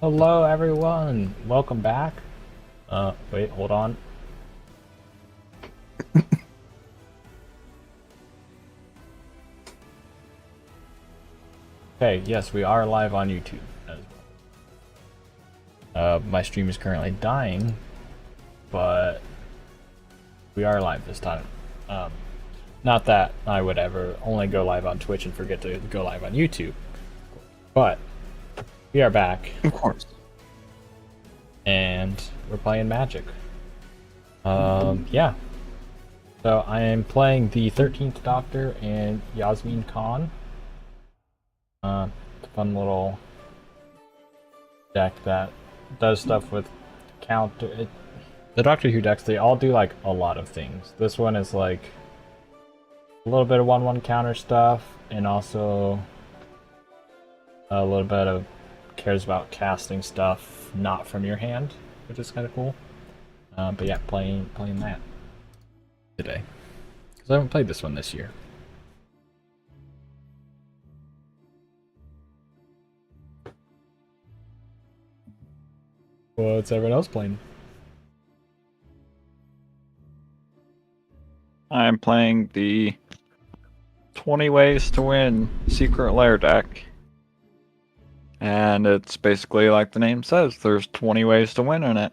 Hello everyone, welcome back. Wait, hold on. Okay, yes, we are live on YouTube as well. My stream is currently dying, but we are live this time. Not that I would ever only go live on Twitch and forget to go live on YouTube, but we are back. Of course. And we're playing Magic. Yeah. So I am playing the 13th Doctor and Yasmin Khan. Fun little deck that does stuff with counter. The Doctor Who decks, they all do like a lot of things. This one is like a little bit of 1/1 counter stuff, and also a little bit of cares about casting stuff not from your hand, which is kind of cool. But yeah, playing that today because I haven't played this one this year. What's everyone else playing? I'm playing the 20 Ways to Win Secret Lair deck. And it's basically like the name says, there's 20 ways to win in it.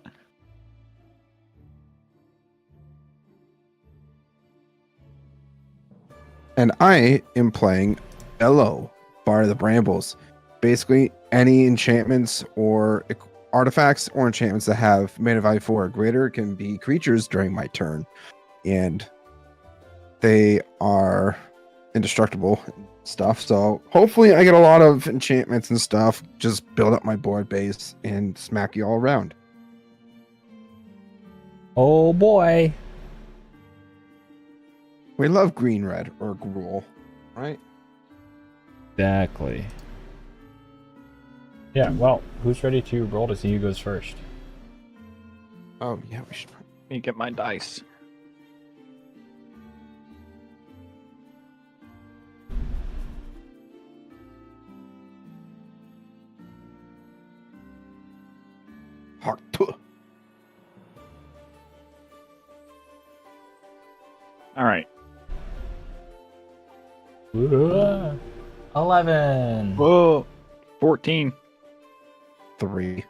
And I am playing Bello, Bar of the Brambles. Basically, any enchantments or artifacts or enchantments that have mana value 4 or greater can be creatures during my turn. And they are indestructible stuff. So hopefully I get a lot of enchantments and stuff. Just build up my board base and smack you all around. Oh boy. We love green, red, or gruel, right? Exactly. Yeah, well, who's ready to roll to see who goes first? Oh, yeah, we should. Let me get my dice. Heart. Tuh. Alright. 11. Whoa! 14. 3.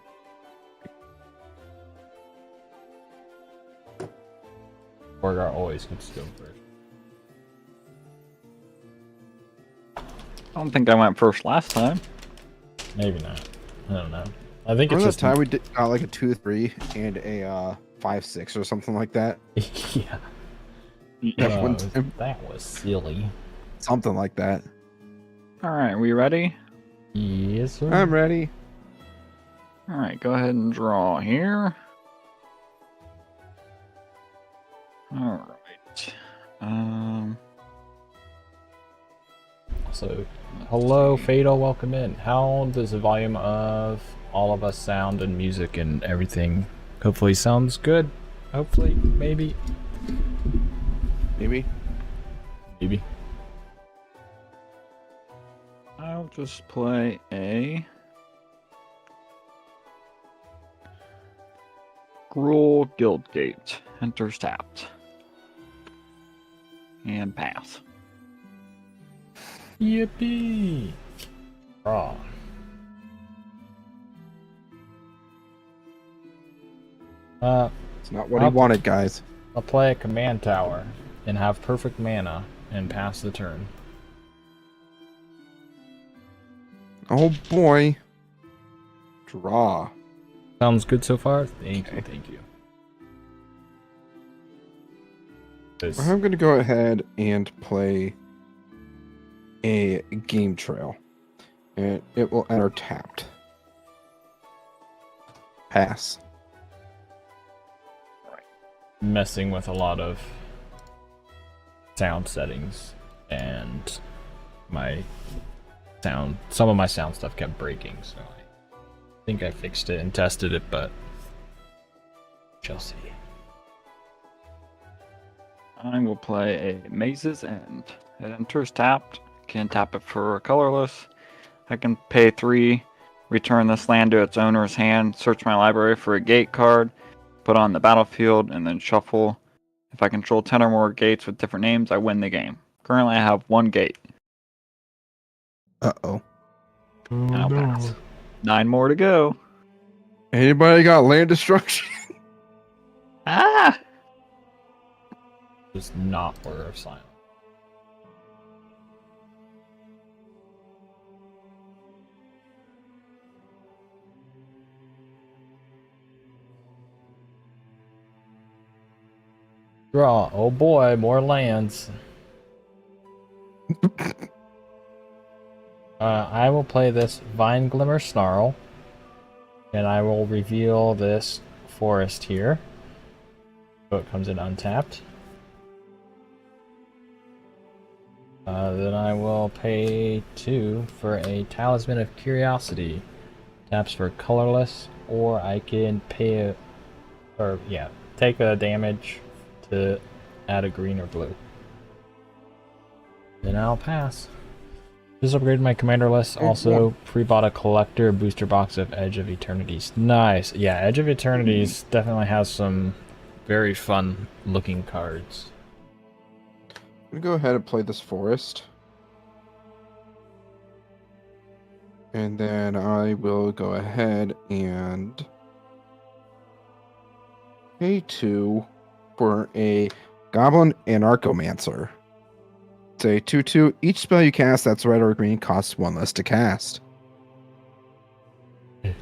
Borgar always gets to go first. I don't think I went first last time. Maybe not. I don't know. I think Remember it's that just time we got like a 2-3 and a 5-6 or something like that? yeah. Yeah, one time. That was silly. Something like that. Alright, we ready? Yes, sir. I'm ready. Alright, go ahead and draw here. Alright. So, hello, Fatal, welcome in. How does the volume of all of us sound and music and everything? Hopefully sounds good. Hopefully, maybe. Maybe. Maybe. I'll just play a Gruul Guildgate. Enters tapped. And pass. Yippee! Draw. It's not what he wanted, guys. I'll play a command tower and have perfect mana and pass the turn. Oh boy. Draw. Sounds good so far? Thank you, thank you. I'm going to go ahead and play a game trail. And it will enter tapped. Pass. Messing with a lot of sound settings, and some of my sound stuff kept breaking, so I think I fixed it and tested it, but shall see. I will play a Maze's End. It enters tapped. Can tap it for colorless. I can pay 3 return this land to its owner's hand, search my library for a gate card, put it on the battlefield, and then shuffle. If I control 10 or more gates with different names, I win the game. Currently, I have 1 gate. Uh-oh. And I'll pass. 9 more to go. Anybody got land destruction? Ah! Just not Order of Silence. Draw. Oh boy, more lands. I will play this Vine Glimmer Snarl, and I will reveal this forest here. So it comes in untapped. Then I will pay 2 for a Talisman of Curiosity. Taps for colorless, or I can pay take a damage to add a green or blue. Then I'll pass. Just upgraded my commander list. Also, pre-bought a collector booster box of Edge of Eternities. Nice. Yeah, Edge of Eternities definitely has some very fun looking cards. I'm gonna go ahead and play this forest. And then I will go ahead and pay 2 for a Goblin Anarchomancer. It's a 2/2. Each spell you cast that's red or green costs 1 less to cast. It's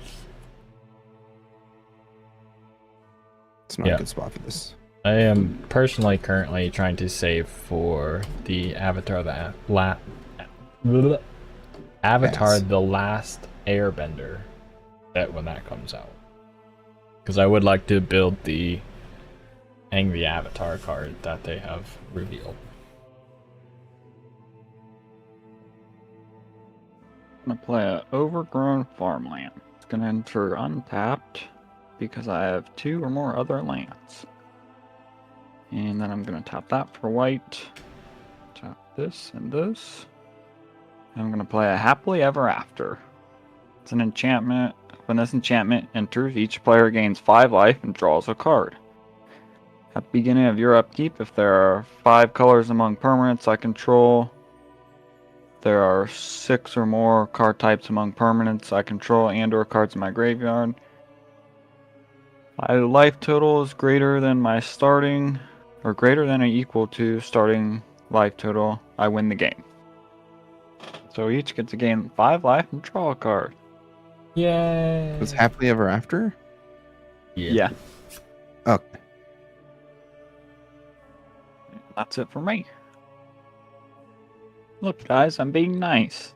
not a good spot for this. I am personally currently trying to save for the Avatar the Last Airbender set when that comes out. Because I would like to build the Angry Avatar card that they have revealed. I'm going to play an Overgrown Farmland. It's going to enter untapped because I have 2 or more other lands. And then I'm going to tap that for white. Tap this and this. And I'm going to play a Happily Ever After. It's an enchantment. When this enchantment enters, each player gains 5 life and draws a card. At the beginning of your upkeep, if there are 5 colors among permanents I control, there are 6 or more card types among permanents I control and or cards in my graveyard. My life total is greater than my starting, or greater than or equal to starting life total, I win the game. So each gets to gain 5 life and draw a card. Yay! Was Happily Ever After? Yeah. Okay. That's it for me. Look, guys, I'm being nice.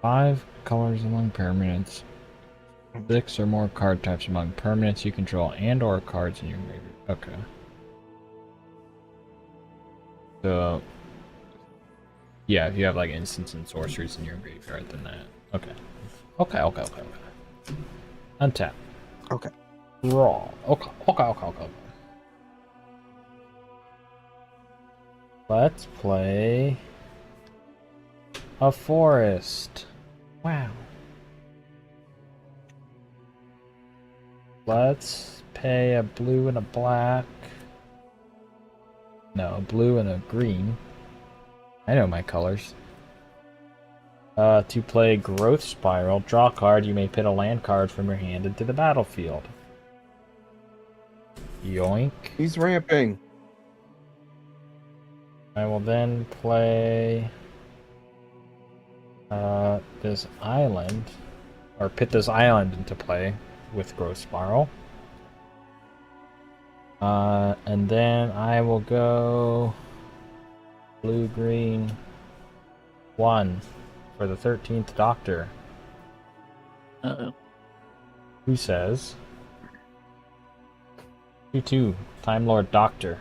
5 colors among permanents. 6 or more card types among permanents you control and or cards in your graveyard. Okay. So, yeah, if you have like instants and sorceries in your graveyard, then that. Okay. Okay. Untap. Okay. Draw. Okay. Let's play a forest. Wow. Let's pay a blue and a black. No, a blue and a green. I know my colors. To play Growth Spiral, draw a card. You may put a land card from your hand into the battlefield. Yoink. He's ramping. I will then play this island, or put this island into play with Growth Spiral. And then I will go blue-green 1 for the 13th Doctor. Uh-oh. Who says 2/2 Time Lord Doctor.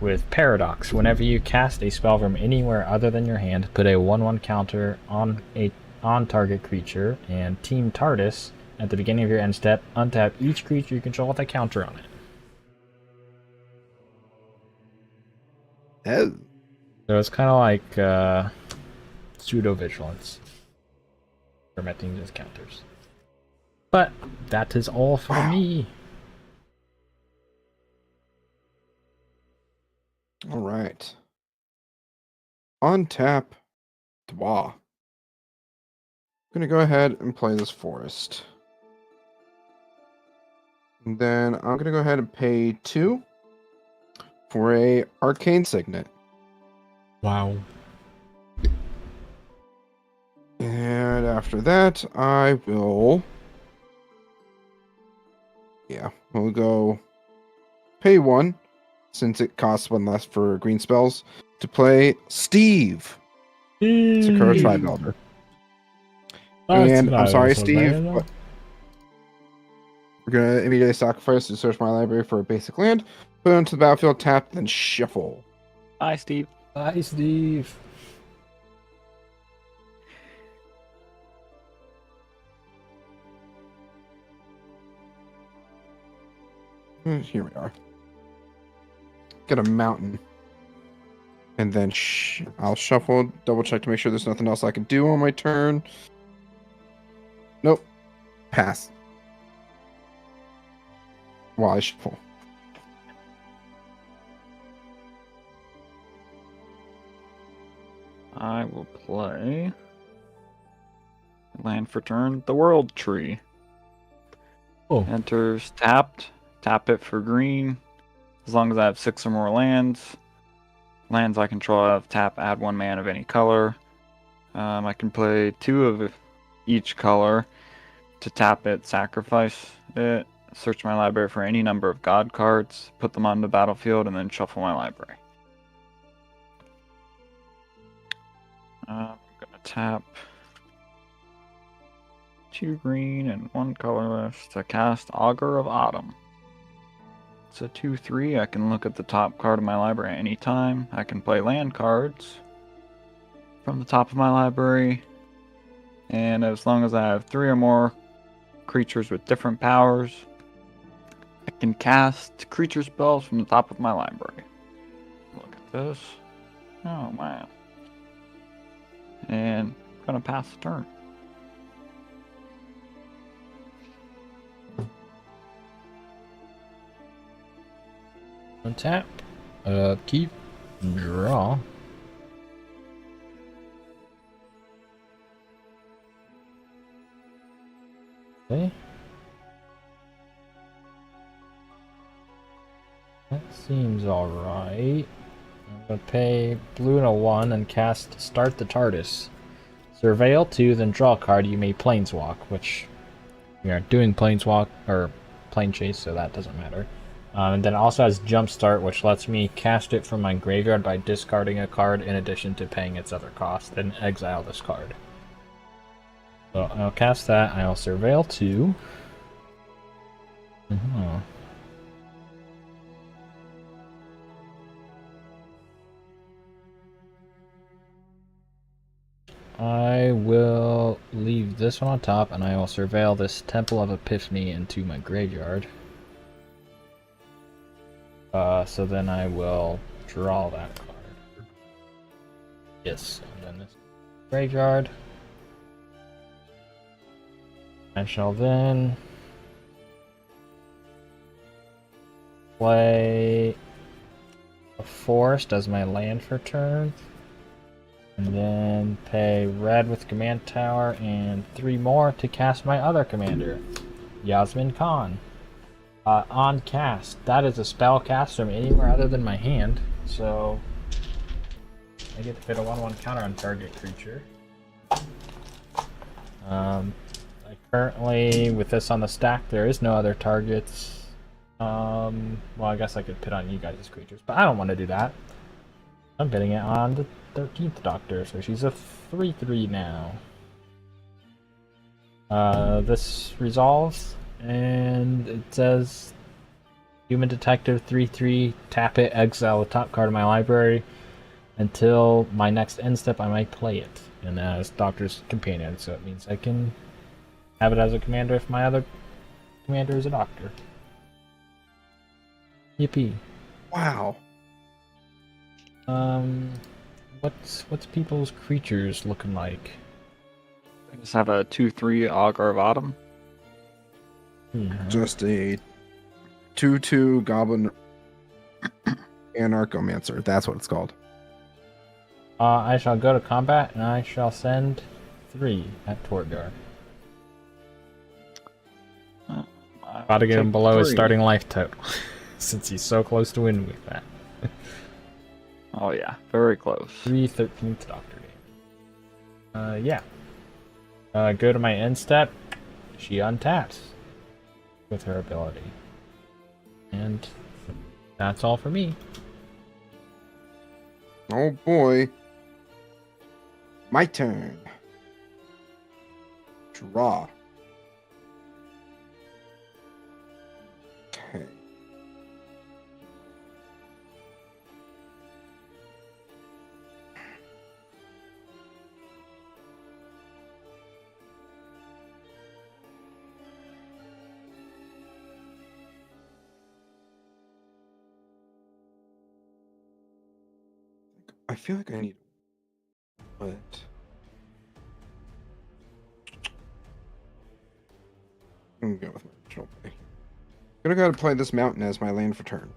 With Paradox, whenever you cast a spell from anywhere other than your hand, put a 1/1 counter on target creature, and Team TARDIS at the beginning of your end step, untap each creature you control with a counter on it. Oh. So it's kind of like pseudo vigilance. permitting these counters. But that is all for me. All right. On tap, Dwa. I'm gonna go ahead and play this forest. And then I'm gonna go ahead and pay 2 for a arcane signet. Wow. And after that, I will. Yeah, we'll go pay 1, since it costs 1 less for green spells, to play Steve, Sakura Tribe Elder. And I'm sorry, Steve, but we're gonna immediately sacrifice to search my library for a basic land, put it onto the battlefield, tap, then shuffle. Bye, Steve. Bye, Steve. Here we are. Get a mountain. And then I'll shuffle, double check to make sure there's nothing else I can do on my turn. Nope. Pass. While I shuffle. I will play land for turn, the World Tree. Oh. Enters tapped. Tap it for green. As long as I have 6 or more lands. Lands I control I have tap, add 1 mana of any color. I can play 2 of each color. To tap it, sacrifice it, search my library for any number of god cards, put them on the battlefield, and then shuffle my library. I'm gonna tap 2 green and 1 colorless to cast Augur of Autumn. It's a 2/3. I can look at the top card of my library anytime. I can play land cards from the top of my library. And as long as I have 3 or more creatures with different powers, I can cast creature spells from the top of my library. Look at this. Oh man. And I'm gonna pass the turn. Untap. Keep. Draw. Okay. That seems alright. I'm gonna pay blue and a 1 and cast Start the TARDIS. Surveil 2, then draw a card. You may planeswalk, which we aren't doing planeswalk or plane chase, so that doesn't matter. And then it also has Jumpstart, which lets me cast it from my graveyard by discarding a card in addition to paying its other cost, and exile this card. So I'll cast that. I'll Surveil 2. I will leave this one on top, and I will surveil this Temple of Epiphany into my graveyard. So then I will draw that card. Yes, and then this graveyard. I shall then play a forest as my land for turn. And then pay red with command tower and 3 more to cast my other commander, Yasmin Khan. On cast, that is a spell cast from anywhere other than my hand, so I get to fit a 1/1 counter on target creature. I currently, with this on the stack, there is no other targets. Well, I guess I could pit on you guys' creatures, but I don't want to do that. I'm bidding it on the 13th Doctor, so she's a 3/3 now. This resolves, and it says Human Detective 3/3, tap it, exile the top card of my library. Until my next end step, I might play it. And as Doctor's Companion, so it means I can have it as a commander if my other commander is a Doctor. Yippee. Wow. What's people's creatures looking like? I just have a 2/3 Augur of Autumn. Just a 2/2 Goblin Anarchomancer. That's what it's called. I shall go to combat, and I shall send 3 at Torgar. About to get him below his starting life total, since he's so close to winning with that. Oh yeah, very close. 3 13th Doctor game. Yeah. Go to my end step. She untaps with her ability. And that's all for me. Oh boy. My turn. Draw. Okay. I feel like I need but I'm gonna go with my original play. I'm gonna go ahead and play this mountain as my land for turn.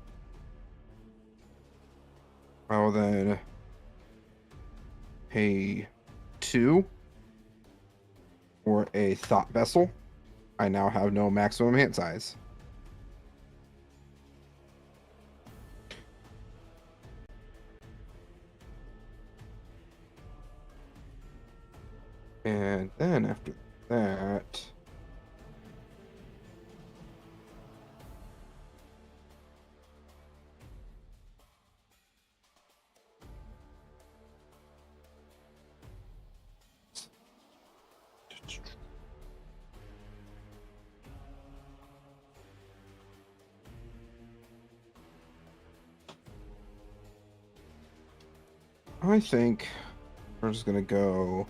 I will then pay 2 for a thought vessel. I now have no maximum hand size. And then after that, I think we're just gonna go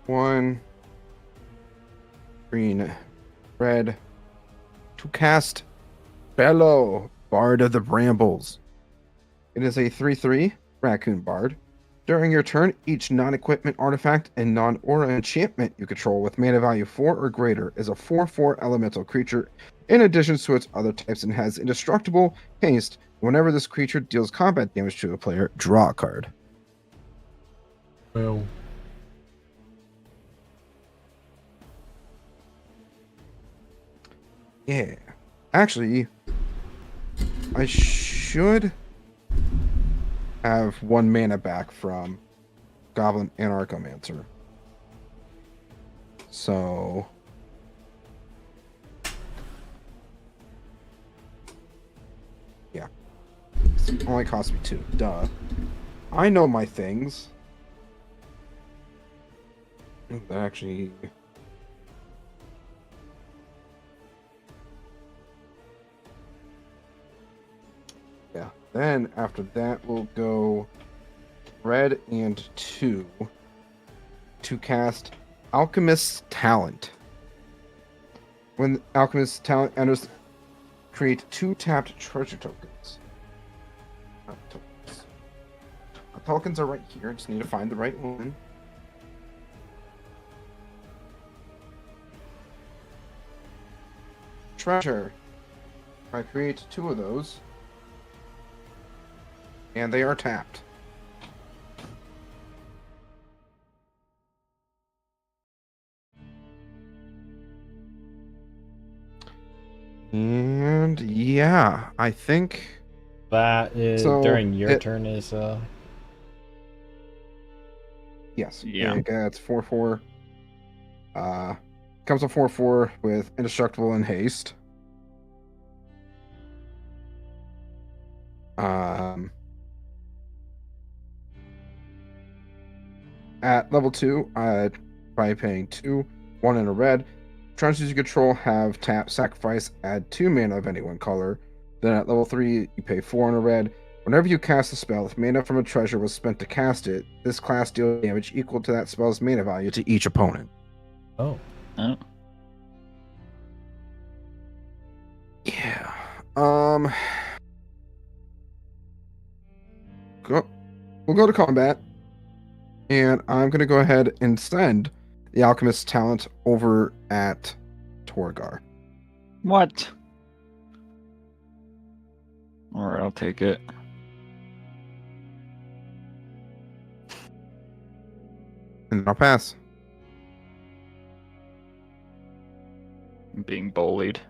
1 green, red to cast Bello, Bard of the Brambles. It is a 3/3 Raccoon Bard. During your turn, each non-equipment artifact and non-aura enchantment you control with mana value 4 or greater is a 4/4 elemental creature in addition to its other types and has indestructible haste. Whenever this creature deals combat damage to a player, draw a card. Well. Yeah. Actually, I should have 1 mana back from Goblin Anarchomancer. So yeah. It only cost me 2. Duh. I know my things. That actually yeah. Then after that we'll go red and 2 to cast Alchemist's Talent. When Alchemist's Talent enters, create 2 tapped treasure tokens. Tokens. The tokens are right here. I just need to find the right one. Treasure. I create 2 of those. And they are tapped. And yeah, I think That is So, during your it- turn is yes. Yeah. It's 4/4. Comes a 4/4 with indestructible and haste. At level 2, by paying 2, 1 in a red, treasures you control have tap, sacrifice, add 2 mana of any one color. Then at level 3, you pay 4 in a red. Whenever you cast a spell, if mana from a treasure was spent to cast it, this class deals damage equal to that spell's mana value to each opponent. oh. Oh. Yeah. We'll go to combat. And I'm going to go ahead and send the alchemist talent over at Torgar. What? Alright, I'll take it. And then I'll pass. I'm being bullied.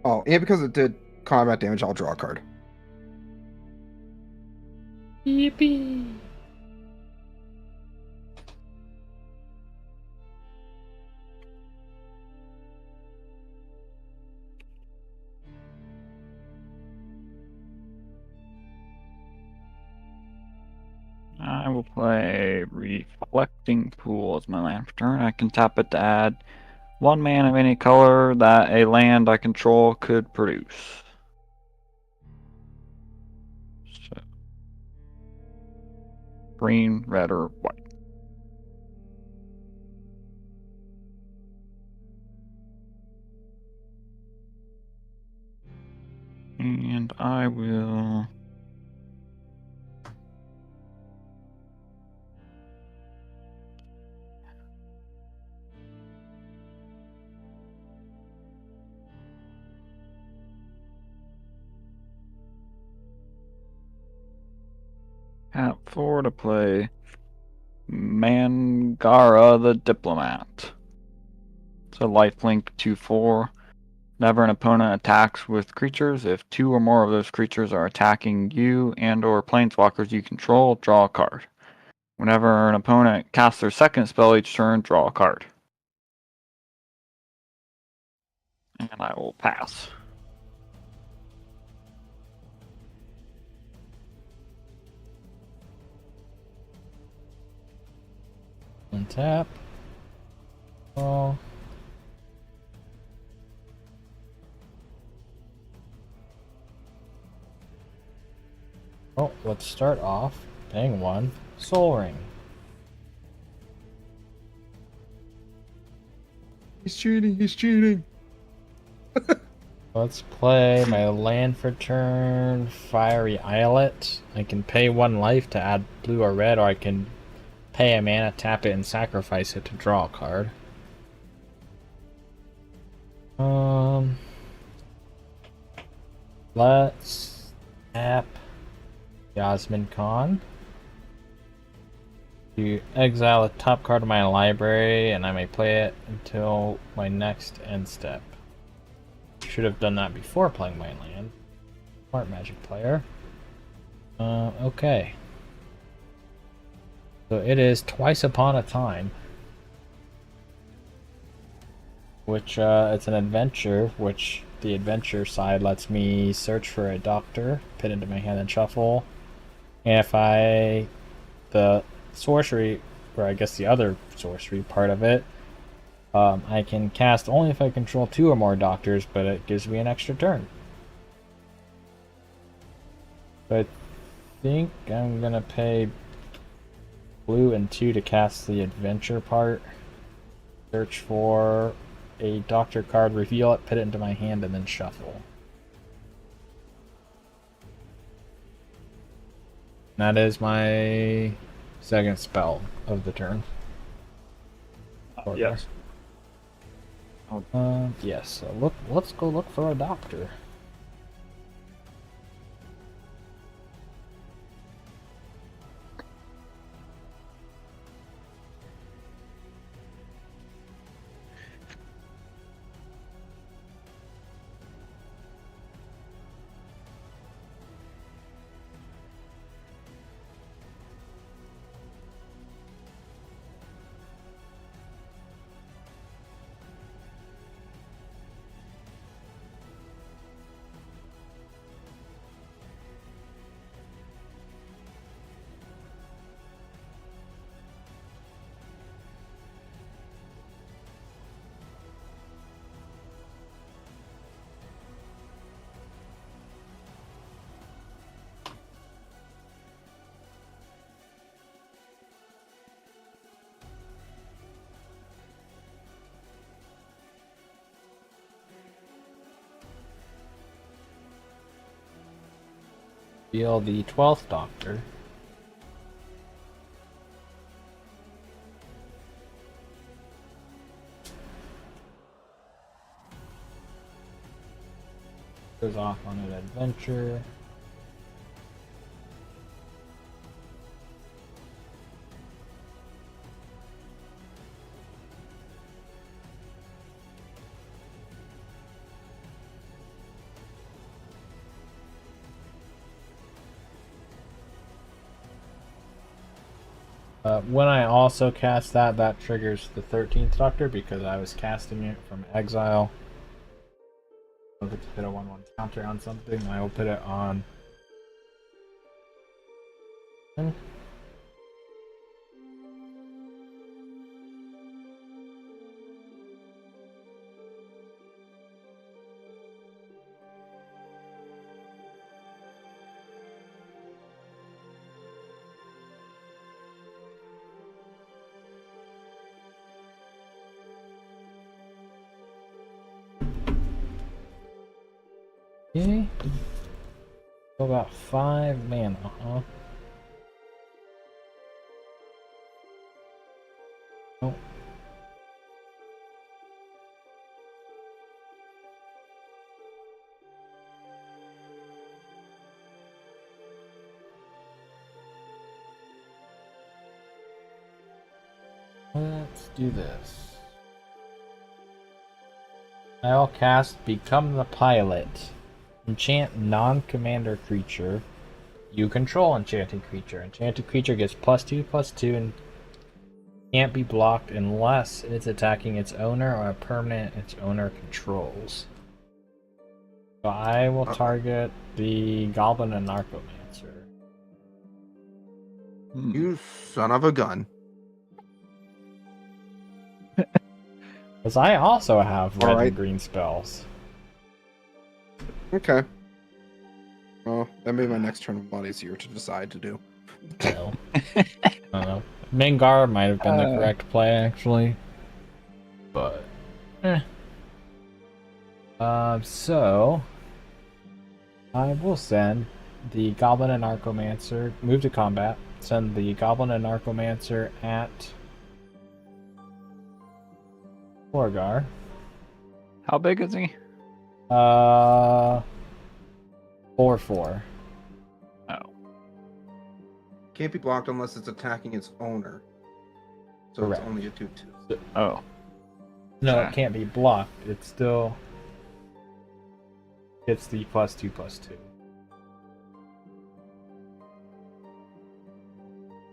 Oh, and because it did combat damage, I'll draw a card. Yippee! I will play Reflecting Pool as my land for turn. I can tap it to add 1 mana of any color that a land I control could produce. So, green, red, or white. And I will... tap 4 to play Mangara the Diplomat. It's a lifelink 2/4. Whenever an opponent attacks with creatures, if 2 or more of those creatures are attacking you and or planeswalkers you control, draw a card. Whenever an opponent casts their second spell each turn, draw a card. And I will pass. Untap. Oh. Oh, let's start off paying 1 Soul Ring. He's cheating. He's cheating. Let's play my land for turn, Fiery Islet. I can pay 1 life to add blue or red, or I can pay a mana, tap it, and sacrifice it to draw a card. Let's tap Yasmin Khan. You exile a top card of my library, and I may play it until my next end step. Should have done that before playing my land. Smart Magic player. Okay. So it is Twice Upon a Time. Which, it's an adventure, which the adventure side lets me search for a doctor, put into my hand and shuffle. And if the sorcery, or I guess the other sorcery part of it, I can cast only if I control 2 or more doctors, but it gives me an extra turn. So I think I'm gonna pay blue and 2 to cast the adventure part. Search for a doctor card, reveal it, put it into my hand, and then shuffle. That is my second spell of the turn. Yes. Yes. So let's go look for a doctor. Feel the 12th Doctor. Goes off on an adventure. When I also cast that, that triggers the 13th Doctor because I was casting it from exile. If it's hit a 1/1 counter on something, I will put it on. Okay. So about 5 mana, huh? Oh. Let's do this. I'll cast Become the Pilot. Enchant non-commander creature. You control enchanted creature. Enchanted creature gets +2/+2 and can't be blocked unless it's attacking its owner or a permanent its owner controls. So I will target the Goblin and Narcomancer. You son of a gun. Because I also have red Alright. and green spells. Okay. Well, that made my next turn a lot easier to decide to do. So, I don't know. Mingar might have been the correct play, actually. But, so, I will send the Goblin and Narcomancer, move to combat, send the Goblin and Narcomancer at Orgar. How big is he? 4/4. Oh. Can't be blocked unless it's attacking its owner. So Correct. it's only a 2/2. Oh. No, Okay. it can't be blocked. It still gets the +2/+2.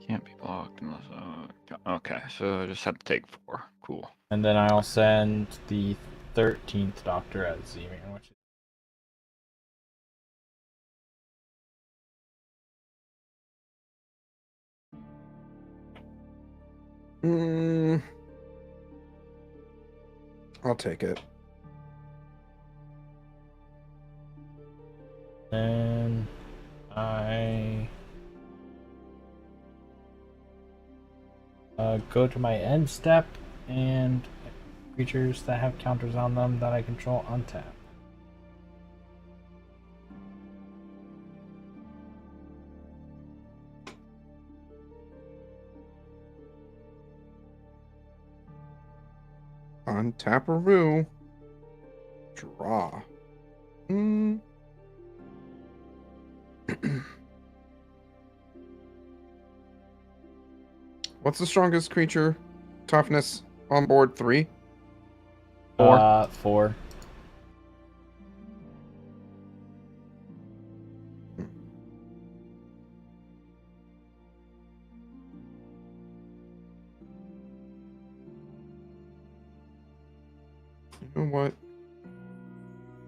Can't be blocked unless. Okay, so I just have to take 4. Cool. And then I'll send the 13th Doctor as Z-Man, which is I'll take it. and I go to my end step and creatures that have counters on them that I control untap. On Taparoo. Draw. What's the strongest creature? Toughness on board 3? 4. 4. You know what?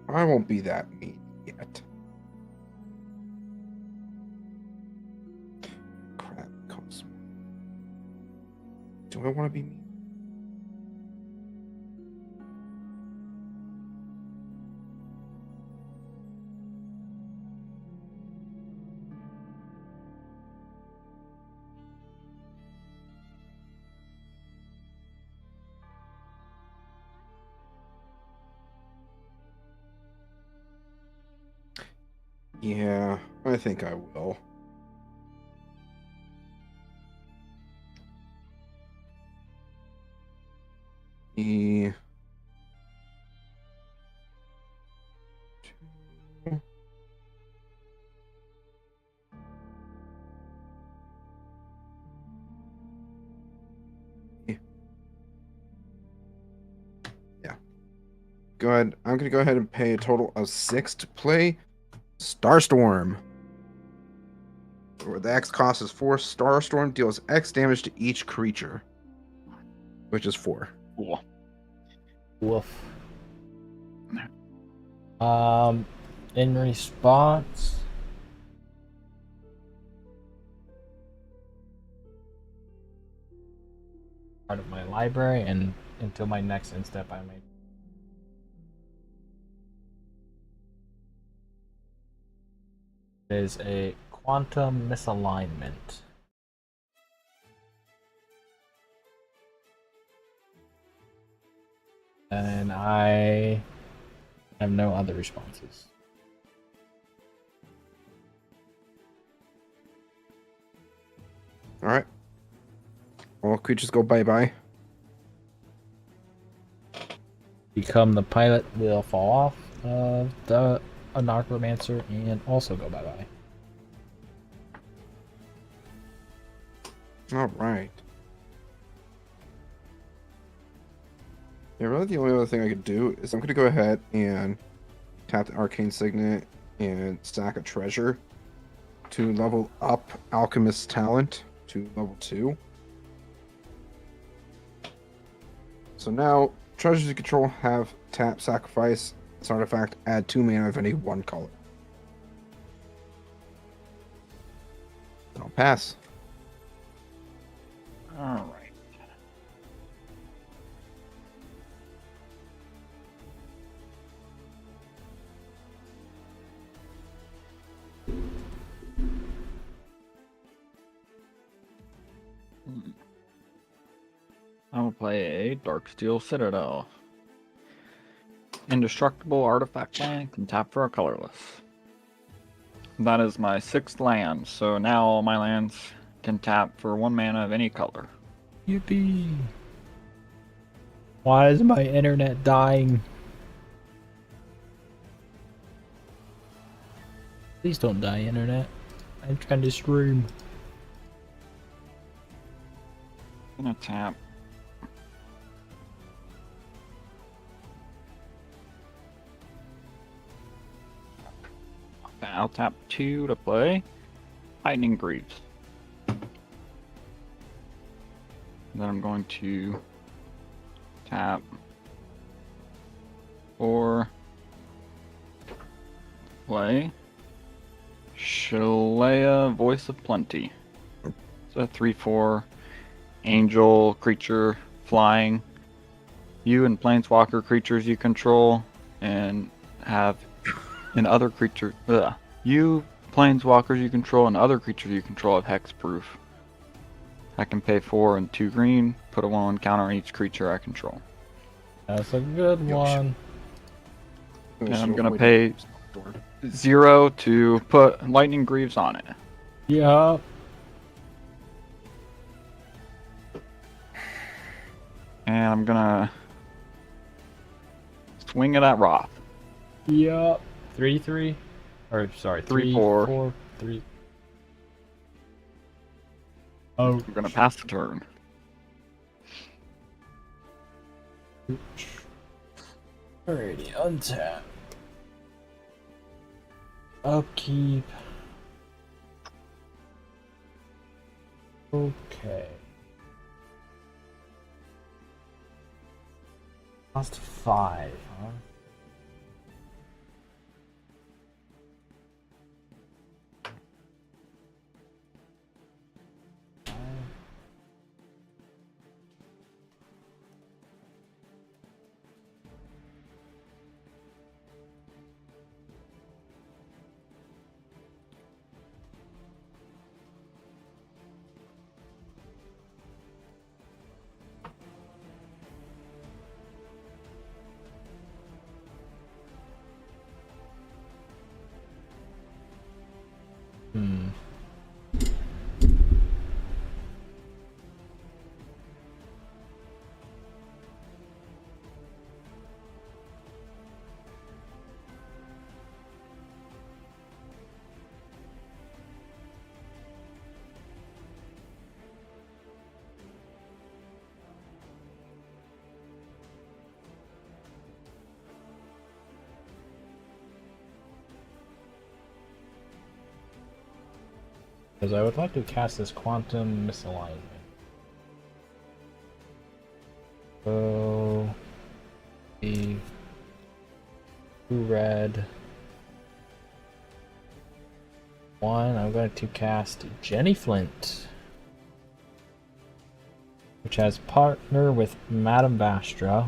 I won't be that mean yet. Crap, costs more. Do I want to be mean? Yeah, I think I will. E. Yeah. Go ahead. I'm gonna go ahead and pay a total of 6 to play Starstorm. Where the X cost is 4. Starstorm deals X damage to each creature, which is 4. Cool. Woof. In response, part of my library, and until my next end step, I may. Is a quantum misalignment. And I have no other responses. All right. All creatures go bye-bye. Become the pilot will fall off of the Anarchromancer and also go bye-bye. All right. Yeah, really the only other thing I could do is I'm going to go ahead and tap the Arcane Signet and stack a treasure to level up Alchemist's Talent to level 2. So now, treasures you control have tap, sacrifice, this artifact, add 2 mana of any one color. I'll pass. Alright. I will play a Darksteel Citadel. Indestructible artifact land can tap for a colorless. That is my 6th land, so now all my lands can tap for 1 mana of any color. Yippee! Why is my internet dying? Please don't die, internet. I'm trying to stream. Gonna tap. I'll tap 2 to play Lightning Greaves. Then I'm going to tap 4, play Shalea, Voice of Plenty. It's a 3/4 angel creature flying. You and planeswalker creatures you control and have and other creatures. You planeswalkers you control and other creatures you control have hexproof. I can pay 4 and 2 green, put a 1/1 counter on each creature I control. That's a good one. And I'm gonna pay 0 to put Lightning Greaves on it. Yeah. And I'm gonna swing it at Roth. Yup. 3/3. Or sorry, 3, 3/4. 4, 3. Oh. I'm gonna pass the turn. Alrighty, untap. Upkeep. Okay. Cost 5, huh? Because I would like to cast this Quantum Misalignment. So, the 2 red. 1, I'm going to cast Jenny Flint, which has partner with Madame Vastra.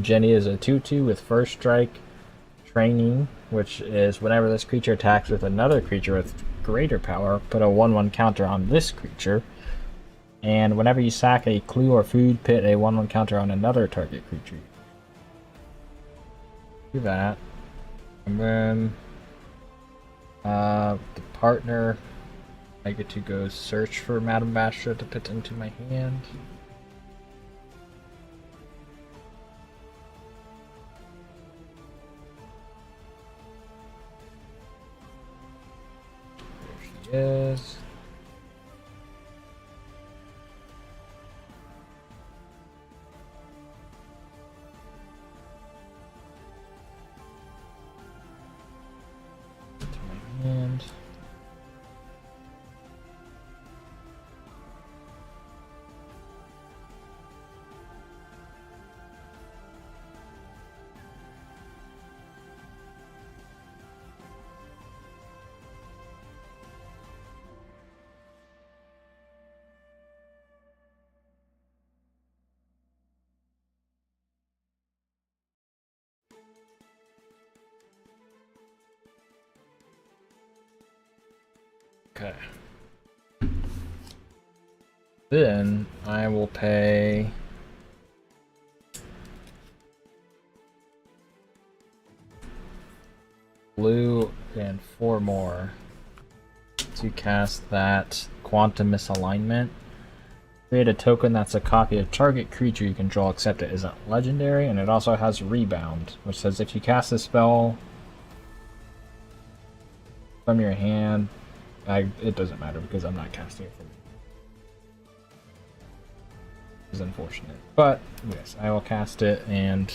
Jenny is a 2/2 with first strike training, which is whenever this creature attacks with another creature with greater power, put a 1/1 counter on this creature. And whenever you sack a clue or food, put a 1/1 counter on another target creature. Do that. And then the partner, I get to go search for Madame Vastra to put into my hand. There she is. Into my hand. Okay. Then I will pay blue and 4 more to cast that Quantum Misalignment. Create a token that's a copy of target creature you control, except it isn't legendary, and it also has Rebound, which says if you cast a spell from your hand, it doesn't matter because I'm not casting it from it. It's unfortunate. But yes, I will cast it and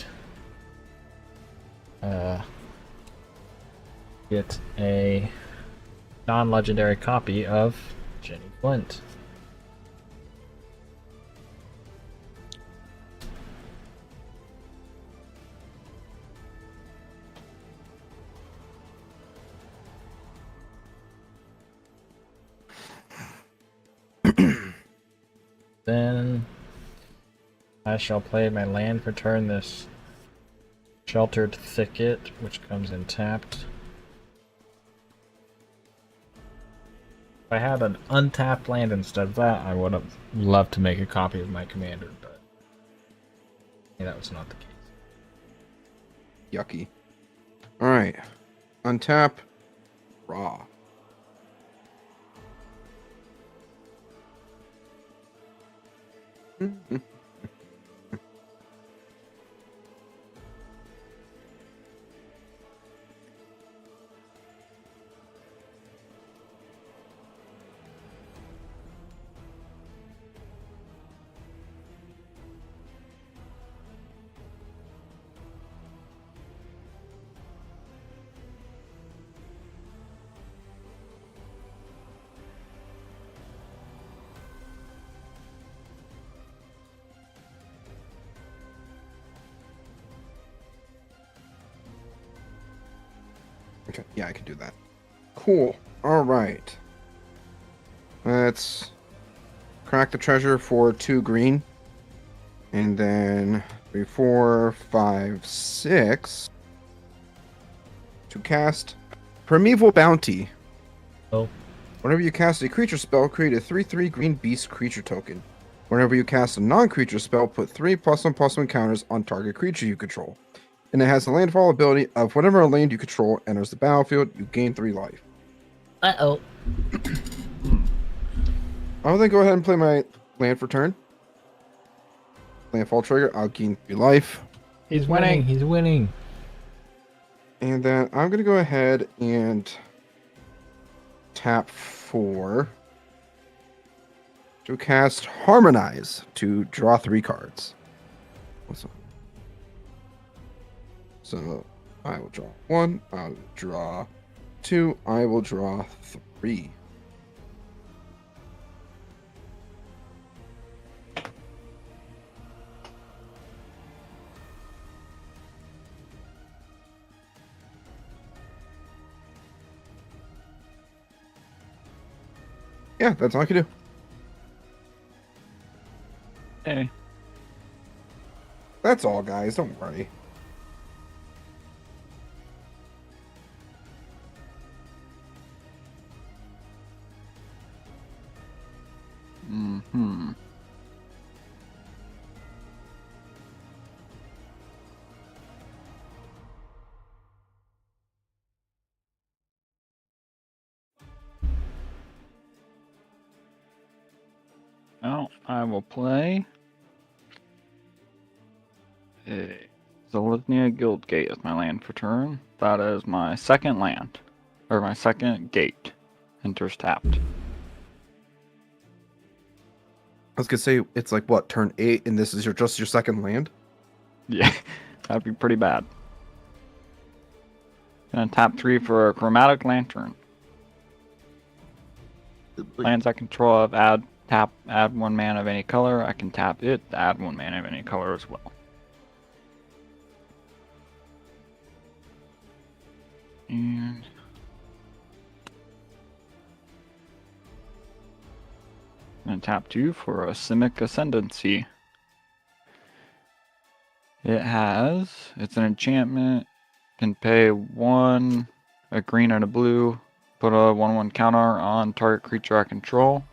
get a non-legendary copy of Jenny Flint. Then I shall play my land for turn, this Sheltered Thicket, which comes in tapped. If I had an untapped land instead of that, I would have loved to make a copy of my commander, but that was not the case. Yucky. Alright. Untap. Raw. Okay, yeah, I can do that. Cool. All right. Let's crack the treasure for 2 green. And then 3, 4, 5, 6. To cast Primeval Bounty. Oh. Whenever you cast a creature spell, create a 3/3 green beast creature token. Whenever you cast a non-creature spell, put 3 +1/+1 counters on target creature you control. And it has the landfall ability of whenever a land you control enters the battlefield, you gain 3 life. Uh-oh. I'll then go ahead and play my land for turn. Landfall trigger, I'll gain 3 life. He's winning. He's winning. And then I'm going to go ahead and tap 4 to cast Harmonize to draw 3 cards. So I will draw 1, I'll draw 2, I will draw 3. Yeah, that's all I can do. Okay. That's all, guys. Don't worry. Mm-hmm. Now I will play a Zolithnia Guildgate as my land for turn. That is my second land, or my second gate. Enters tapped. I was gonna say it's like what, turn 8, and this is just your second land. Yeah, that'd be pretty bad. Gonna tap 3 for a Chromatic Lantern. Lands I control of add 1 mana of any color. I can tap it to add 1 mana of any color as well. And I'm gonna tap 2 for a Simic Ascendancy. It's an enchantment, can pay 1, a green and a blue, put a 1/1 counter on target creature I control.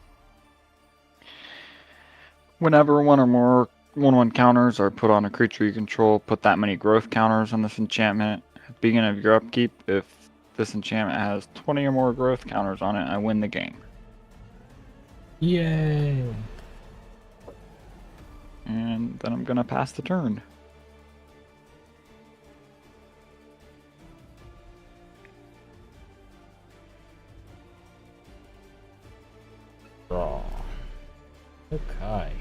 Whenever 1 or more 1/1 counters are put on a creature you control, put that many growth counters on this enchantment. At the beginning of your upkeep, if this enchantment has 20 or more growth counters on it, I win the game. Yay! And then I'm gonna pass the turn. Draw. Okay.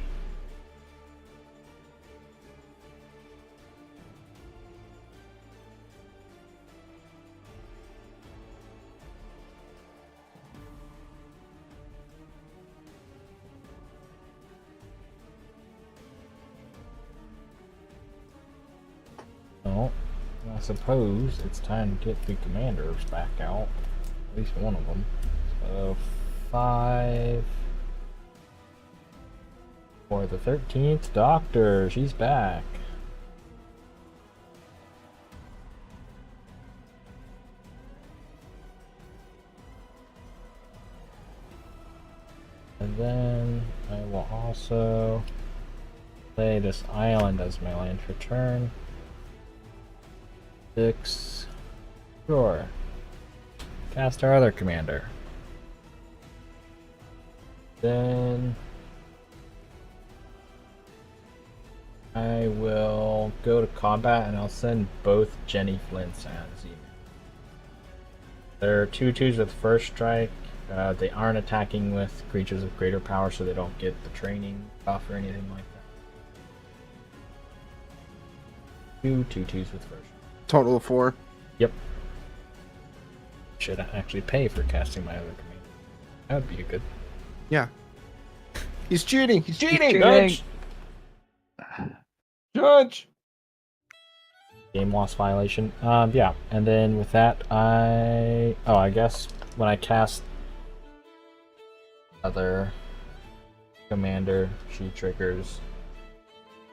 Well, I suppose it's time to get the commanders back out. At least one of them. So 5 for the 13th Doctor. She's back. And then I will also play this island as my land for turn. 6. Sure. Cast our other commander. Then I will go to combat and I'll send both Jenny Flints and Z-Man. They're 2/2s with first strike. They aren't attacking with creatures of greater power, so they don't get the training buff or anything like that. 2/2s with first. Total of 4. Yep. Should I actually pay for casting my other commander? That would be a good. Yeah. He's cheating. He's cheating. Judge! Judge. Game loss violation. Yeah. And then with that, I guess when I cast other commander, she triggers.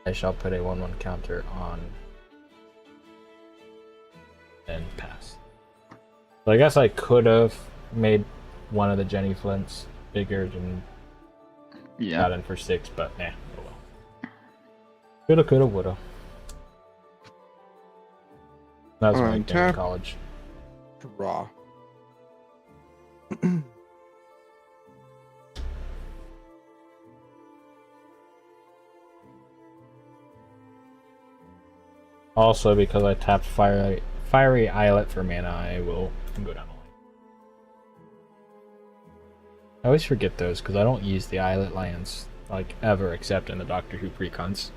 I shall put a 1/1 counter on and pass. So I guess I could have made one of the Jenny Flints bigger and got in for 6, but nah, oh well. Coulda, woulda. That was my game in college. Draw. Also, because I tapped Fiery Islet for mana, I will go down the line. I always forget those because I don't use the Islet lands like ever, except in the Doctor Who precons.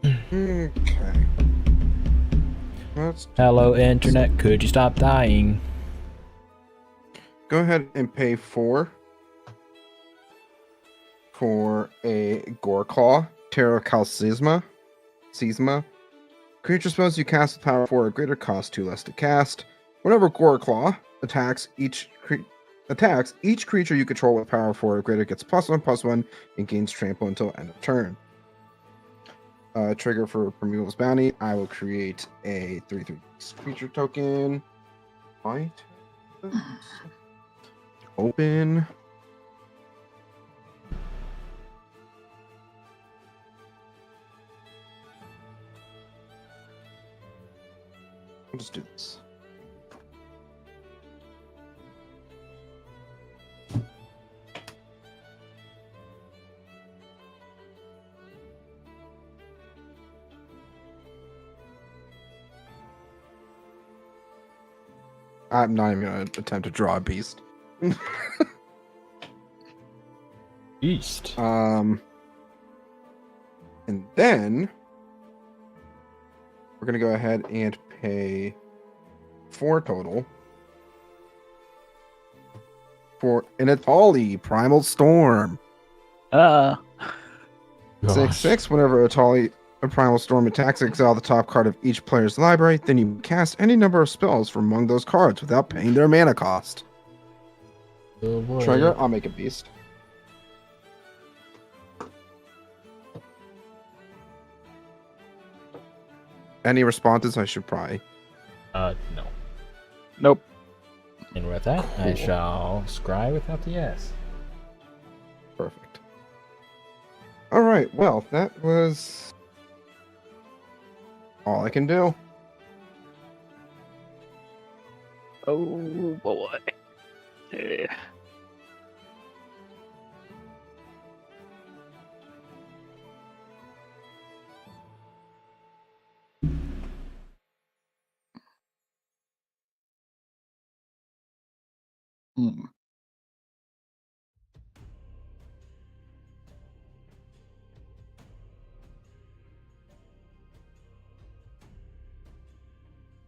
Okay. Let's Hello, Internet. Could you stop dying? go ahead and pay 4 for a Goreclaw, Terra Calcisma. Creature spells you cast with power 4 or greater cost 2 less to cast. Whenever Goreclaw attacks, each attacks, each creature you control with power 4 or greater gets +1/+1 and gains trample until end of turn. Trigger for Primeval's Bounty. I will create a 3/3 creature token. White. Open. I'll just do this. I'm not even going to attempt to draw a beast. Beast. And then we're going to go ahead and pay 4 total for an Atali Primal Storm. 6/6. Whenever a Primal Storm attacks, exile the top card of each player's library. Then you cast any number of spells from among those cards without paying their mana cost. Oh boy. Trigger, I'll make a beast. Any responses? I should probably. No. Nope. And with that, I Cool. shall scry without the S. Perfect. All right. Well, that was all I can do. Oh boy. Yeah. Hmm.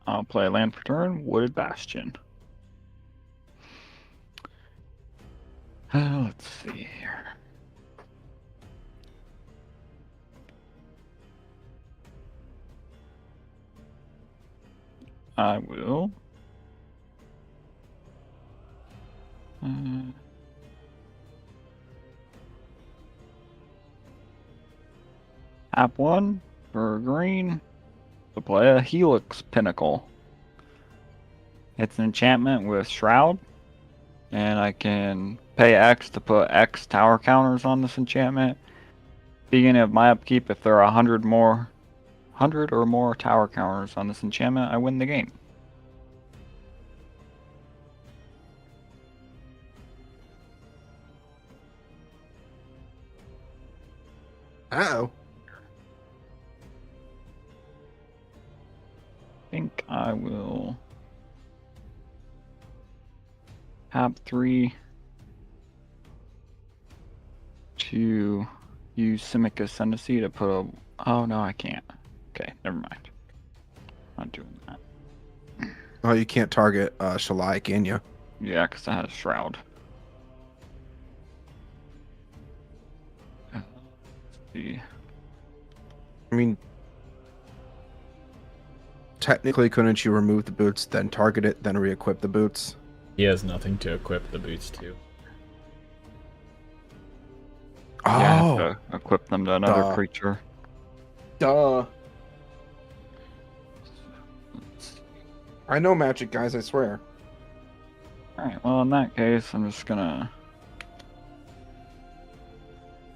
I'll play land for turn, Wooded Bastion. Let's see here. I will. Tap 1 for green to play a Helix Pinnacle. It's an enchantment with Shroud, and I can pay X to put X tower counters on this enchantment. Beginning of my upkeep, if there are 100 or more tower counters on this enchantment, I win the game. Uh-oh. I think I will tap 3 to use Simic Ascendancy to put a... Oh, no, I can't. Okay, never mind. Not doing that. Oh, you can't target Shalai, can you? Yeah, because that has Shroud. Let's see. I mean, technically, couldn't you remove the boots, then target it, then re-equip the boots? He has nothing to equip the boots to. Yeah, I have Oh, to equip them to another Duh. creature. duh. I know Magic, guys, I swear. Alright, well, in that case, I'm just gonna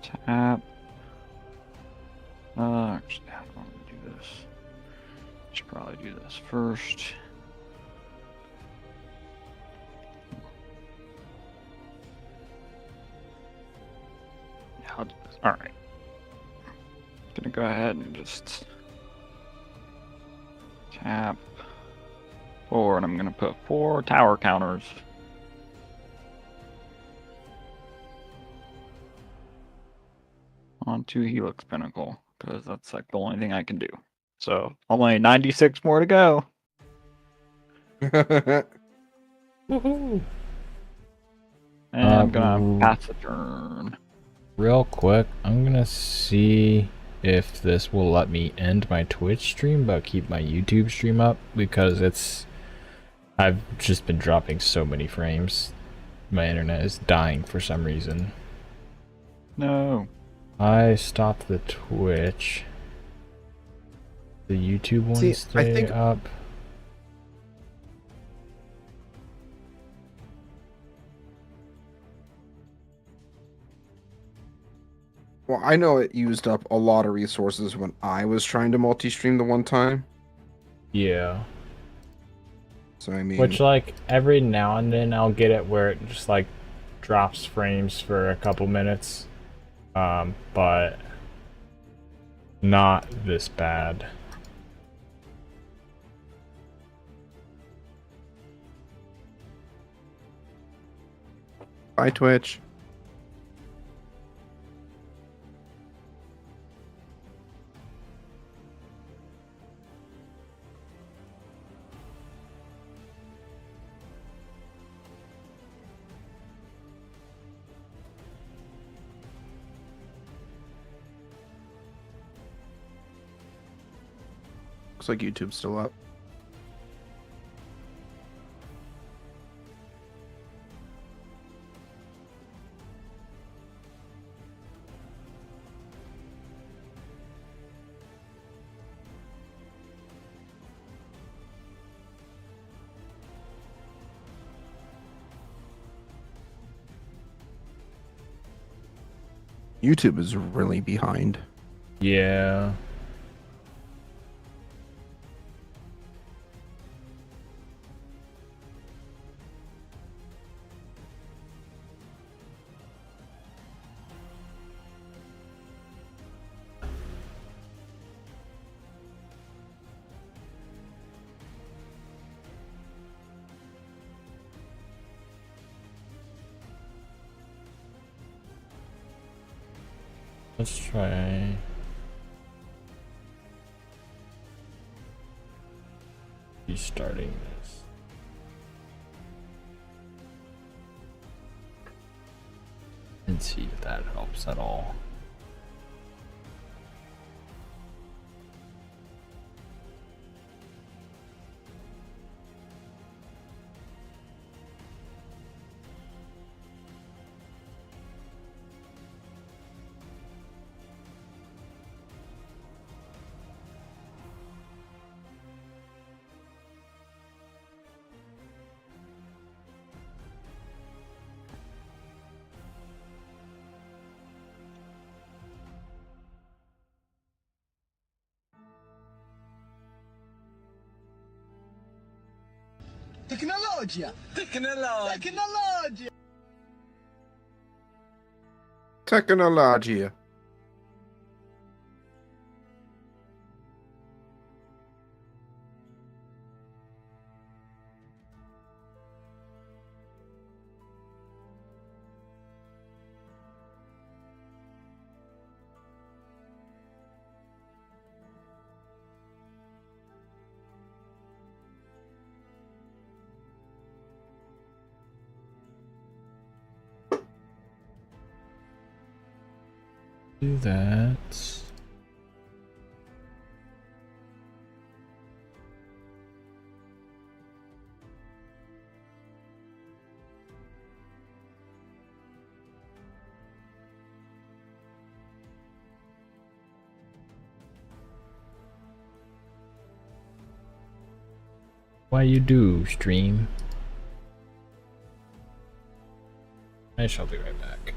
tap. Actually, how do I want to do this? Should probably do this first. Yeah, I'll do this. Alright. Gonna go ahead and just tap 4, and I'm gonna put 4 tower counters. Onto Helix Pinnacle, because that's like the only thing I can do. So only 96 more to go. Woohoo! And I'm gonna Ooh. pass the turn. Real quick, I'm gonna see if this will let me end my Twitch stream but keep my YouTube stream up, because I've just been dropping so many frames. My internet is dying for some reason. No. I stopped the Twitch. The YouTube one See, I stay think up. well, I know it used up a lot of resources when I was trying to multi-stream the one time. Yeah. So I mean, Which, like, every now and then I'll get it where it just, like, drops frames for a couple minutes. But not this bad. bye Twitch. Looks like YouTube's still up. YouTube is really behind. Yeah. Let's try restarting this. And see if that helps at all. Tecnologia! Tecnologia! Technologia. Do that. Why you do, stream? I shall be right back.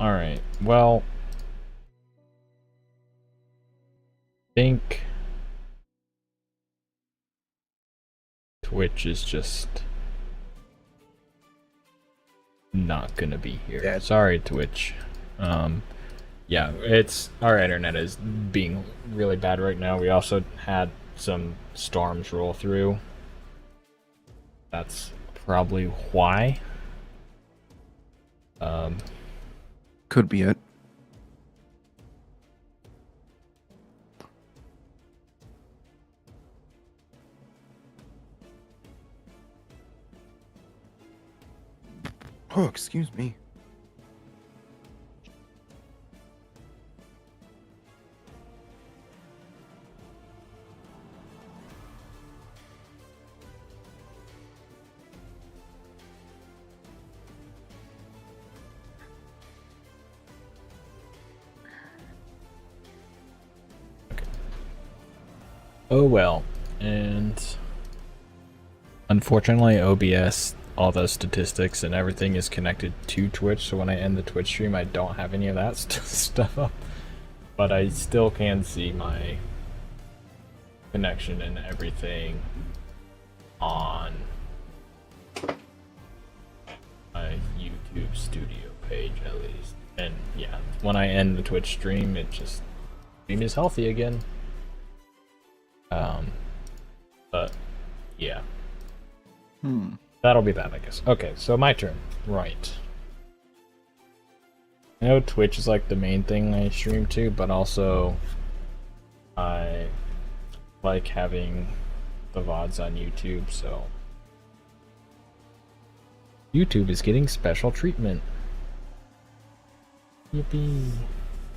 Alright, well... think... Twitch is just... not gonna be here. Yeah. Sorry, Twitch. Yeah, our internet is being really bad right now. We also had some storms roll through. That's probably why. Could be it. Oh, excuse me. Oh well, and unfortunately OBS, all those statistics and everything is connected to Twitch, so when I end the Twitch stream I don't have any of that stuff up, but I still can see my connection and everything on my YouTube studio page at least. And yeah, when I end the Twitch stream, stream is healthy again. But yeah. That'll be that, I guess. Okay, so my turn. Right. I know Twitch is like the main thing I stream to, but also I like having the VODs on YouTube, so YouTube is getting special treatment. Yippee.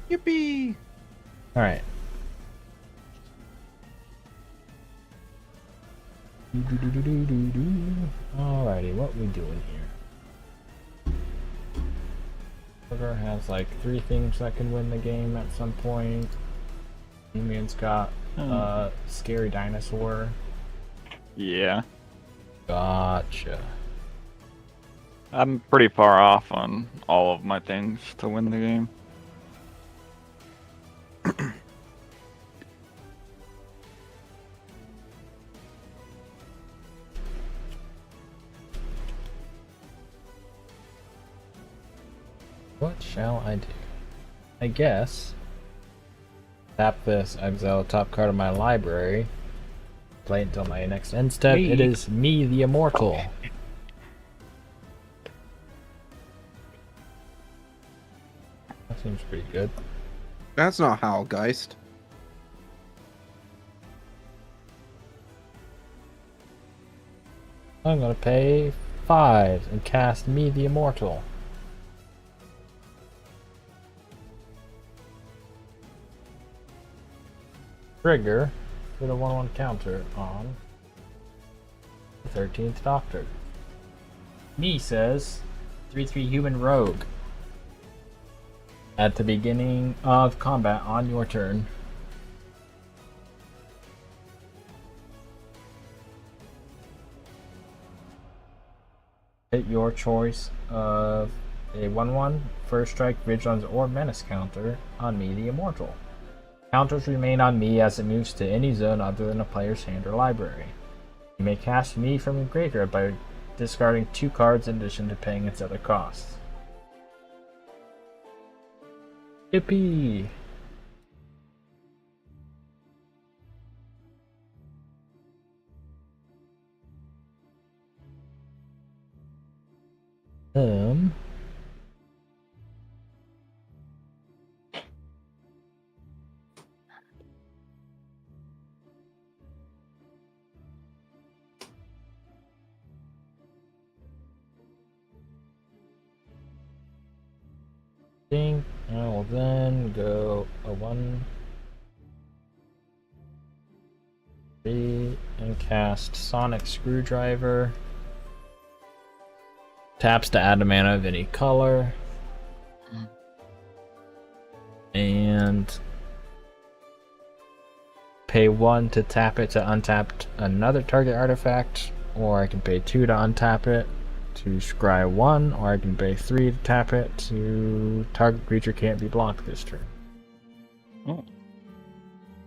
Yippee! Alright. Alrighty, what we doing here? Sugar has like 3 things that can win the game at some point. Damien's got scary dinosaur. Yeah. Gotcha. I'm pretty far off on all of my things to win the game. What shall I do? I guess tap this, exile the top card of my library, play it until my next end step. Me. It is me, the immortal. That seems pretty good. That's not how, Geist. I'm gonna pay 5 and cast me, the immortal. Trigger with a 1/1 counter on the 13th Doctor. Me says 3/3 human rogue. At the beginning of combat on your turn, hit your choice of a 1/1 first strike, vigilance, or menace counter on me, the immortal. Counters remain on me as it moves to any zone other than a player's hand or library. You may cast me from your graveyard by discarding 2 cards in addition to paying its other costs. Yippee! I will then go a 1, 3, and cast Sonic Screwdriver. Taps to add a mana of any color. And pay 1 to tap it to untap another target artifact, or I can pay 2 to untap it. to scry 1, or I can pay 3 to tap it to target creature can't be blocked this turn. Oh,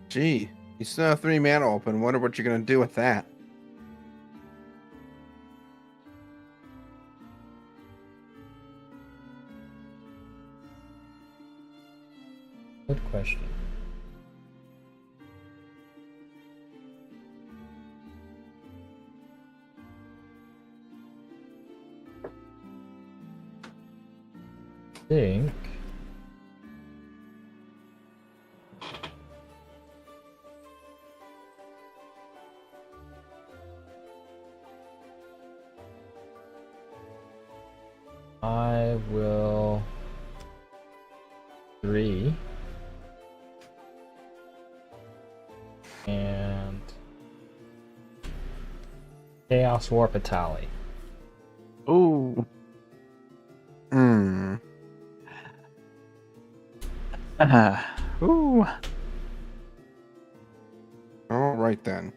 Gee, you still have 3 mana open. Wonder what you're gonna do with that. Good question. Think I will 3 and Chaos Warp a Tally. ooh. Hmm. Ooh. All right then.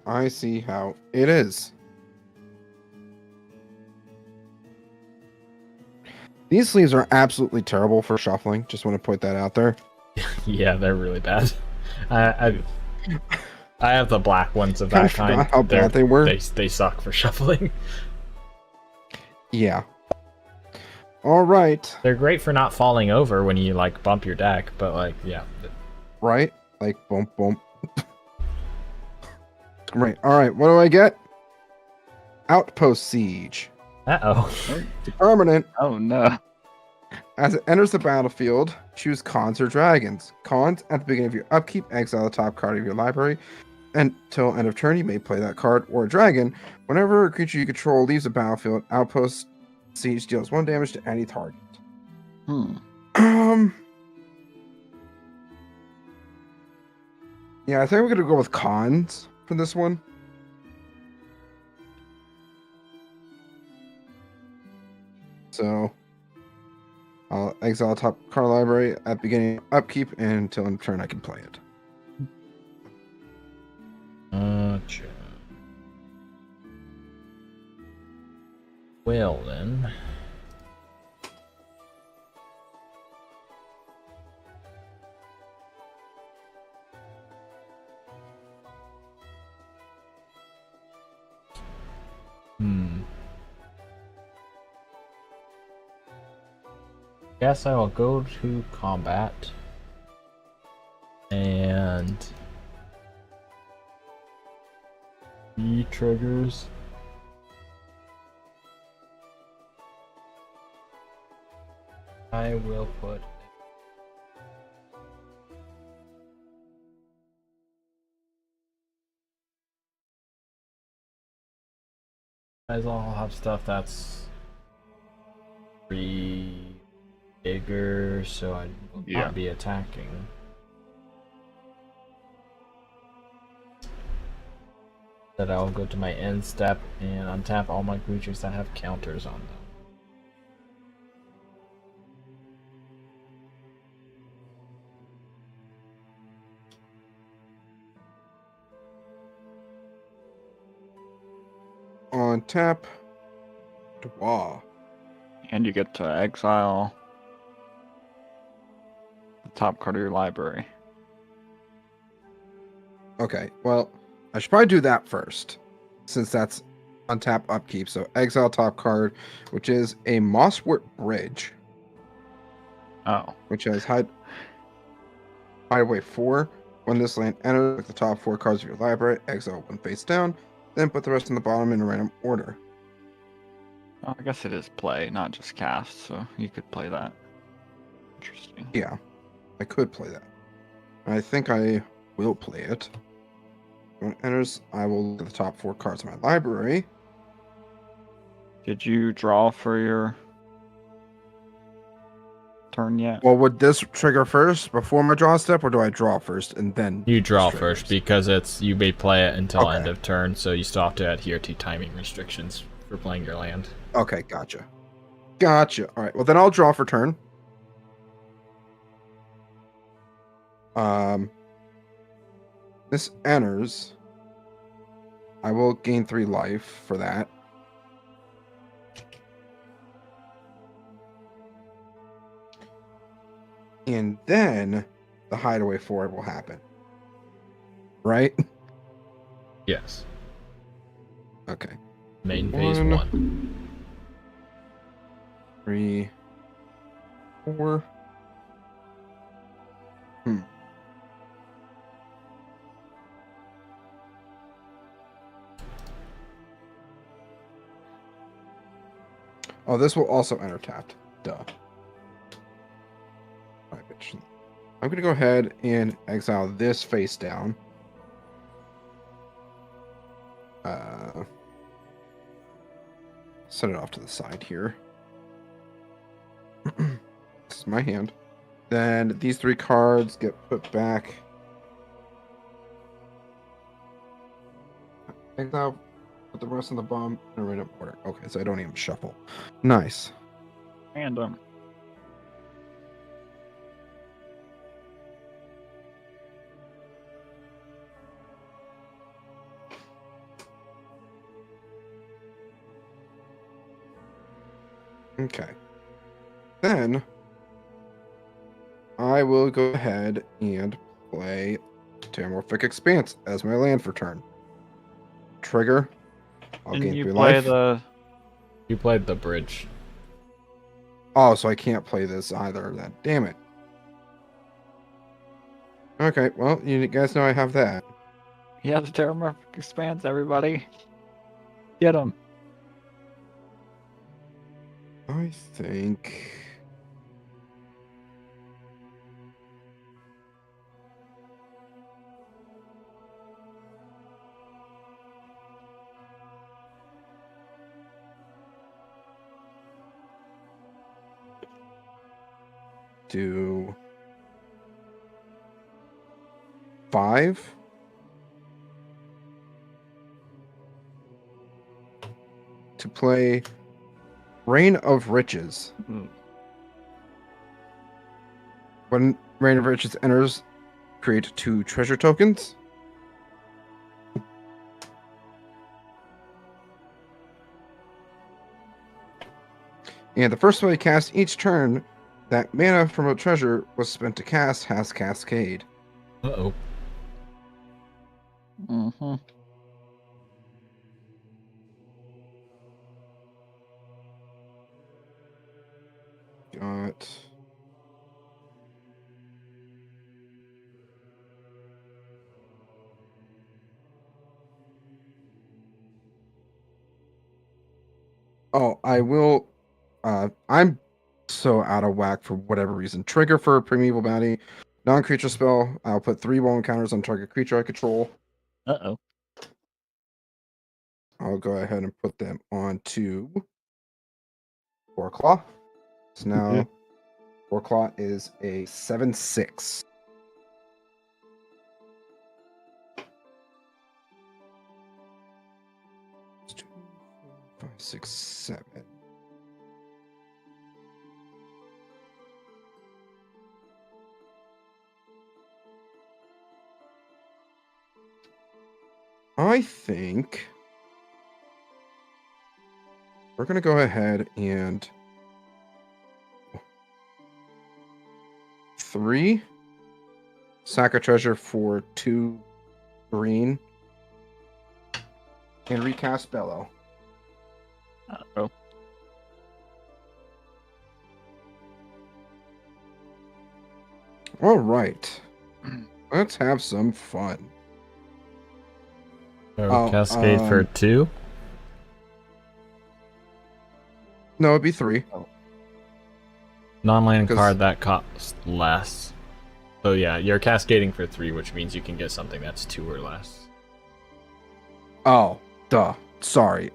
I see how it is. These sleeves are absolutely terrible for shuffling. Just want to put that out there. Yeah, they're really bad. I have the black ones of Kinda that kind. forgot how bad they were. They suck for shuffling. Yeah. All right. They're great for not falling over when you like bump your deck, but like yeah. Right? Like bump bump. Right. All right. What do I get? Outpost Siege. Uh-oh. It's permanent. Oh no. As it enters the battlefield, choose cons or dragons. Cons, at the beginning of your upkeep, exile the top card of your library. Until end of turn, you may play that card or a dragon. Whenever a creature you control leaves the battlefield, Outpost Siege deals 1 damage to any target. Hmm. Yeah, I think we're gonna go with cons for this one. So I'll exile top card library at beginning of upkeep, and until end of turn I can play it. Gotcha. Well then. Guess I will go to combat and E triggers. I will put guys all have stuff that's bigger, so I will Yeah. not be attacking. That I will go to my end step and untap all my creatures that have counters on them. On tap, Dwa. And you get to exile the top card of your library. Okay, well, I should probably do that first, since that's on tap upkeep. So exile top card, which is a Mosswort Bridge, Oh. which has hideaway 4. When this land enters with the top 4 cards of your library, exile 1 face down, then put the rest in the bottom in a random order. Well, I guess it is play, not just cast, so you could play that. Interesting. Yeah, I could play that. I think I will play it. When it enters, I will look at the top 4 cards of my library. Did you draw for your turn yet? Well, would this trigger first before my draw step, or do I draw first and then You draw this first triggers? because you may play it until Okay. end of turn, so you still have to adhere to timing restrictions for playing your land. Okay, gotcha. Gotcha. All right. Well, then I'll draw for turn. This enters. I will gain 3 life for that. and then the hideaway for it will happen. Right? Yes. Okay. Main phase 1. 3, 4. Oh, this will also enter tapped. Duh. Alright, bitch. I'm gonna go ahead and exile this face down. Set it off to the side here. This is my hand. Then these 3 cards get put back. Exile, put the rest on the bomb in a random order. Okay, so I don't even shuffle. Nice. Random. Okay. Then I will go ahead and play Terramorphic Expanse as my land for turn. Trigger. I'll And gain you 3 play life. the. You played the bridge. Oh, so I can't play this either then. Damn it. Okay, well, you guys know I have that. Yeah, the Terramorphic Expanse, everybody. Get him. I think... do 5. To play Reign of Riches. When Reign of Riches enters, create 2 treasure tokens. And the first way cast each turn, that mana from a treasure was spent to cast has Cascade. Uh-oh. Mm-hmm. Got... Oh, I will... I'm so out of whack for whatever reason. Trigger for Primeval Bounty. Non-creature spell. I'll put 3 wall encounters on target creature I control. Uh-oh. I'll go ahead and put them onto Claw. So now Claw is a 7/6. 2, 4, 5, 6, 7. I think we're going to go ahead and 3 sack a treasure for 2 green and recast Bello. Uh-oh. All right. Let's have some fun. So Cascade for 2? No, it'd be 3. Non-land 'Cause- card that costs less. So yeah, you're cascading for 3, which means you can get something that's 2 or less. Oh, duh. Sorry.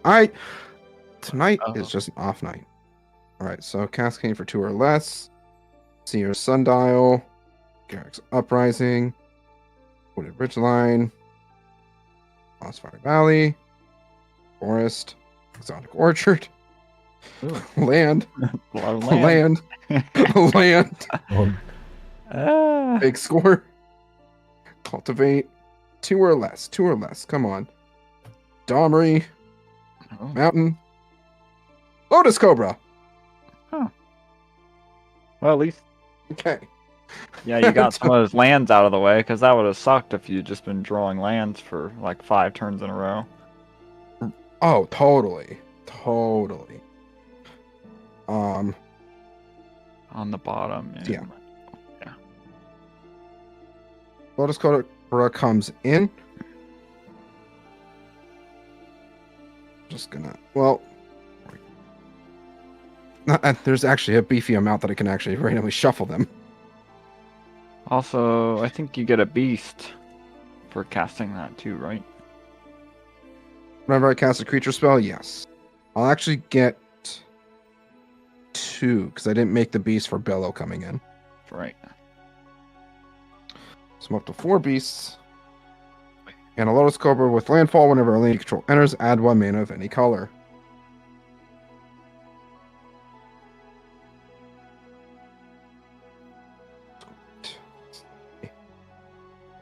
Tonight is just an off night. All right, so cascading for 2 or less. Seer Sundial. Garrick's Uprising. Wooded Ridgeline. Lost Fire Valley. Forest. Exotic Orchard. Ooh. Land. A lot of land. Land. Ah. Big score. Cultivate. 2 or less. 2 or less. Come on. Domry. Oh. Mountain. Lotus Cobra. Well, at least Okay. Yeah, you got some of those lands out of the way, because that would have sucked if you'd just been drawing lands for like 5 turns in a row. Oh, totally. Totally. On the bottom. Yeah. Yeah. Lotus Cobra comes in. Just gonna, well, there's actually a beefy amount that I can actually randomly shuffle them. Also, I think you get a beast for casting that too, right? Whenever I cast a creature spell, yes. I'll actually get 2 because I didn't make the beast for Bello coming in. Right. So I'm up to 4 beasts. And a Lotus Cobra with landfall whenever a lane you control enters, add 1 mana of any color.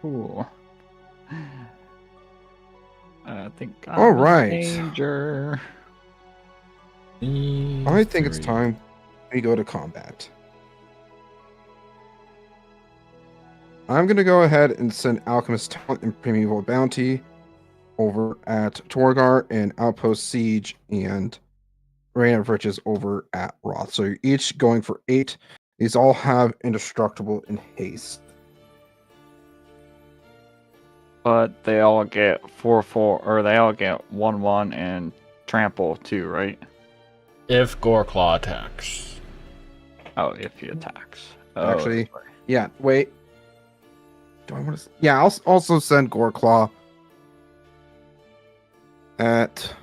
Cool. I think I'm All in right. danger. I think it's time we go to combat. I'm going to go ahead and send Alchemist Talent and Primeval Bounty over at Torgar and Outpost Siege and Reign of Riches over at Roth. So you're each going for 8. These all have Indestructible and Haste. But they all get 4/4, or they all get 1/1 and trample too, right? If Goreclaw attacks. Oh, if he attacks. Oh, Actually, that's right. yeah, wait. Do I want to? Yeah, I'll also send Goreclaw at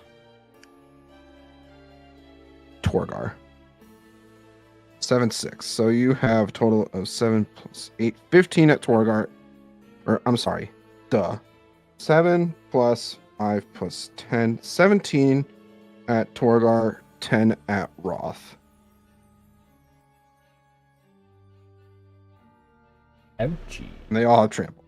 Torgar. 7/6. So you have a total of 7 plus 8, 15 at Torgar. Or I'm sorry, 7 plus 5 plus 10, 17 at Torgar, 10 at Roth. Ouchie. And they all have trample.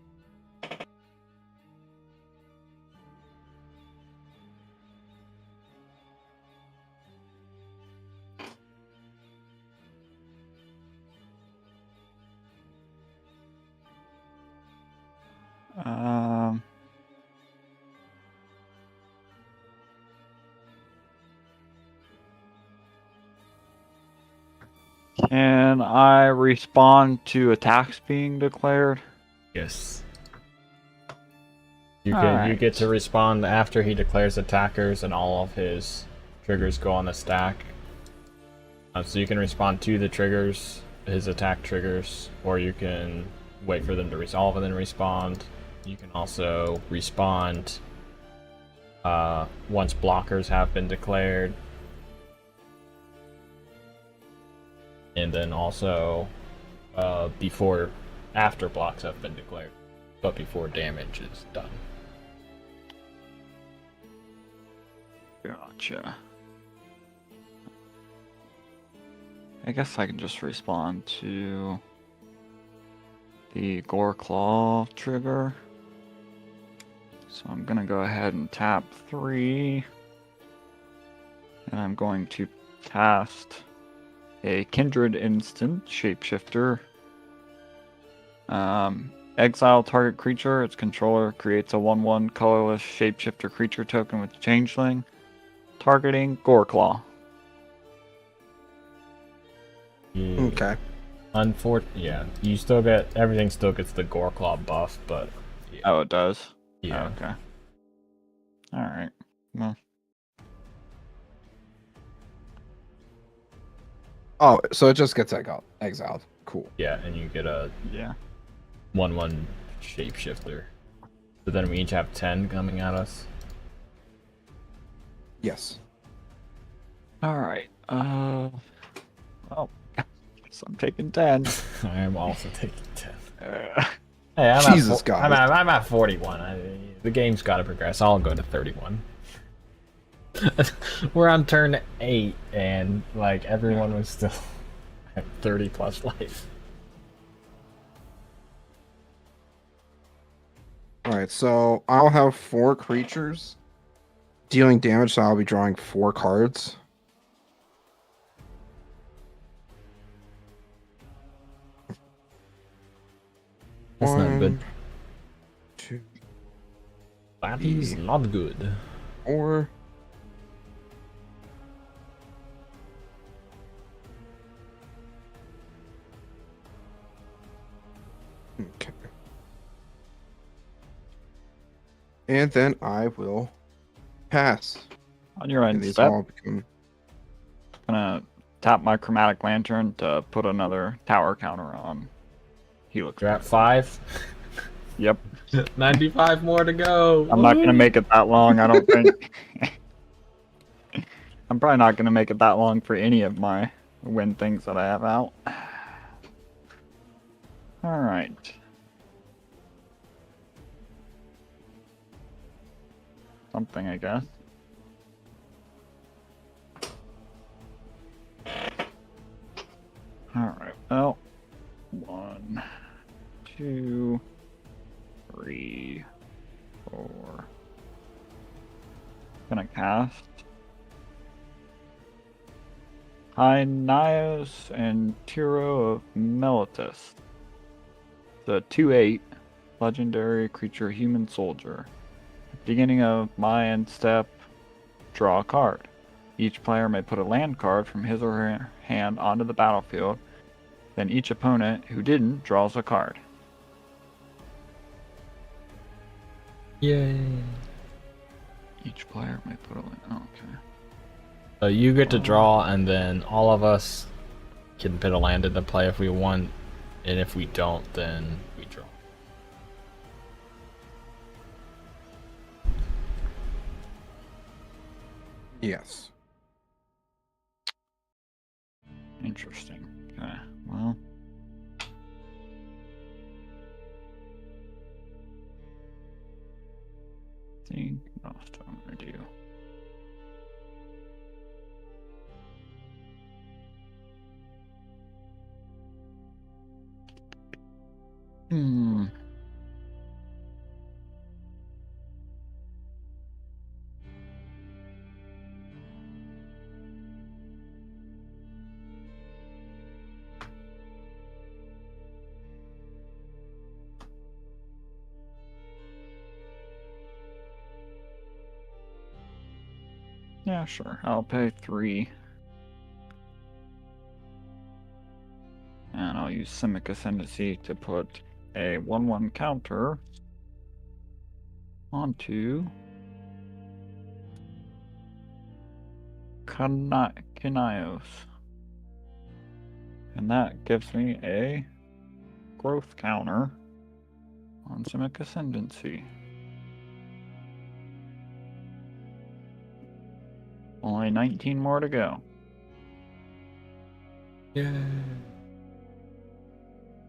Can I respond to attacks being declared? Yes. You get to respond after he declares attackers and all of his triggers go on the stack. So you can respond to the triggers, his attack triggers, or you can wait for them to resolve and then respond. You can also respond once blockers have been declared. And then also after blocks have been declared, but before damage is done. Gotcha. I guess I can just respond to the Goreclaw trigger. So I'm gonna go ahead and tap 3. And I'm going to cast a Kindred Instant Shapeshifter. Exile target creature. Its controller creates a 1/1 colorless Shapeshifter creature token with Changeling, targeting Goreclaw. Yeah. Okay. Yeah, you still get everything. Still gets the Goreclaw buff, but yeah. Oh, it does. Yeah. Oh, okay. All right. Well. Oh, so it just gets exiled. Cool. Yeah, and you get a Yeah. 1/1 shapeshifter. So then we each have 10 coming at us. Yes. All right. Well, guess I'm taking 10. I am also taking 10. Uh, Hey, I'm Jesus, at, guys. I'm at 41. The game's got to progress. I'll go to 31. We're on turn 8, and like everyone was still at 30 plus life. Alright, so I'll have 4 creatures dealing damage, so I'll be drawing 4 cards. not good. 2, That is not good. 4. Okay. And then I will pass. On your And end these step, all become. gonna tap my chromatic lantern to put another tower counter on Helix. You're at 5. Yep. 95 more to go. I'm not gonna make it that long, I don't think. I'm probably not gonna make it that long for any of my wind things that I have out. Alright. Something, I guess. Alright, well. 1, 2, 3, 4. Gonna cast Hynios and Tiro of Melitus. The 2/8 legendary creature human soldier. At the beginning of my end step, draw a card. Each player may put a land card from his or her hand onto the battlefield. Then each opponent who didn't draws a card. Yay. Each player may put a land. Oh, okay. So you get to draw, and then all of us can put a land into play if we want, and if we don't, then we draw. Yes. Interesting. Okay. Well. See what else do I want to do? Hmm. Yeah, sure. I'll pay 3. And I'll use Simic Ascendancy to put a 1/1 counter onto Kanios. And that gives me a growth counter on Simic Ascendancy. Only 19 more to go. Yeah.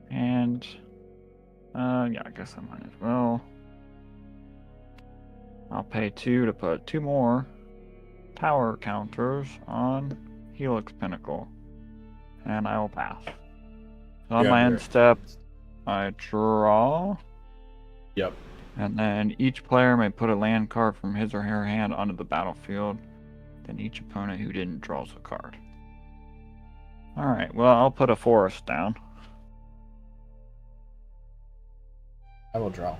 And, yeah, I guess I might as well. I'll pay 2 to put 2 more tower counters on Helix Pinnacle. And I will pass. On Yeah, my right. end step, I draw. Yep. And then each player may put a land card from his or her hand onto the battlefield. Then each opponent who didn't draws a card. Alright, well, I'll put a forest down. I will draw.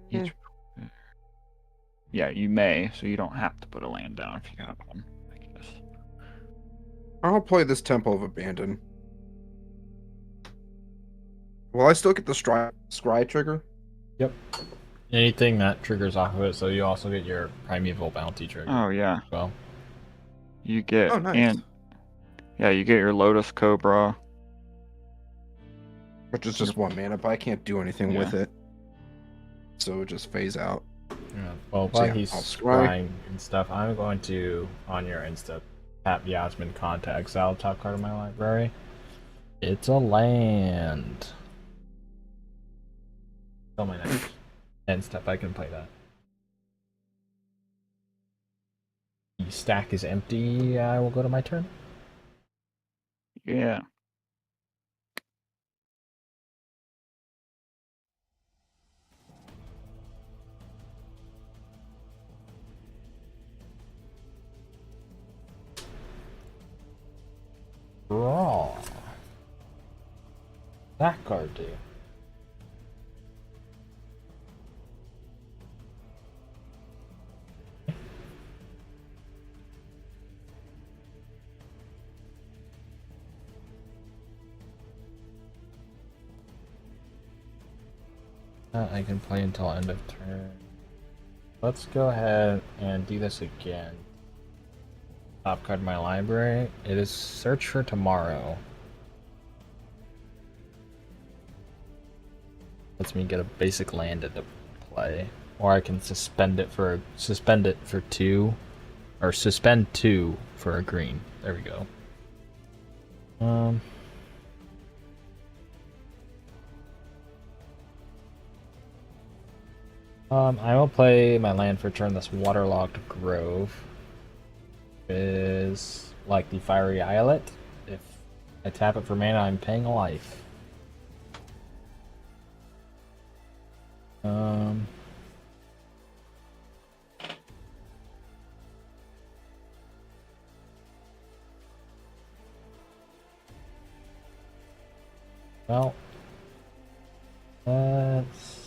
Each... Yeah, you may, so you don't have to put a land down if you got one, I guess. I'll play this Temple of Abandon. Will I still get the scry trigger? Yep. Anything that triggers off of it, so you also get your Primeval Bounty trigger. Oh, yeah. As well. You get... Oh, nice. And, yeah, you get your Lotus Cobra. Which is just 1 mana, but I can't do anything Yeah. with it. So it just phase out. Yeah. Well, So while yeah, he's I'll scry. scrying and stuff, I'm going to, on your insta, tap Yasmin Con to exile top card of my library. It's a land. Tell my next end step I can play that. The stack is empty. I will go to my turn. Yeah. Draw. that card do? I can play until end of turn. Let's go ahead and do this again. Top card in my library. It is Search for Tomorrow. Lets me get a basic land into play. Or I can suspend it for 2. Or suspend 2 for a green. There we go. I will play my land for turn, this Waterlogged Grove. Is like the Fiery Islet. If I tap it for mana, I'm paying a life. Well, let's...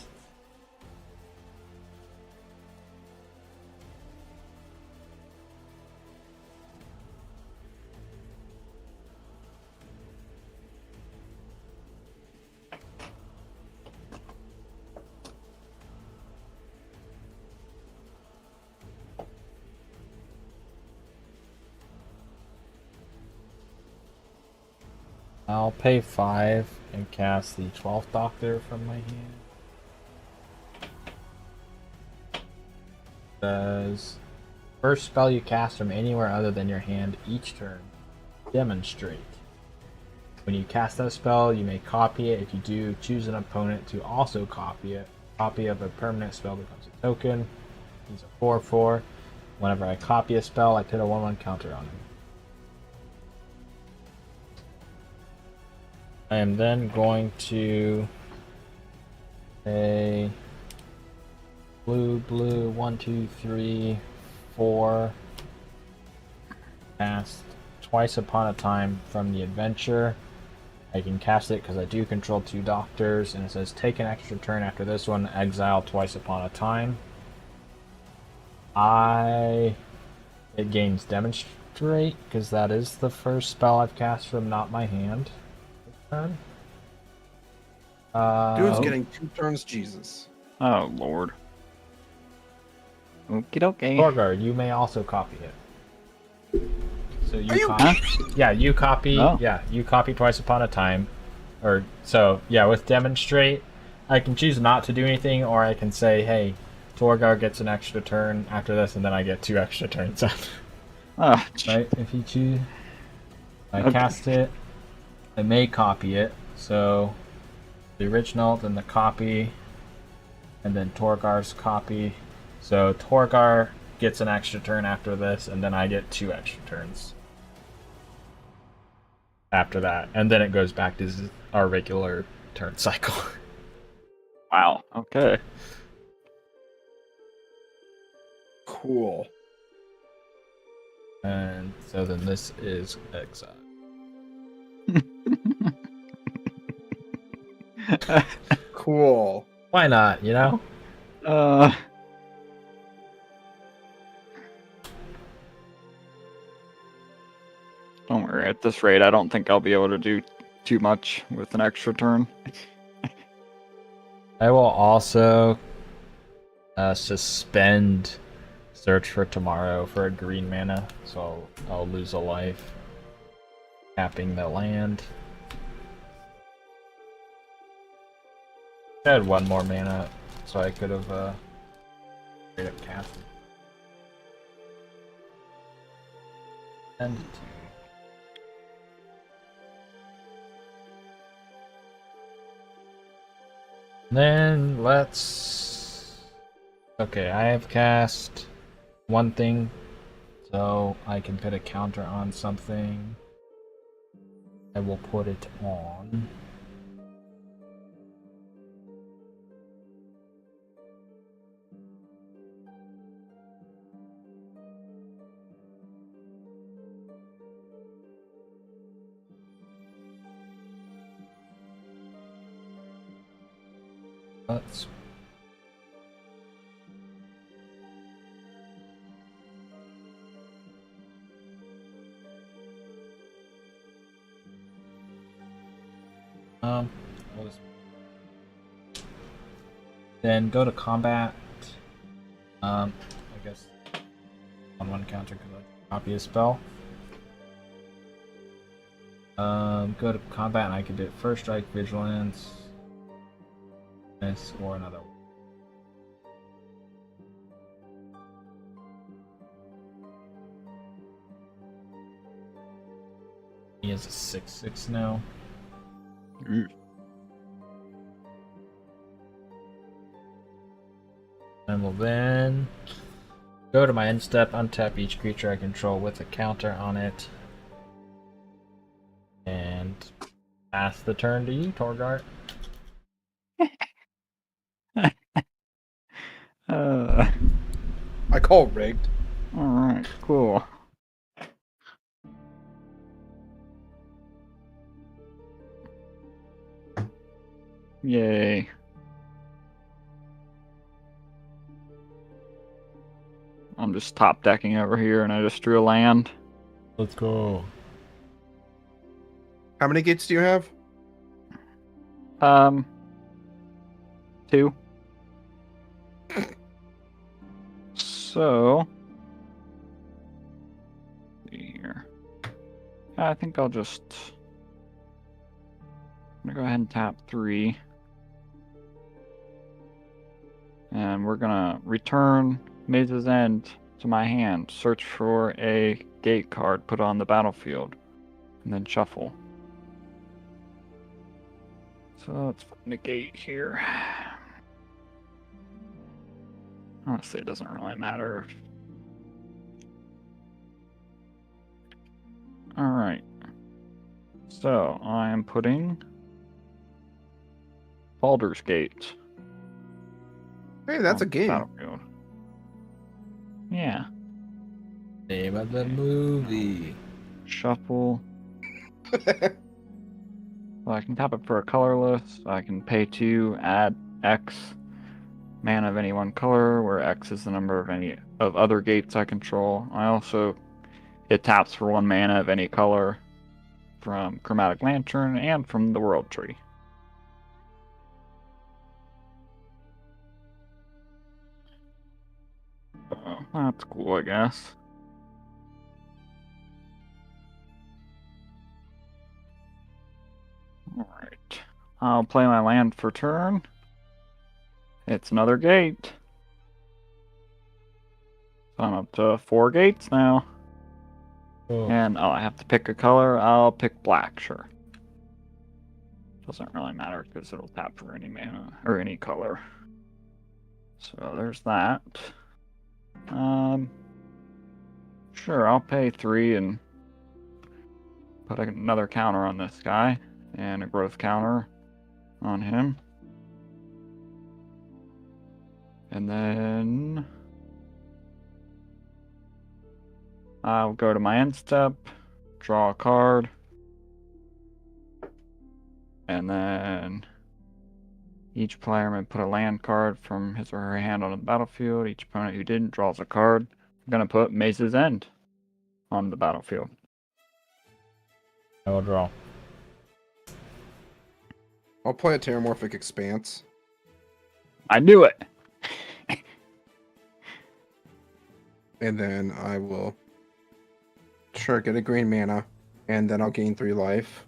I'll pay 5 and cast the 12th Doctor from my hand. Says, first spell you cast from anywhere other than your hand each turn, demonstrate. When you cast that spell, you may copy it. If you do, choose an opponent to also copy it. Copy of a permanent spell becomes a token. He's a 4/4. Whenever I copy a spell, I put a 1/1 counter on him. I am then going to a blue 1, 2, 3, 4 cast Twice Upon a Time from the adventure. I can cast it because I do control 2 doctors, and it says take an extra turn after this one, exile Twice Upon a Time. It gains demonstrate because that is the first spell I've cast from not my hand. Turn. Dude's getting 2 turns, Jesus. Oh, Lord. Okie dokie. Torgard, you may also copy it. So you copy. Huh? Yeah, you copy. Oh. Yeah, you copy Twice Upon a Time. Or so yeah, with demonstrate, I can choose not to do anything, or I can say, hey, Torgard gets an extra turn after this, and then I get 2 extra turns after. Oh, Right? If you choose, I Okay. cast it. I may copy it. So the original, then the copy, and then Torgar's copy. So Torgar gets an extra turn after this, and then I get 2 extra turns after that, and then it goes back to our regular turn cycle. wow. Okay. Cool. And so then this is exile. Cool. Why not, you know? Don't worry. At this rate, I don't think I'll be able to do too much with an extra turn. I will also suspend Search for Tomorrow for a green mana, so I'll lose a life. Tapping the land. I had 1 more mana, so I could have straight up cast it. And 2. Then let's... Okay, I have cast 1 thing, so I can put a counter on something. I will put it on. Let's. We'll just- Then go to combat. I guess on one counter because I copy a spell. Go to combat and I can do first strike, vigilance, this or another. He has a 6/6 now. And will then go to my end step, untap each creature I control with a counter on it, and pass the turn to you, Torgart. I call rigged. Alright, cool. Yay. I'm just top decking over here and I just drew a land. Let's go. How many gates do you have? 2. So, see here. I think I'll just. I'm gonna go ahead and tap 3. And we're gonna return Maze's End to my hand. Search for a gate card, put it on the battlefield, and then shuffle. So let's find a gate here. Honestly, it doesn't really matter. Alright. So, I am putting Baldur's Gate. Hey, that's a on the game. battlefield. Yeah. Name of the movie. Shuffle. Well, I can tap it for a colorless. I can pay 2, add X mana of any one color, where X is the number of any of other gates I control. It taps for 1 mana of any color from Chromatic Lantern and from the World Tree. That's cool, I guess. Alright. I'll play my land for turn. It's another gate. So I'm up to 4 gates now. Oh. And I have to pick a color. I'll pick black, sure. Doesn't really matter because it'll tap for any mana or any color. So there's that. Sure, I'll pay 3 and put another counter on this guy and a growth counter on him. And then I'll go to my end step, draw a card, and then each player may put a land card from his or her hand on the battlefield. Each opponent who didn't draws a card. I'm going to put Maze's End on the battlefield. I will draw. I'll play a Terramorphic Expanse. I knew it! And then I will get a green mana. And then I'll gain 3 life.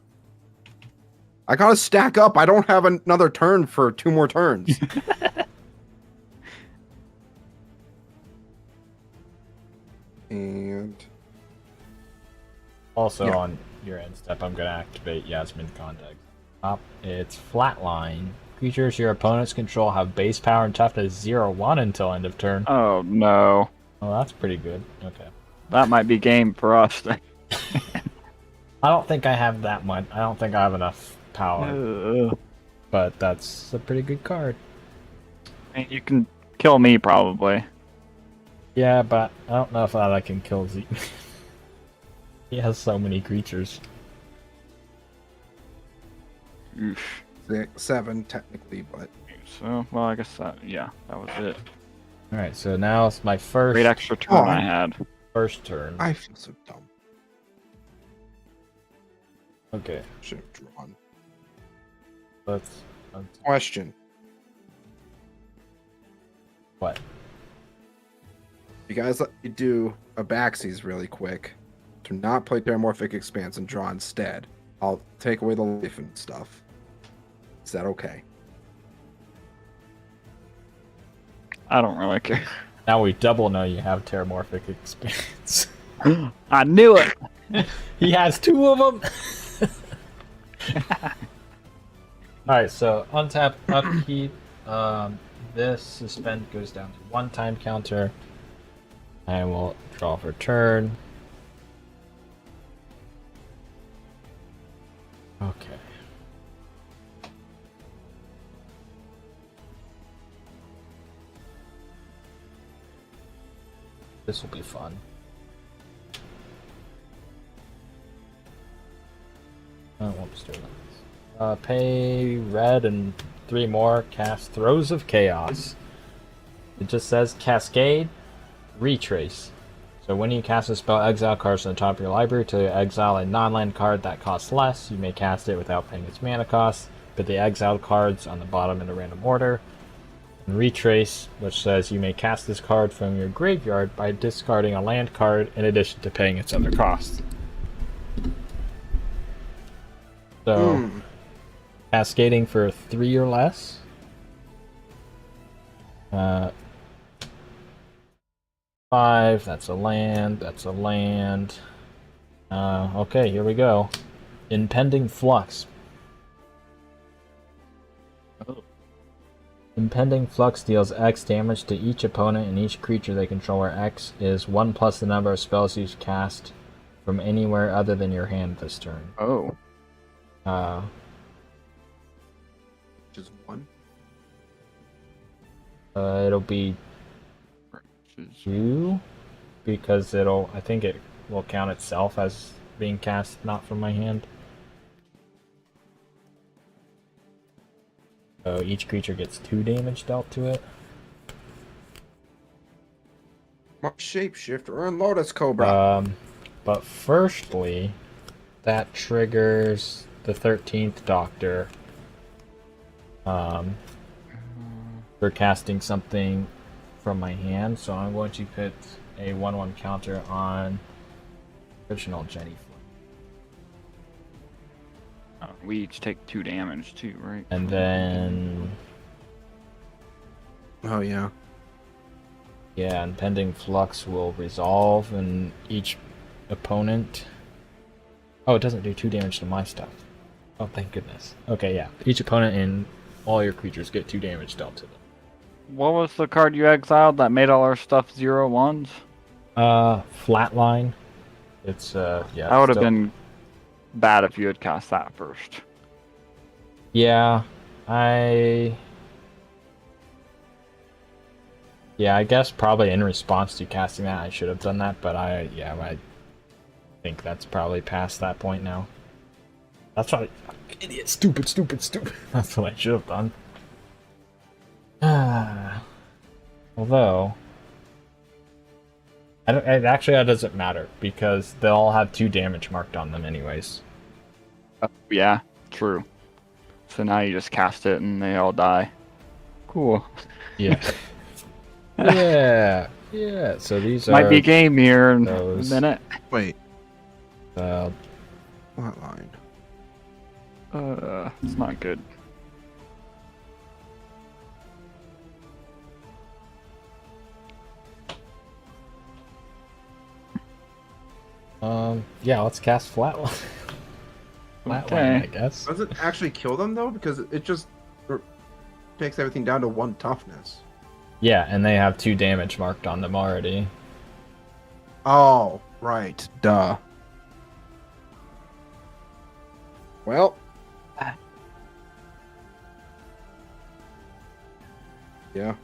I gotta stack up. I don't have another turn for 2 more turns. And Also Yeah. on your end step, I'm gonna activate Yasmin Contact. It's Flatline. Creatures your opponents control have base power and toughness 0/1 until end of turn. Oh no. Oh, that's pretty good. Okay. That might be game for us. I don't think I have that much. I don't think I have enough power, but that's a pretty good card. I mean, you can kill me probably. Yeah, but I don't know if I can kill Zeke. He has so many creatures. Oof. 7 technically, but So, well, I guess that, yeah, that was it. Alright, so now it's my first Great extra turn Oh, I had. first turn. I feel so dumb. Okay, Should have drawn. let's Question. what? You guys let me do a backsies really quick. Do not play Terramorphic Expanse and draw instead. I'll take away the life and stuff. Is that okay? I don't really care. Now we double know you have Terramorphic Expanse. I knew it! He has 2 of them! Alright, so untap, upkeep. This suspend goes down to 1 time counter. I will draw for turn. Okay. This will be fun. Oh, whoops, do that. Pay red and 3 more. Cast Throes of Chaos. It just says Cascade, Retrace. So when you cast a spell, exile cards from the top of your library till you exile a non-land card that costs less. You may cast it without paying its mana cost. Put the exiled cards on the bottom in a random order. And Retrace, which says you may cast this card from your graveyard by discarding a land card in addition to paying its other costs. So, cascading for 3 or less. 5, that's a land, that's a land. Okay, here we go. Impending Flux. Oh. Impending Flux deals X damage to each opponent and each creature they control, where X is 1 plus the number of spells you cast from anywhere other than your hand this turn. Oh. Just 1. It'll be 2, because I think it will count itself as being cast not from my hand. So each creature gets 2 damage dealt to it. Shapeshifter and Lotus Cobra. But firstly, that triggers the 13th Doctor. For casting something from my hand, so I'm going to put a 1/1 counter on original Jenny. We each take 2 damage too, right? And then Oh yeah. yeah, Impending Flux will resolve, and each opponent. Oh, it doesn't do 2 damage to my stuff. Oh, thank goodness. Okay, yeah. Each opponent and all your creatures get 2 damage dealt to them. What was the card you exiled that made all our stuff 0/1s? Flatline. It's yeah. That would have been bad if you had cast that first. Yeah, I guess probably in response to casting that, I should have done that, but I think that's probably past that point now. That's what idiot, stupid. That's what I should have done. Although, that doesn't matter because they'll all have 2 damage marked on them anyways. Yeah, true. So now you just cast it and they all die. Cool. Yeah. yeah. So these might are be game here in those. a minute. Wait. Uh, Flatline. It's not good. yeah, let's cast Flatline. Flatline, I guess. Does it actually kill them though? Because it just takes everything down to 1 toughness. Yeah, and they have 2 damage marked on them already. Oh, right. Duh. Well. Yeah.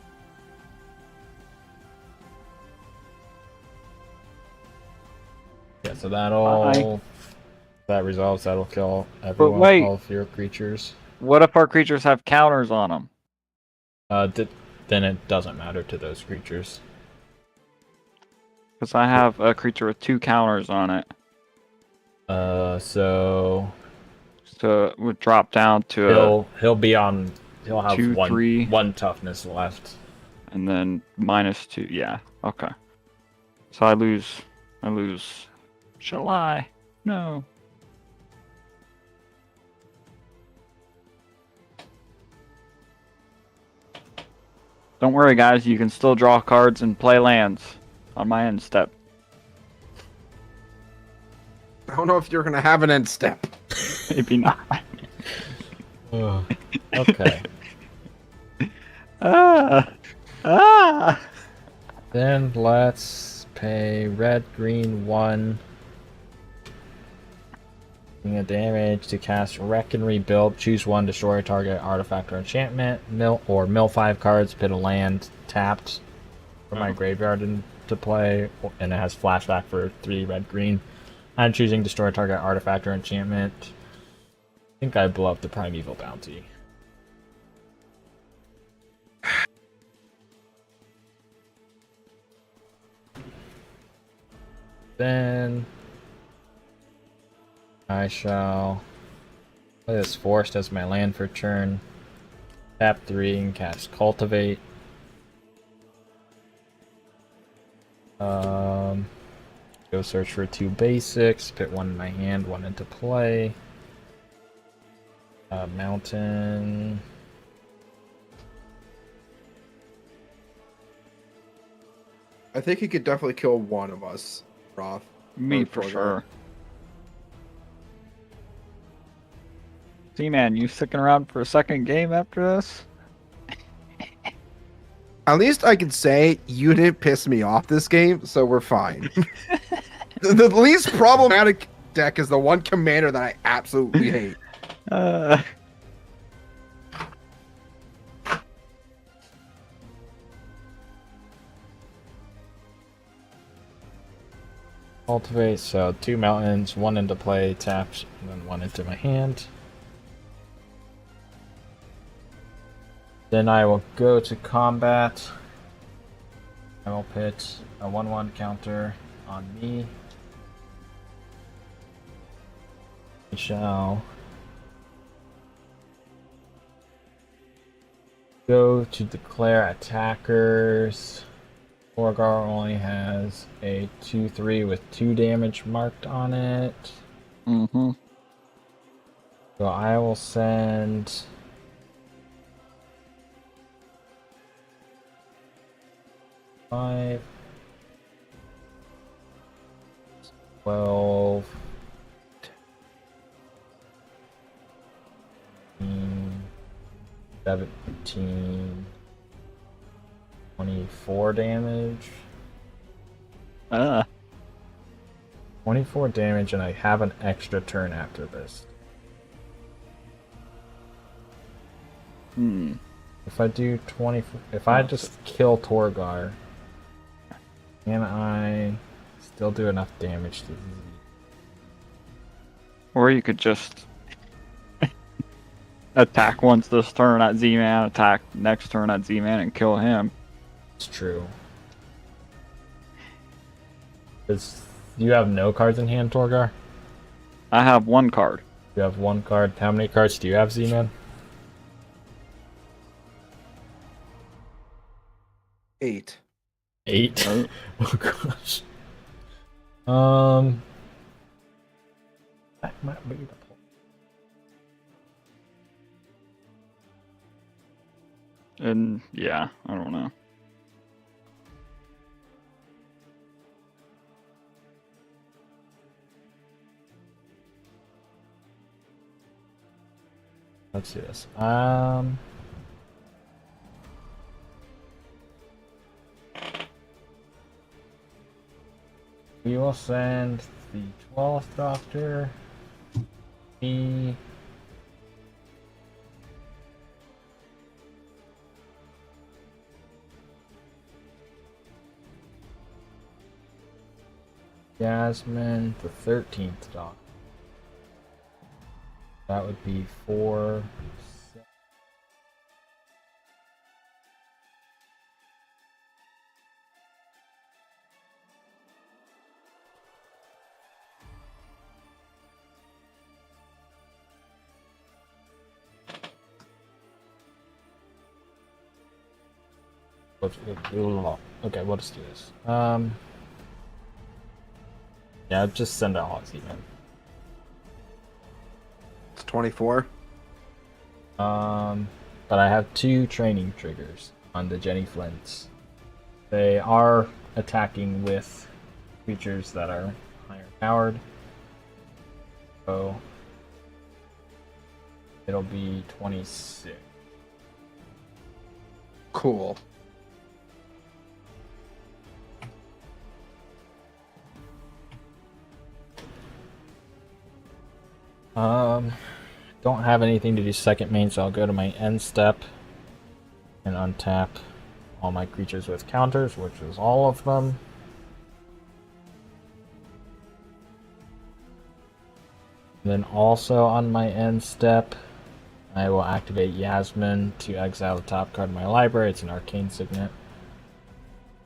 Yeah, so that resolves. That'll kill But everyone, wait. all of your creatures. What if our creatures have counters on them? Then it doesn't matter to those creatures. Because I have a creature with 2 counters on it. So it would drop down to he'll be on. He'll have 2, 3, one toughness left. and then -2. Yeah. Okay. So I lose. Shall I? No. Don't worry, guys. You can still draw cards and play lands on my end step. I don't know if you're gonna have an end step. Maybe not. Okay. Then let's pay red, green 1. Doing a damage to cast Wreck and Rebuild. Choose 1, destroy a target artifact or enchantment. Mill 5 cards, put a land tapped from my graveyard into play, and it has flashback for 3 red, green. I'm choosing destroy a target artifact or enchantment. I think I blow up the Primeval Bounty. Then I shall play this Forest as my land for turn. Tap 3 and cast Cultivate. Go search for 2 basics. Put 1 in my hand, 1 into play. Mountain. I think he could definitely kill one of us, Roth. Me for sure. Z-Man, you sticking around for a second game after this? At least I can say you didn't piss me off this game, so we're fine. The least problematic deck is the one commander that I absolutely hate. Cultivate, so 2 mountains, 1 into play, tapped, and then 1 into my hand. Then I will go to combat. I will put a 1/1 counter on me. We shall go to declare attackers. Torgar only has a 2/3 with 2 damage marked on it. Mm-hmm. So I will send 5, 12, 17, 24 damage. 24 damage, and I have an extra turn after this. If I do 20, if I just kill Torgar, can I still do enough damage to Z? Or you could just attack once this turn at Z-Man, attack next turn at Z-Man, and kill him. It's true. You have no cards in hand, Torgar? I have 1 card. You have 1 card. How many cards do you have, Z-Man? 8. 8? Oh. Oh gosh. That might be the point. And yeah, I don't know. Let's do this. We will send the 12th Doctor, the Yasmin, the 13th Doctor. That would be 4, Okay, we'll just do this. Yeah, just send out Hawksy, man. It's 24. But I have 2 training triggers on the Jenny Flints. They are attacking with creatures that are higher powered. So it'll be 26. Cool. Don't have anything to do second main, so I'll go to my end step and untap all my creatures with counters, which is all of them. And then also on my end step, I will activate Yasmin to exile the top card of my library. It's an arcane signet.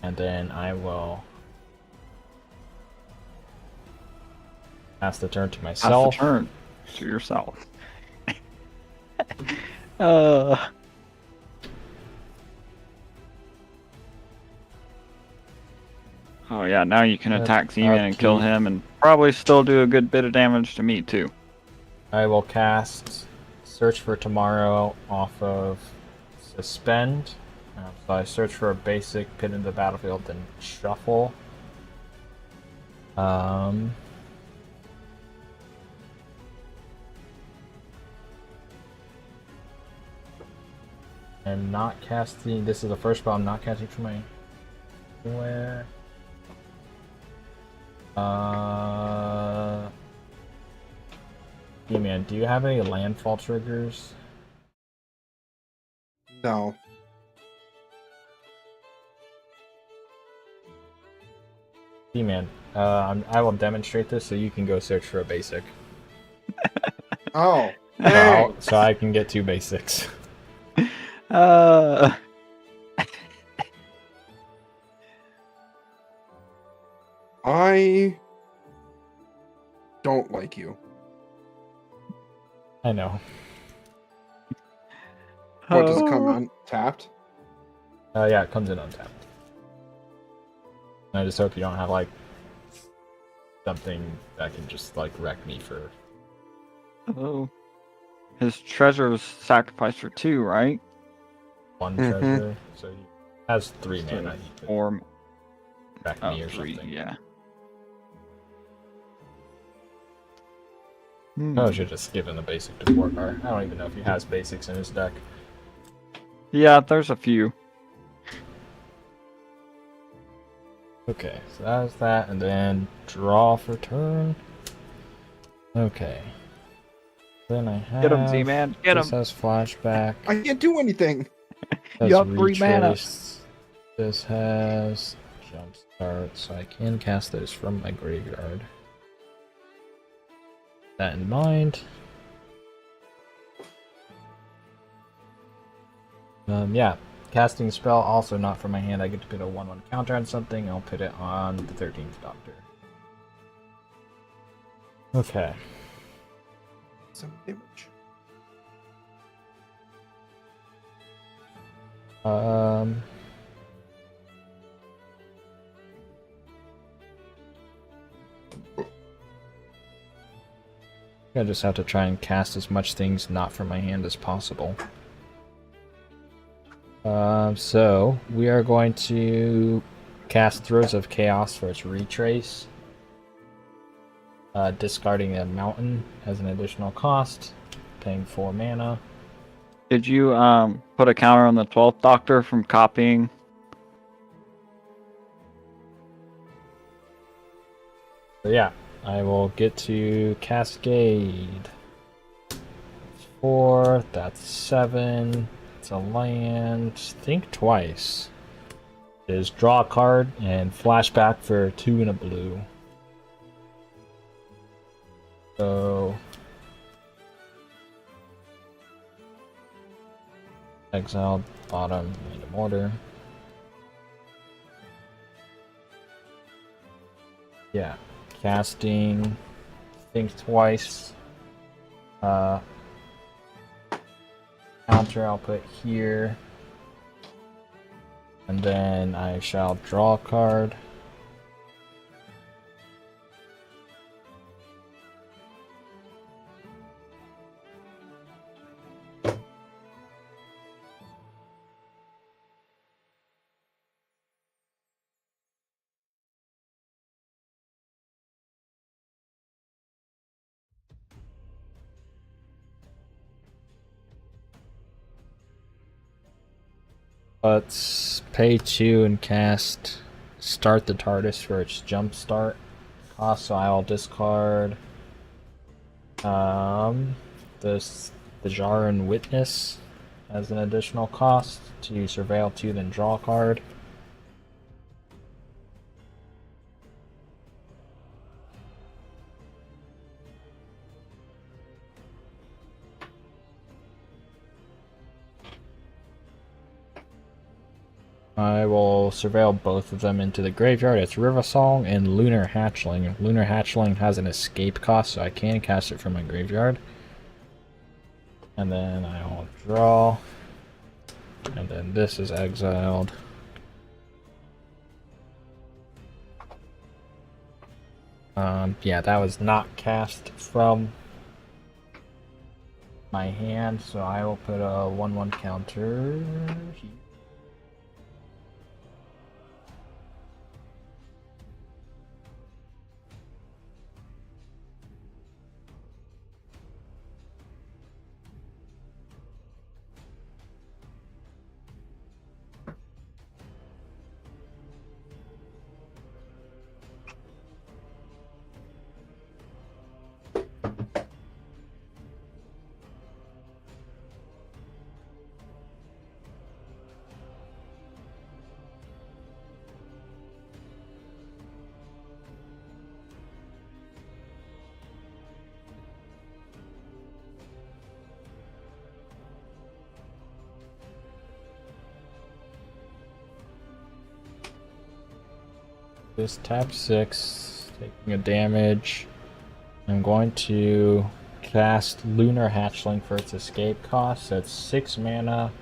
And then I will pass the turn to myself. Pass the turn to yourself. Oh yeah, now you can attack Z-Man and kill him and probably still do a good bit of damage to me too. I will cast Search for Tomorrow off of Suspend. So I search for a basic, pit into the battlefield, then shuffle. And not casting. This is the first spell I'm not casting for my. Where? Man, do you have any landfall triggers? No. Man, I will demonstrate this so you can go search for a basic. Oh. So I can get 2 basics. I don't like you. I know. What, does it come untapped? Yeah, it comes in untapped. And I just hope you don't have like something that can just like wreck me for. Oh. His treasure was sacrificed for 2, right? 1 treasure, so he has 3 mana. He could Or wreck me or 3, something. yeah. I should have just given the basic to Borgar. I don't even know if he has basics in his deck. Yeah, there's a few. Okay, so that's that, and then draw for turn. Okay. Then I have. Get him, Z-Man. Get This him. has flashback. I can't do anything. Has You have 3 mana. retrace. This has jumpstart, so I can cast those from my graveyard. That in mind. Yeah, casting spell also not from my hand. I get to put a 1/1 counter on something. I'll put it on the 13th Doctor. Okay. Some damage. I just have to try and cast as much things not from my hand as possible. So we are going to cast Throes of Chaos for its retrace. Discarding a mountain as an additional cost, paying 4 mana. Did you put a counter on the 12th Doctor from copying? So yeah, I will get to Cascade. That's 4, that's 7, it's a land. Think twice. It is draw a card and flashback for 2 and a blue. So exile bottom random order. Yeah, casting. Think twice. Counter I'll put here. And then I shall draw a card. Let's pay 2 and cast Start the TARDIS for its jump start cost, so I'll discard this the Jaran Witness as an additional cost to surveil 2, then draw a card. I will surveil both of them into the graveyard. It's River Song and Lunar Hatchling. Lunar Hatchling has an escape cost, so I can cast it from my graveyard. And then I will draw. And then this is exiled. Yeah, that was not cast from my hand, so I will put a 1/1 counter here. This tap 6, taking a damage. I'm going to cast Lunar Hatchling for its escape cost. So it's 6 mana.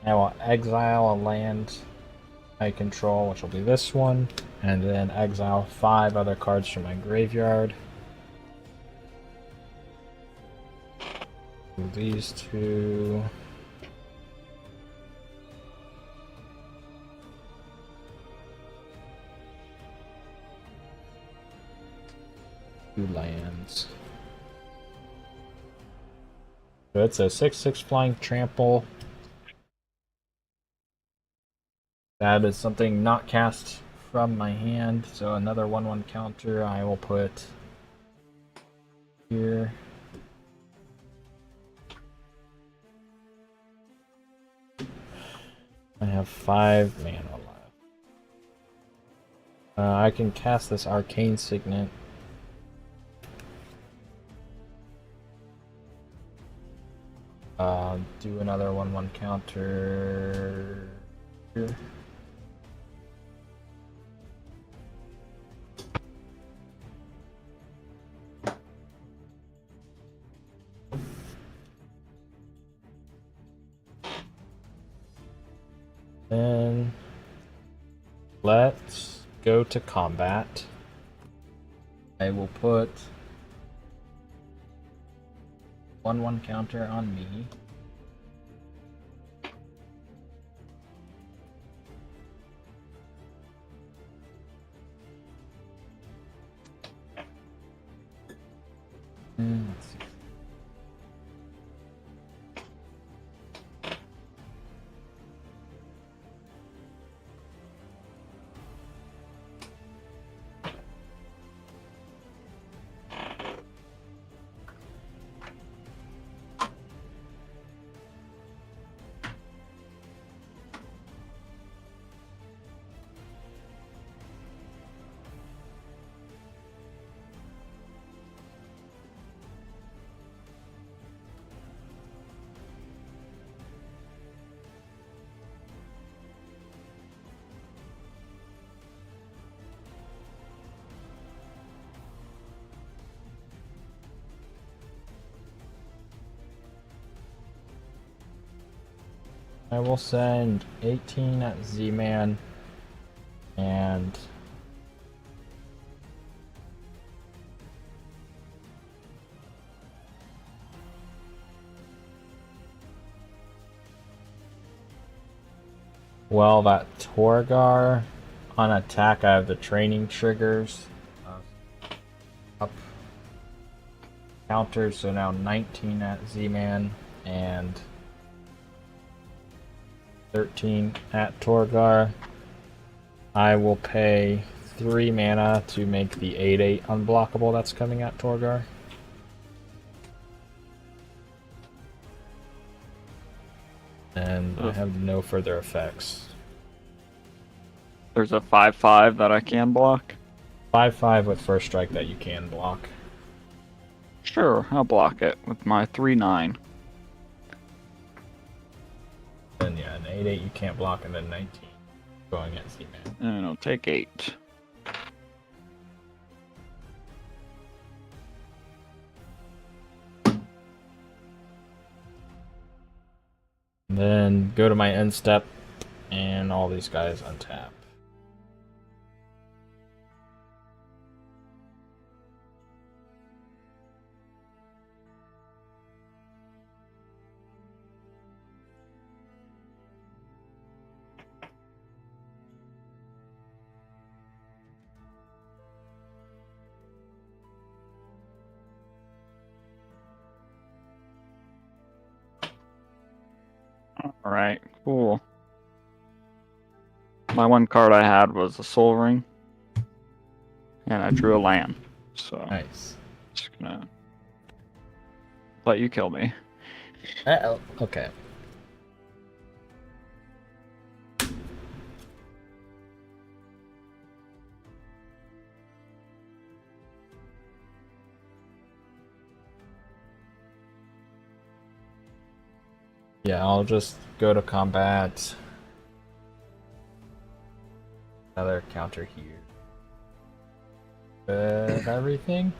I will exile a land I control, which will be this one, and then exile 5 other cards from my graveyard. These 2. Lands. So it's a 6/6 flying trample. That is something not cast from my hand, so another 1/1 counter I will put here. I have 5 mana left. I can cast this Arcane Signet. Do another 1/1 counter here. Then let's go to combat. I will put 1/1 counter on me. Let's see. I will send 18 at Z-Man and well, that Torgar on attack, I have the training triggers up counters, so now 19 at Z-Man and 13 at Torgar. I will pay 3 mana to make the 8/8 unblockable that's coming at Torgar. And I have no further effects. There's a 5/5 that I can block. 5/5 with first strike that you can block. Sure, I'll block it with my 3/9. Then yeah, an 8/8 you can't block, and then 19 going at Z-Man. And I'll take 8. Then go to my end step, and all these guys untap. Alright, cool. My one card I had was a Soul Ring. And I drew a land. So Nice. just gonna let you kill me. Uh-oh. Okay. Yeah, I'll just go to combat. Another counter here. Everything?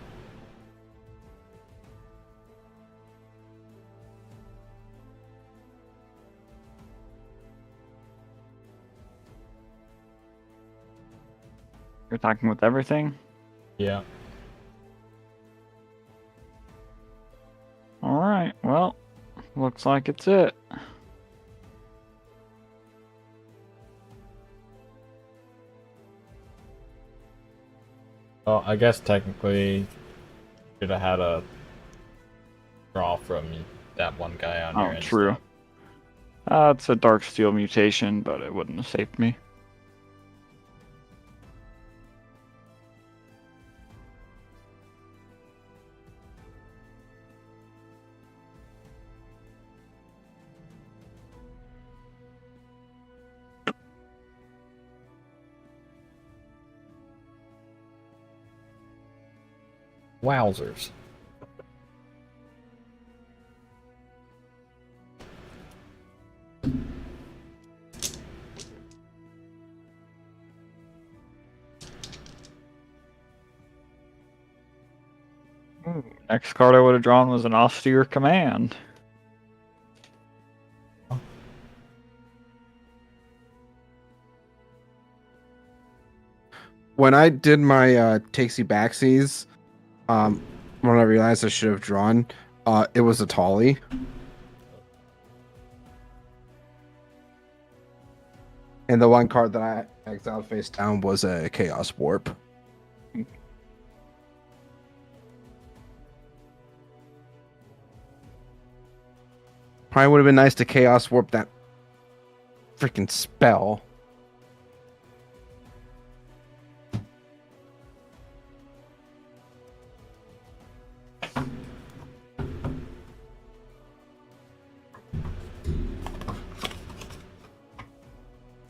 You're attacking with everything? Yeah. Alright, well, looks like it's it. Well, I guess technically should have had a draw from that one guy on your Oh, end. true. It's a Dark Steel mutation, but it wouldn't have saved me. Wowzers. Next card I would have drawn was an Austere Command. When I did my takesy backsies, when I realized I should have drawn, it was a Tolly. And the one card that I exiled face down was a Chaos Warp. Probably would have been nice to Chaos Warp that freaking spell.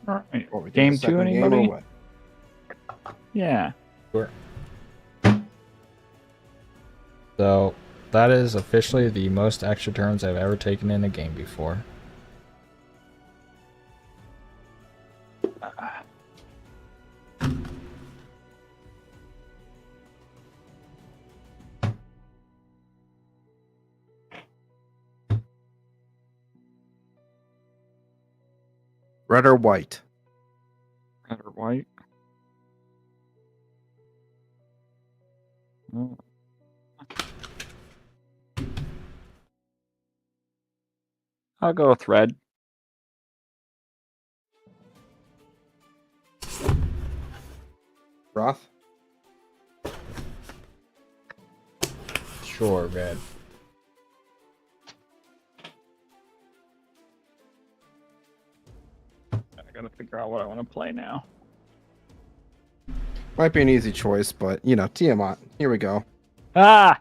Alright, What, we doing game the 2 second game or anybody? what? Yeah. Sure. So, that is officially the most extra turns I've ever taken in a game before. Red or white? Red or white? Oh. I'll go with red. Roth? Sure, red. I gotta figure out what I want to play now. Might be an easy choice, but you know, Tiamat. Here we go. Ah!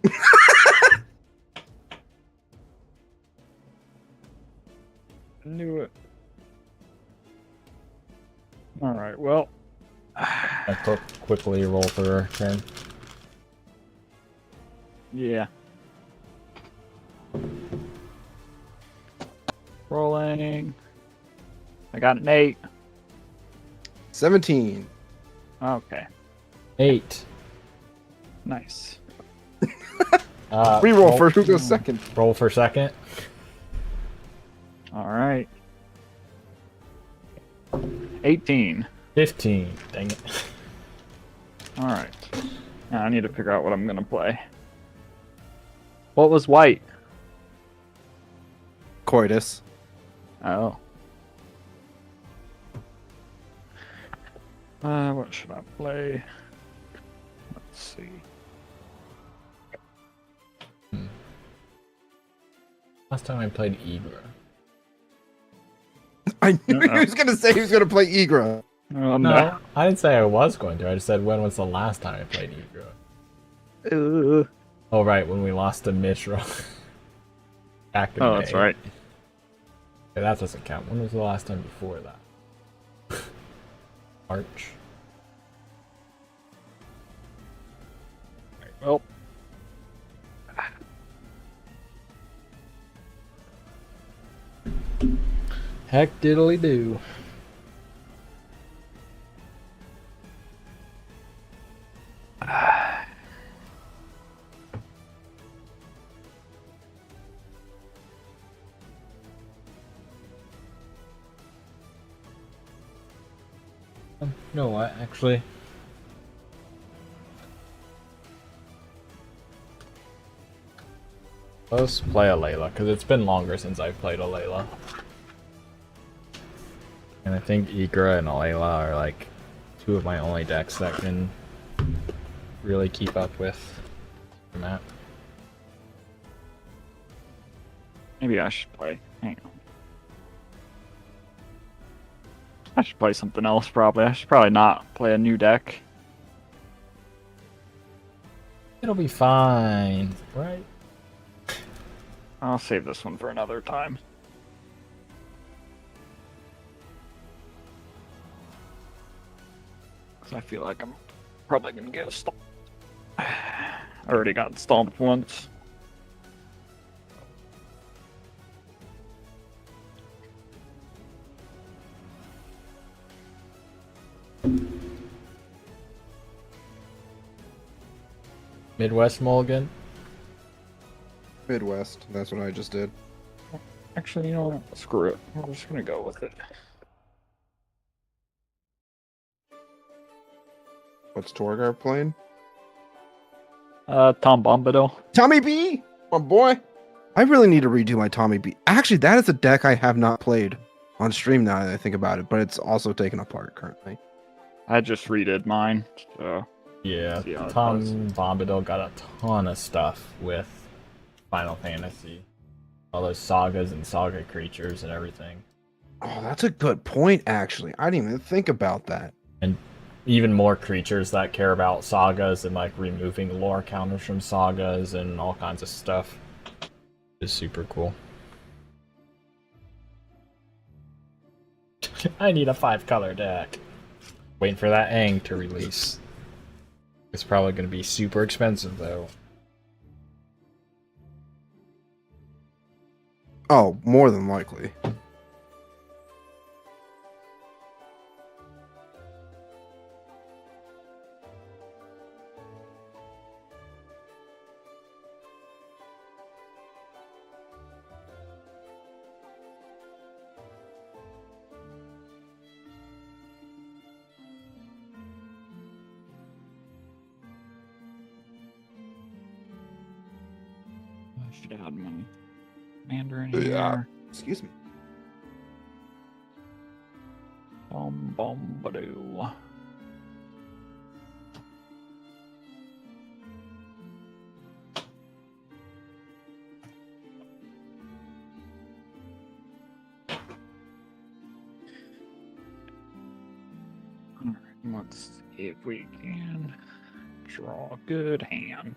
I knew it. Alright, well. I quickly roll for a turn. Yeah. Rolling. I got an 8. 17. Okay. 8. Nice. Reroll for who goes second. Roll for second. Alright. 18. 15. Dang it. Alright. Now I need to figure out what I'm gonna play. What was white? Coitus. Oh. What should I play? Let's see. Last time I played Igra. I knew he was going to say he was going to play Igra. No, I didn't say I was going to. I just said when was the last time I played Igra. Oh, right, when we lost to Mishra. Back in May. That's right. Okay, that doesn't count. When was the last time before that? March. Well. Heck diddly do. You know what, actually? Let's play a Layla, because it's been longer since I've played a Layla. And I think Igra and Layla are like two of my only decks that can really keep up with the map. Maybe I should play. Hang on. I should play something else probably. I should probably not play a new deck. It'll be fine, right? I'll save this one for another time. Because I feel like I'm probably going to get stalled. I already got stalled once. Midwest Mulligan. Midwest. That's what I just did. Actually, you know what? Screw it. We're just going to go with it. What's Torgar playing? Tom Bombadil. Tommy B! My boy! I really need to redo my Tommy B. Actually, that is a deck I have not played on stream now that I think about it, but it's also taken apart currently. I just redid mine, so... Yeah, see how it Tom does. Bombadil got a ton of stuff with Final Fantasy. All those sagas and saga creatures and everything. Oh, that's a good point, actually. I didn't even think about that. And even more creatures that care about sagas and like removing lore counters from sagas and all kinds of stuff. Is super cool. I need a 5-color deck. Waiting for that Aang to release. It's probably going to be super expensive though. Oh, more than likely. should have had my Mandarin Yeah. here. Excuse me. Badoo. Alright, let's see if we can draw a good hand.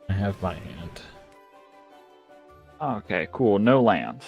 I have my hand. Okay, cool. No lands.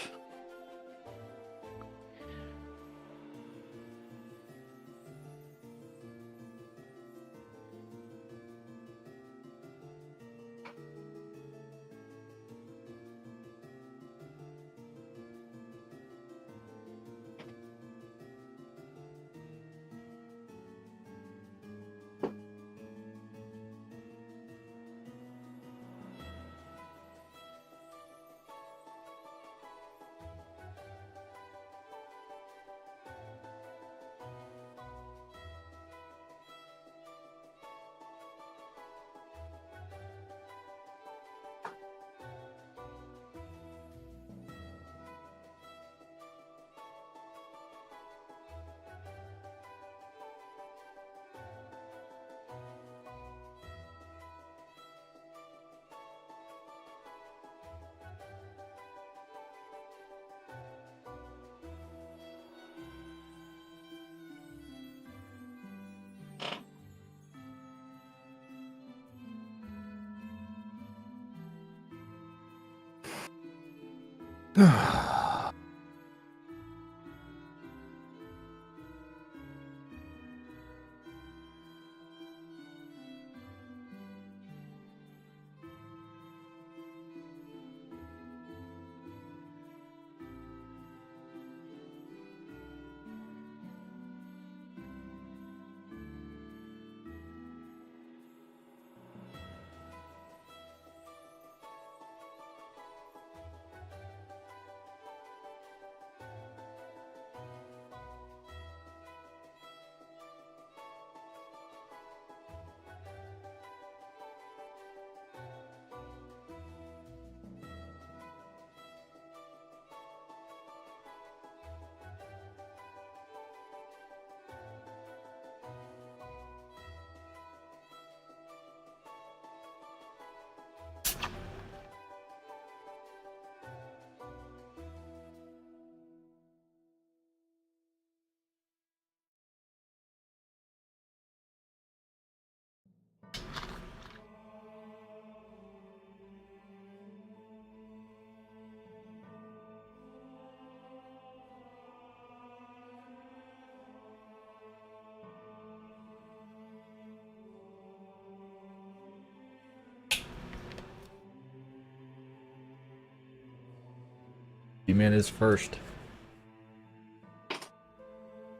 D-Man is first.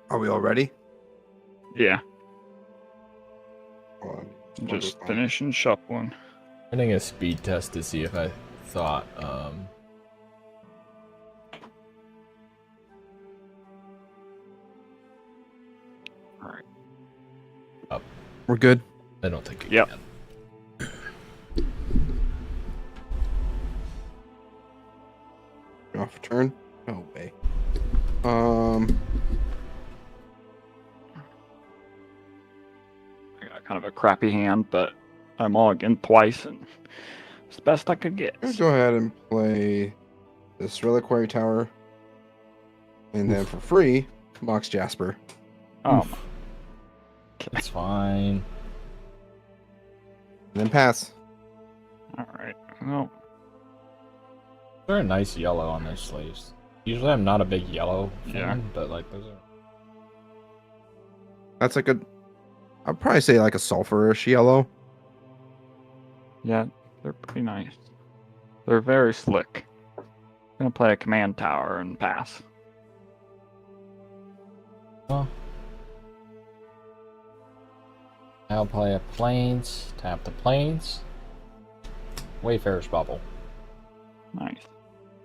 Are we all ready? Yeah, Hold on. just finishing shuffling. Running a speed test to see if I thought Alright. We're good. I don't think it Yep. can. Off turn. No way. I got kind of a crappy hand, but I'm all again twice, and it's the best I could get. I'm gonna go ahead and play this Reliquary Tower, and then for free, Mox Jasper. Oh, Oof. That's fine. And then pass. alright. Well, They're a nice yellow on their slaves. Usually I'm not a big yellow fan, Yeah. but like those are... That's like a. I'd probably say like a sulfurish yellow. yeah, they're pretty nice. They're very slick. Gonna play a command tower and pass. Well, I'll play a plains, tap the plains, Wayfarer's Bubble, Nice.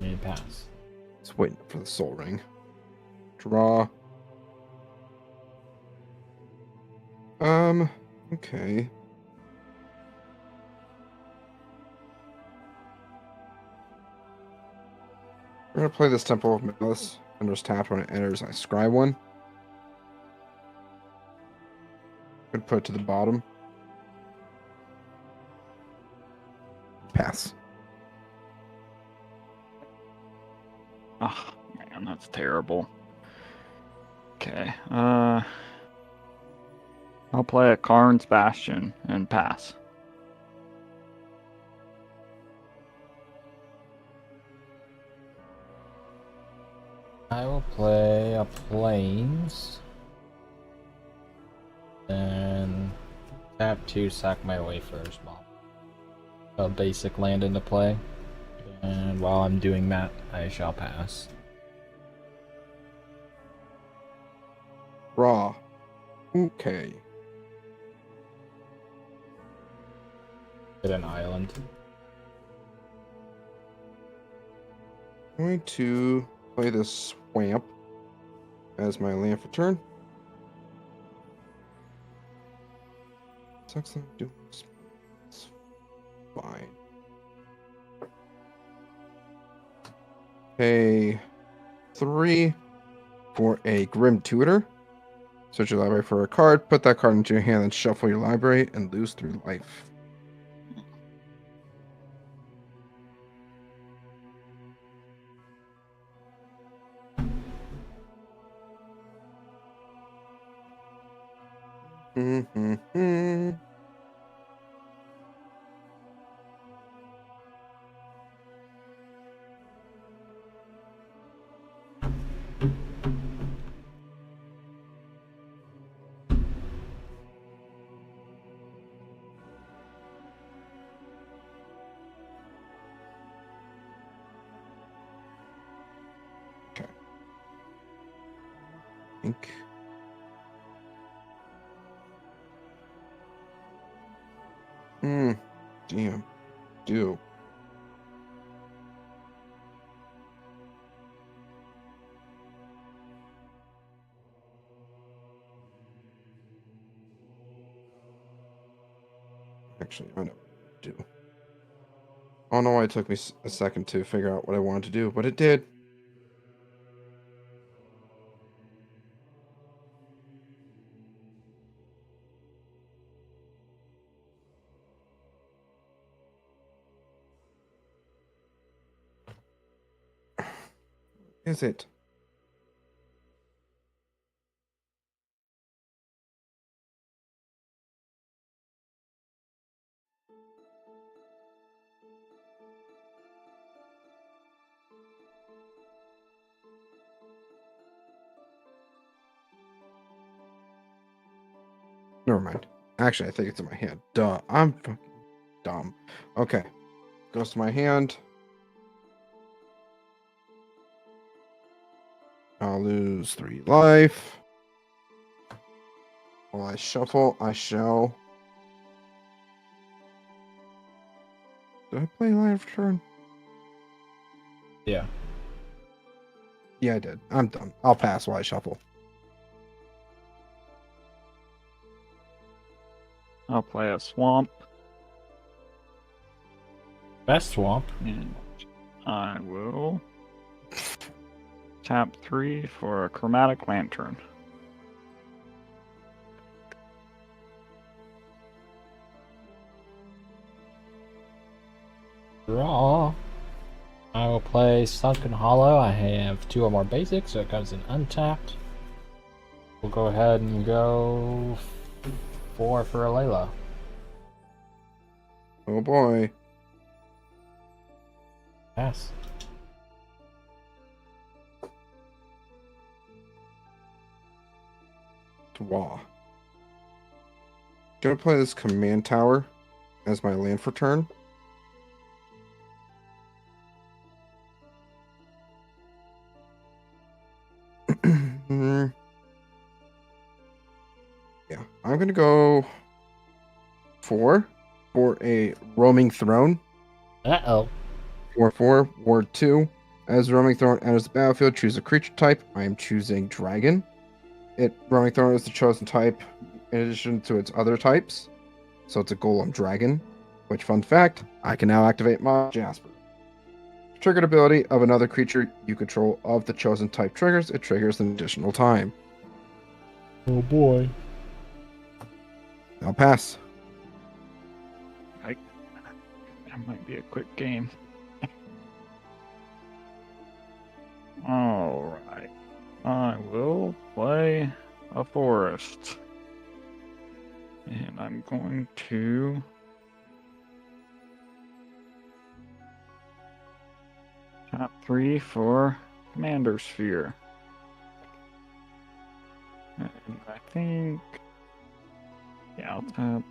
and pass. Just waiting for the Soul Ring. Draw. Okay. We're gonna play this Temple of Malice. And just tap when it enters. I scry one. Gonna put it to the bottom. Pass. Oh, man, that's terrible. Okay. I'll play a Karn's Bastion and pass. I will play a Plains. Then tap 2, sack my way first mob. A basic land into play. And while I'm doing that, I shall pass. Raw. Okay. Hit an island. I'm going to play this Swamp as my land for turn. Sucks that I'm doing this. It's fine. Pay 3 for a Grim Tutor. Search your library for a card, put that card into your hand, and shuffle your library and lose 3 life. Mm-hmm. Okay. Think. Damn. Do. Actually, I know what to do. I don't know why it took me a second to figure out what I wanted to do, but it did. Is it? Never mind. Actually, I think it's in my hand. Duh. I'm fucking dumb. Okay. Goes to my hand. I'll lose 3 life. While I shuffle, I shall. Did I play Line of Turn? Yeah. Yeah, I did. I'm done. I'll pass while I shuffle. I'll play a Swamp, Best swamp. and I will tap 3 for a Chromatic Lantern. Draw. I will play Sunken Hollow. I have 2 or more basics, so it comes in untapped. We'll go ahead and go 4 for a Layla. Oh boy. Pass. Dwa. Gonna play this Command Tower as my land for turn. Yeah, I'm gonna go 4 for a Roaming Throne. Uh-oh. 4/4, Ward 2. As Roaming Thorn enters the battlefield, choose a creature type. I am choosing Dragon. Roaming Thorn is the chosen type in addition to its other types. So it's a Golem Dragon. Which, fun fact, I can now activate my Jasper. Triggered ability of another creature you control of the chosen type triggers. It triggers an additional time. Oh boy. I'll pass. That might be a quick game. Alright. I will play a forest. And I'm going to tap 3 for Commander Sphere. And I think, yeah, I'll tap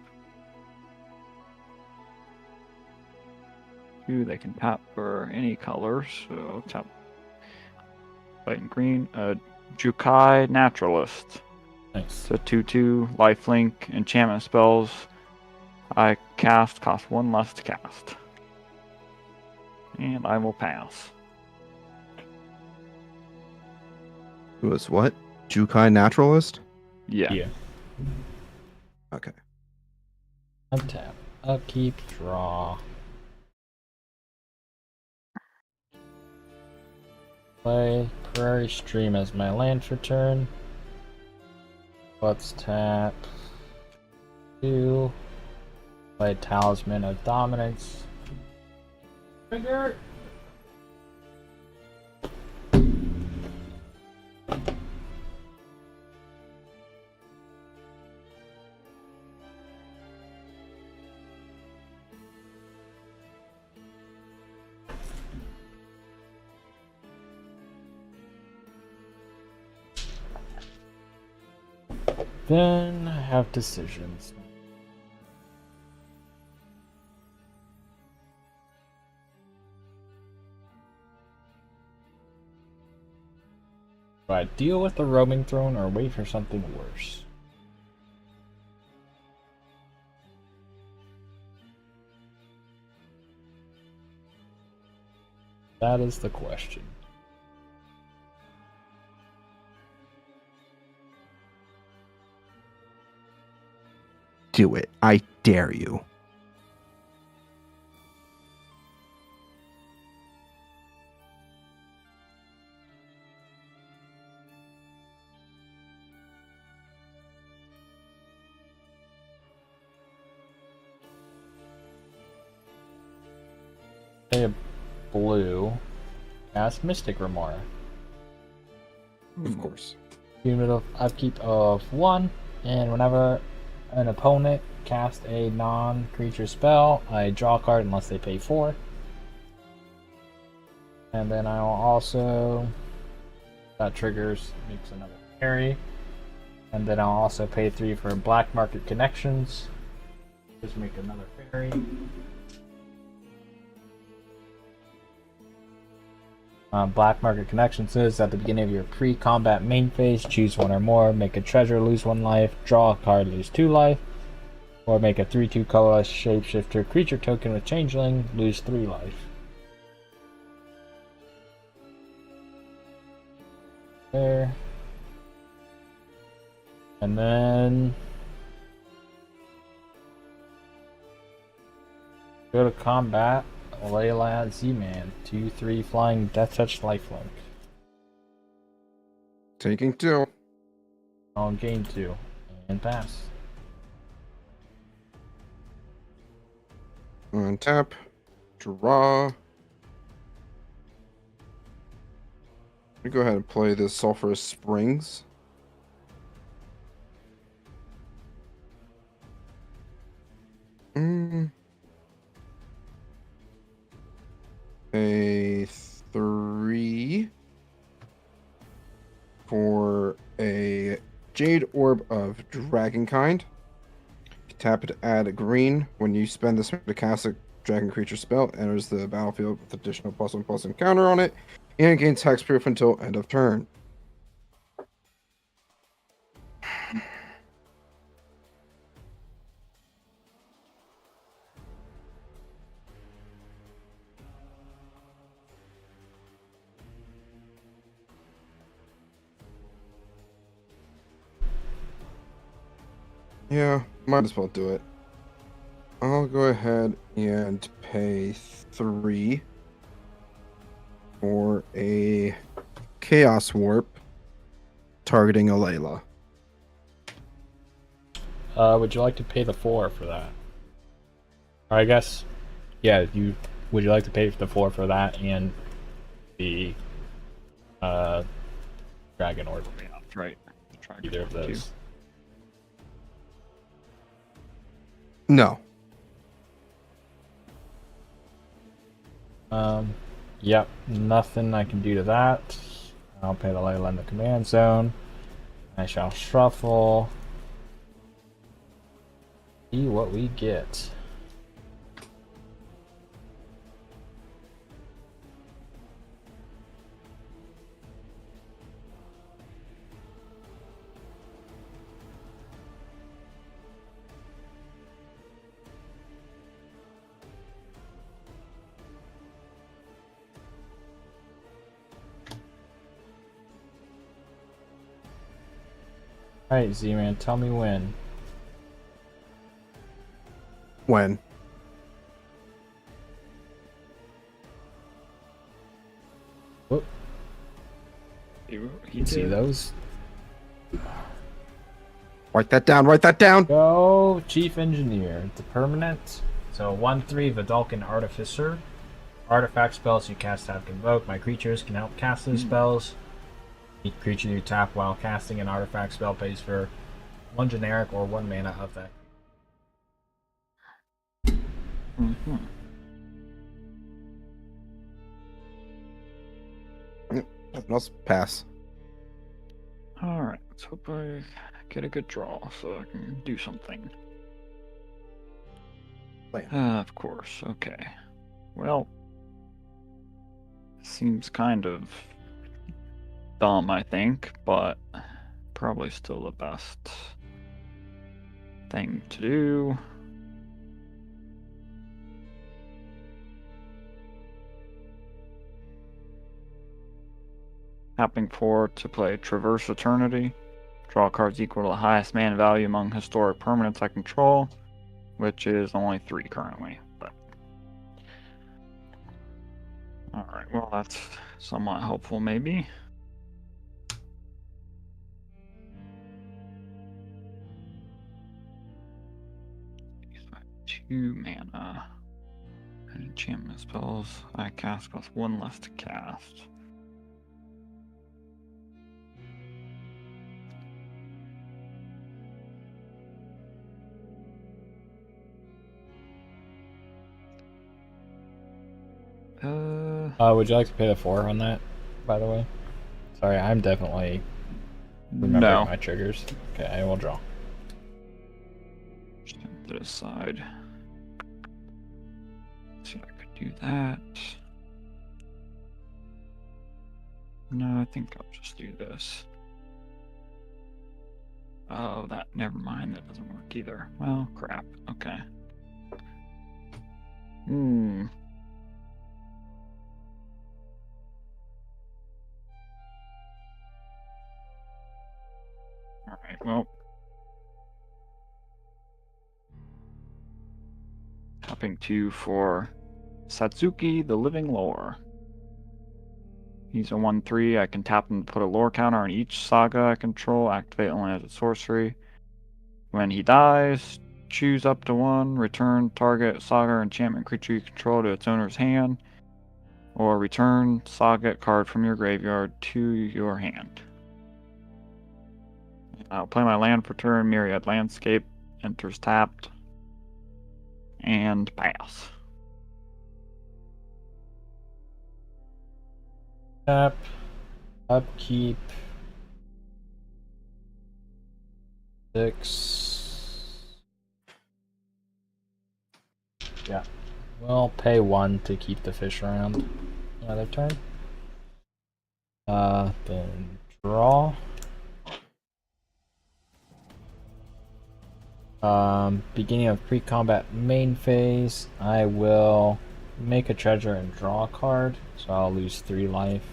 2. They can tap for any color, so I'll tap white and green. Jukai Naturalist. Nice. It's a 2/2 lifelink enchantment spells I cast cost 1 less to cast. And I will pass. It was what? Jukai Naturalist? Yeah. Okay. Untap. Upkeep. Draw. Play Prairie Stream as my land for turn. Let's tap 2. Play Talisman of Dominance. Trigger! Then I have decisions. Do I deal with the roaming throne or wait for something worse? That is the question. Do it. I dare you. Play a blue. Cast Mystic Remora. Of course. Cumulative upkeep of 1, and whenever an opponent casts a non-creature spell, I draw a card unless they pay 4. And then I will also, that triggers, makes another fairy. And then I'll also pay 3 for Black Market Connections. Just make another fairy. Black Market Connections is at the beginning of your pre-combat main phase, choose 1 or more, make a treasure, lose 1 life, draw a card, lose 2 life, or make a 3/2 colorless shapeshifter creature token with changeling, lose 3 life. There. And then go to combat. Layla Z-Man, 2/3 flying Death Touch lifelink. Taking 2. On gain 2 and pass. Untap. Draw. Let me go ahead and play this Sulphurous Springs. A 3 for a Jade Orb of Dragonkind. Tap it to add a green. When you spend this to cast a dragon creature spell, it enters the battlefield with additional +1/+1 counter on it, and gains hexproof until end of turn. Yeah, might as well do it. I'll go ahead and pay 3 for a Chaos Warp targeting a Layla. Would you like to pay the 4 for that? Or I guess, yeah. Would you like to pay the 4 for that and the Dragon Orb? Yeah, that's right. Dragon Either of Orb too. those. No. Yep, nothing I can do to that. I'll pay the Layla in the command zone. I shall shuffle. See what we get. Alright, Z-Man, tell me when. When? Whoop. You See those? Write that down, write that down! Go, Chief Engineer. It's a permanent. So 1/3 Vidalcan Artificer. Artifact spells you cast have convoke. My creatures can help cast those spells. Each creature you tap while casting an artifact spell pays for 1 generic or 1 mana of that. Mm-hmm. Nothing else? Pass. Alright, let's hope I get a good draw so I can do something. Land. Of course, okay. Well, seems kind of dumb, I think, but probably still the best thing to do. Tapping 4 to play Traverse Eternity. Draw cards equal to the highest mana value among historic permanents I control, which is only 3 currently. But alright, well that's somewhat helpful maybe. 2 mana. And enchantment spells I cast cost 1 less to cast. Would you like to pay the 4 on that, by the way? Sorry, I'm definitely remembering No. my triggers. Okay, I will draw. Just put it aside. See if I could do that. No, I think I'll just do this. Oh, that, never mind, that doesn't work either. Well, crap, okay. Alright, well. Tapping 2 for Satsuki, the Living Lore. He's a 1/3. I can tap him to put a lore counter on each saga I control. Activate only as a sorcery. When he dies, choose up to 1. Return target saga or enchantment creature you control to its owner's hand. Or return saga card from your graveyard to your hand. I'll play my land for turn. Myriad Landscape enters tapped. And pass. Tap. Upkeep. 6. Yeah. We'll pay 1 to keep the fish around. Another turn. Then draw. Beginning of pre-combat main phase, I will make a treasure and draw a card, so I'll lose 3 life.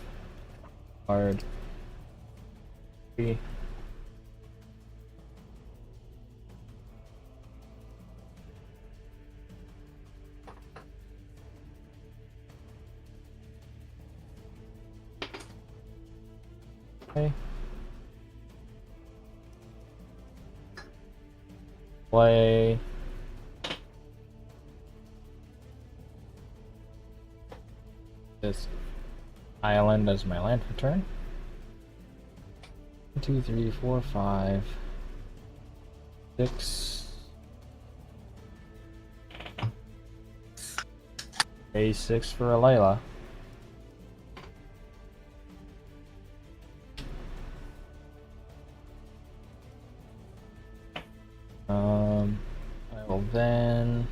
Card. 3. Play. This island as my land for turn. 1, 2, 3, 4, 5, 6. A6 for a Layla. I will then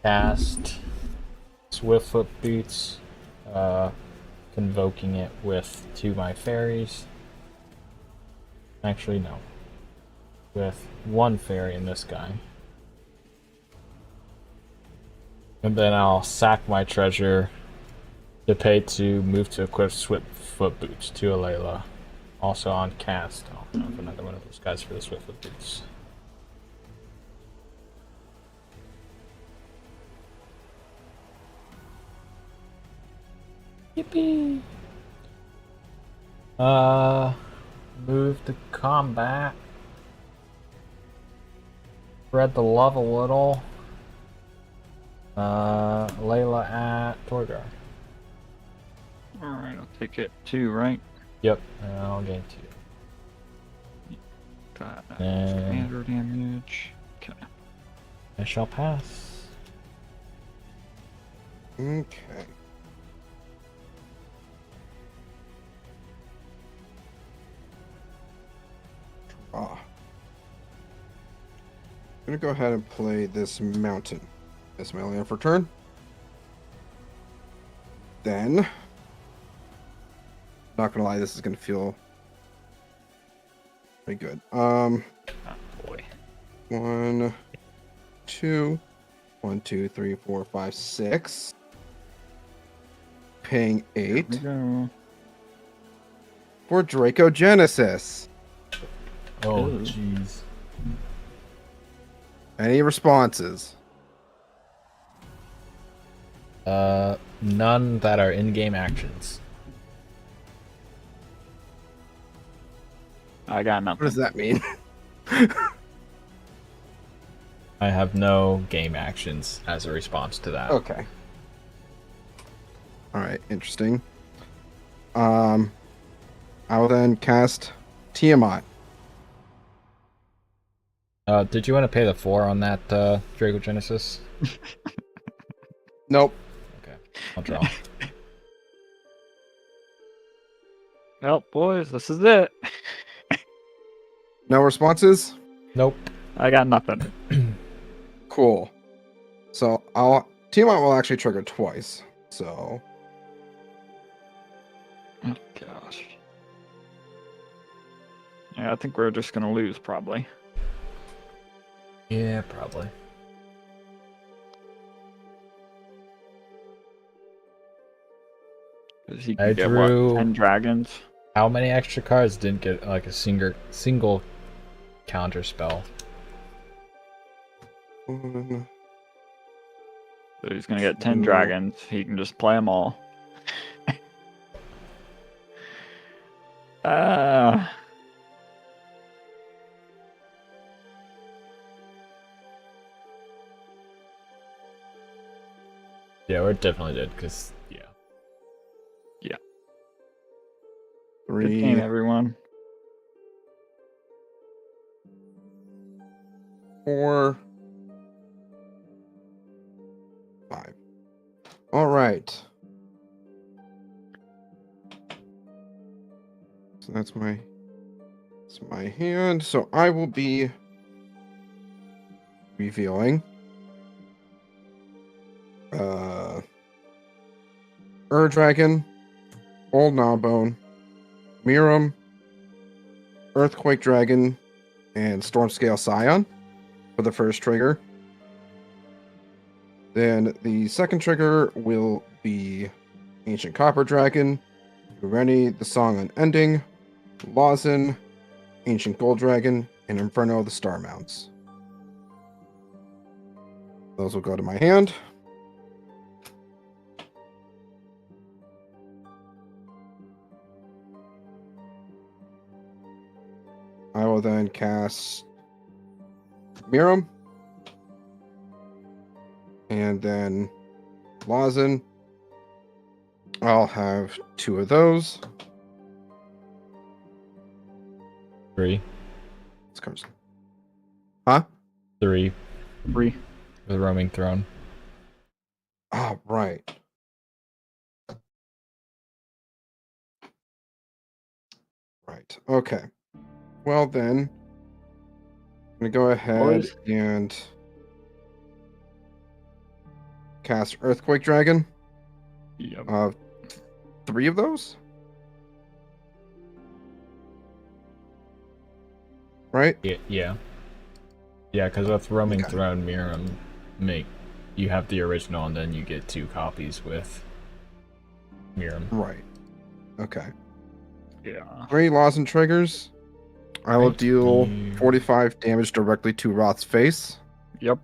cast Swiftfoot Boots, convoking it with 2 of my fairies. Actually, no. With 1 fairy in this guy. And then I'll sack my treasure to pay to move to equip Swiftfoot Boots to a Layla. Also on cast, I'll have another one of those guys for the Swiftfoot Boots. Yippee! Move to combat. Spread the love a little. Layla at Torgar. Alright, I'll take it 2, right? Yep, and I'll gain 2. Got And commander damage. Okay. I shall pass. Okay. I'm gonna go ahead and play this mountain. That's my land for turn. Then, not gonna lie, this is gonna feel pretty good. Oh boy. 1, 2, 1, 2, 3, 4, 5, 6. Paying 8 Here we go. for Draco Genesis. Oh, Ooh. jeez. Any responses? None that are in-game actions. I got What nothing. does that mean? I have no game actions as a response to that. Okay. All right, interesting. I will then cast Tiamat. Did you want to pay the 4 on that, Draco Genesis? Nope. Okay, I'll draw. Well, boys, this is it. No responses? Nope. I got nothing. Cool. So Tiamat will actually trigger twice. So Oh gosh. Yeah, I think we're just gonna lose probably. Yeah, probably. Because he I can get drew- what, 10 dragons? How many extra cards didn't get like a single counter spell? 1, So he's gonna get 10 Ooh. dragons. He can just play them all. Ah. Yeah, we definitely did, because, yeah. Good game, 3, everyone. 4, 5. All right. So that's my hand. So I will be revealing Dragon, Old Gnawbone, Miram, Earthquake Dragon, and Stormscale Scion for the first trigger. Then the second trigger will be Ancient Copper Dragon, Ureni, the Song Unending, Lawson, Ancient Gold Dragon, and Inferno, the Star Mounts. Those will go to my hand. I will then cast Miram. And then Lawson. I'll have 2 of those. 3. It's Carson. Huh? 3. 3. The roaming throne. Oh, right. Right. Okay. Well, then, I'm going to go ahead Boys. and cast Earthquake Dragon. Yep. 3 of those? Right? Yeah. Yeah, because with roaming Okay. throne, Miram, you have the original, and then you get 2 copies with Miram. Right. Okay. Yeah. 3 Lawson triggers. I will Right. deal 45 damage directly to Roth's face. Yep.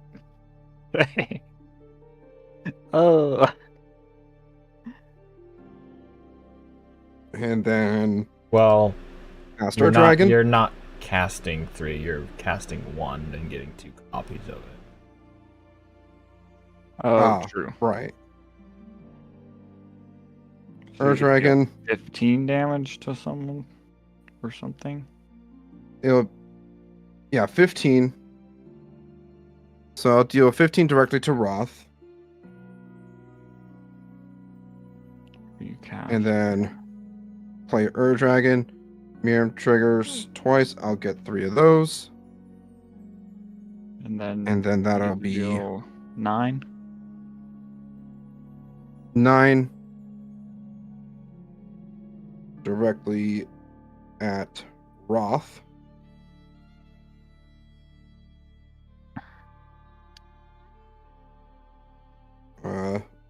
Oh. And then Well, cast you're our not, dragon. you're not casting 3, you're casting 1 and getting 2 copies of it. Oh, true. Right. So Our you get dragon. 15 damage to someone or something. It'll, 15. So I'll deal 15 directly to Roth. You cast. And then play Dragon. Miriam triggers twice. I'll get 3 of those. And then that'll you be deal 9. 9 directly at Roth.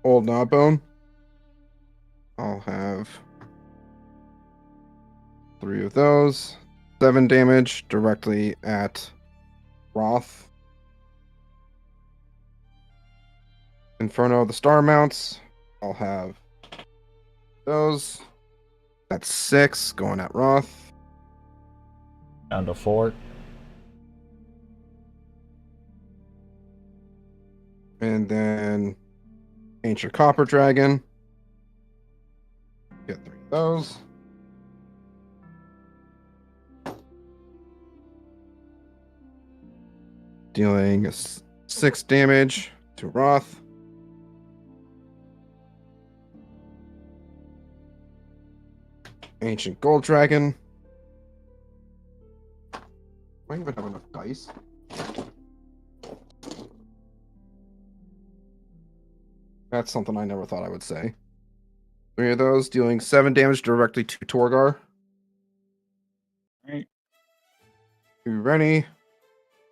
Old Gnawbone. I'll have 3 of those. 7 damage directly at Roth. Inferno, the Star Mounts. I'll have those. That's 6 going at Roth. Down to 4. And then Ancient Copper Dragon. Get 3 of those. Dealing 6 damage to Roth. Ancient Gold Dragon. Do I even have enough dice? That's something I never thought I would say. 3 of those, dealing 7 damage directly to Torgar. Right. Ureni.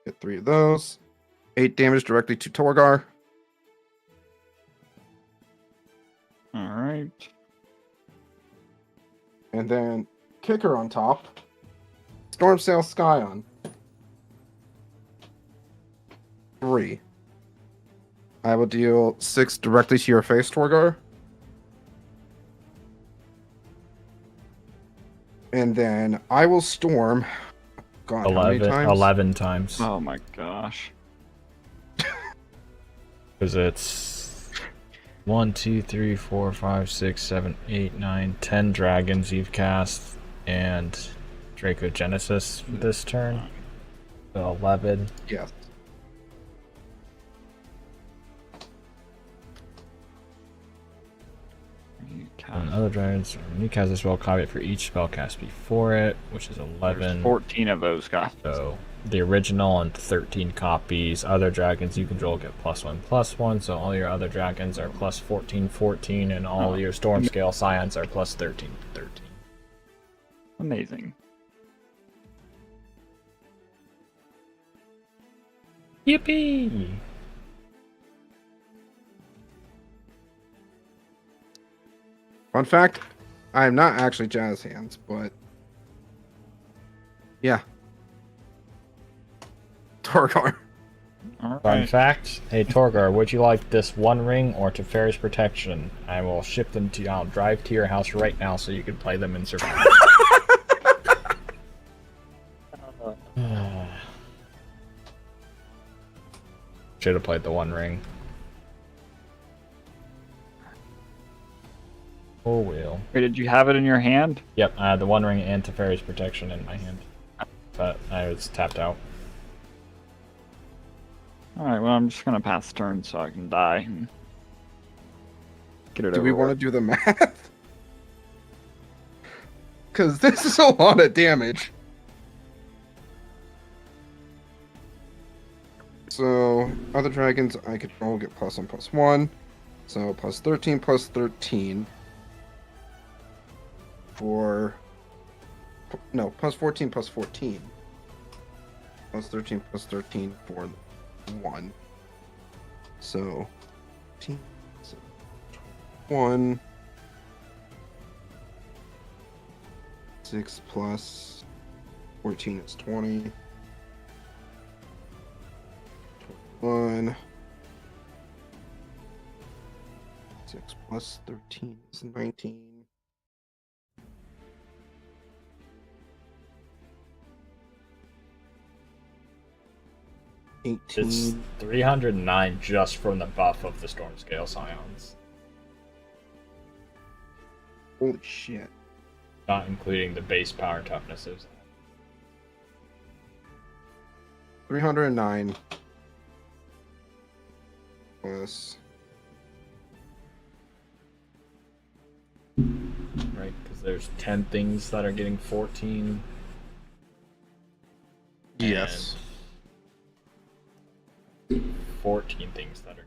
Get 3 of those. 8 damage directly to Torgar. Alright. And then Kicker on top. Stormsail Scion. 3. I will deal 6 directly to your face, Torgar. And then I will storm. God, how many times? 11 times. Oh my gosh. Because it's 1, 2, 3, 4, 5, 6, 7, 8, 9, 10 dragons you've cast, and Draco Genesis this turn. So 11. Yes. You And cast. other dragons, when you cast a spell, copy it for each spell cast before it, which is 11. There's 14 of those guys. So the original and 13 copies. Other dragons you control get +1/+1, so all your other dragons are +14/14, and all your storm scale scions are +13/13. Amazing. Yippee! Fun fact, I'm not actually Jazz Hands, but yeah. Torgar. All Fun right. fact, hey Torgar, would you like this One Ring or Teferi's Protection? I will ship them to you. I'll drive to your house right now so you can play them in survival. Should have played the One Ring. Oh well. Wait, did you have it in your hand? Yep, I had the One Ring and Teferi's Protection in my hand. But I was tapped out. Alright, well, I'm just gonna pass turn so I can die and get it Do over we want to with. do the math? Because this is a lot of damage. So, other dragons I control get +1/+1. So, +13/+13. For. No, +14/+14. +13/+13 for 1. So, 15, so 1. 6 plus 14 is 20. 21. 6 plus 13 is 19. It's 18. 309 just from the buff of the Storm Scale Scions. Holy shit. Not including the base power toughnesses. 309 plus Right, because there's 10 things that are getting 14. yes. And 14 things that are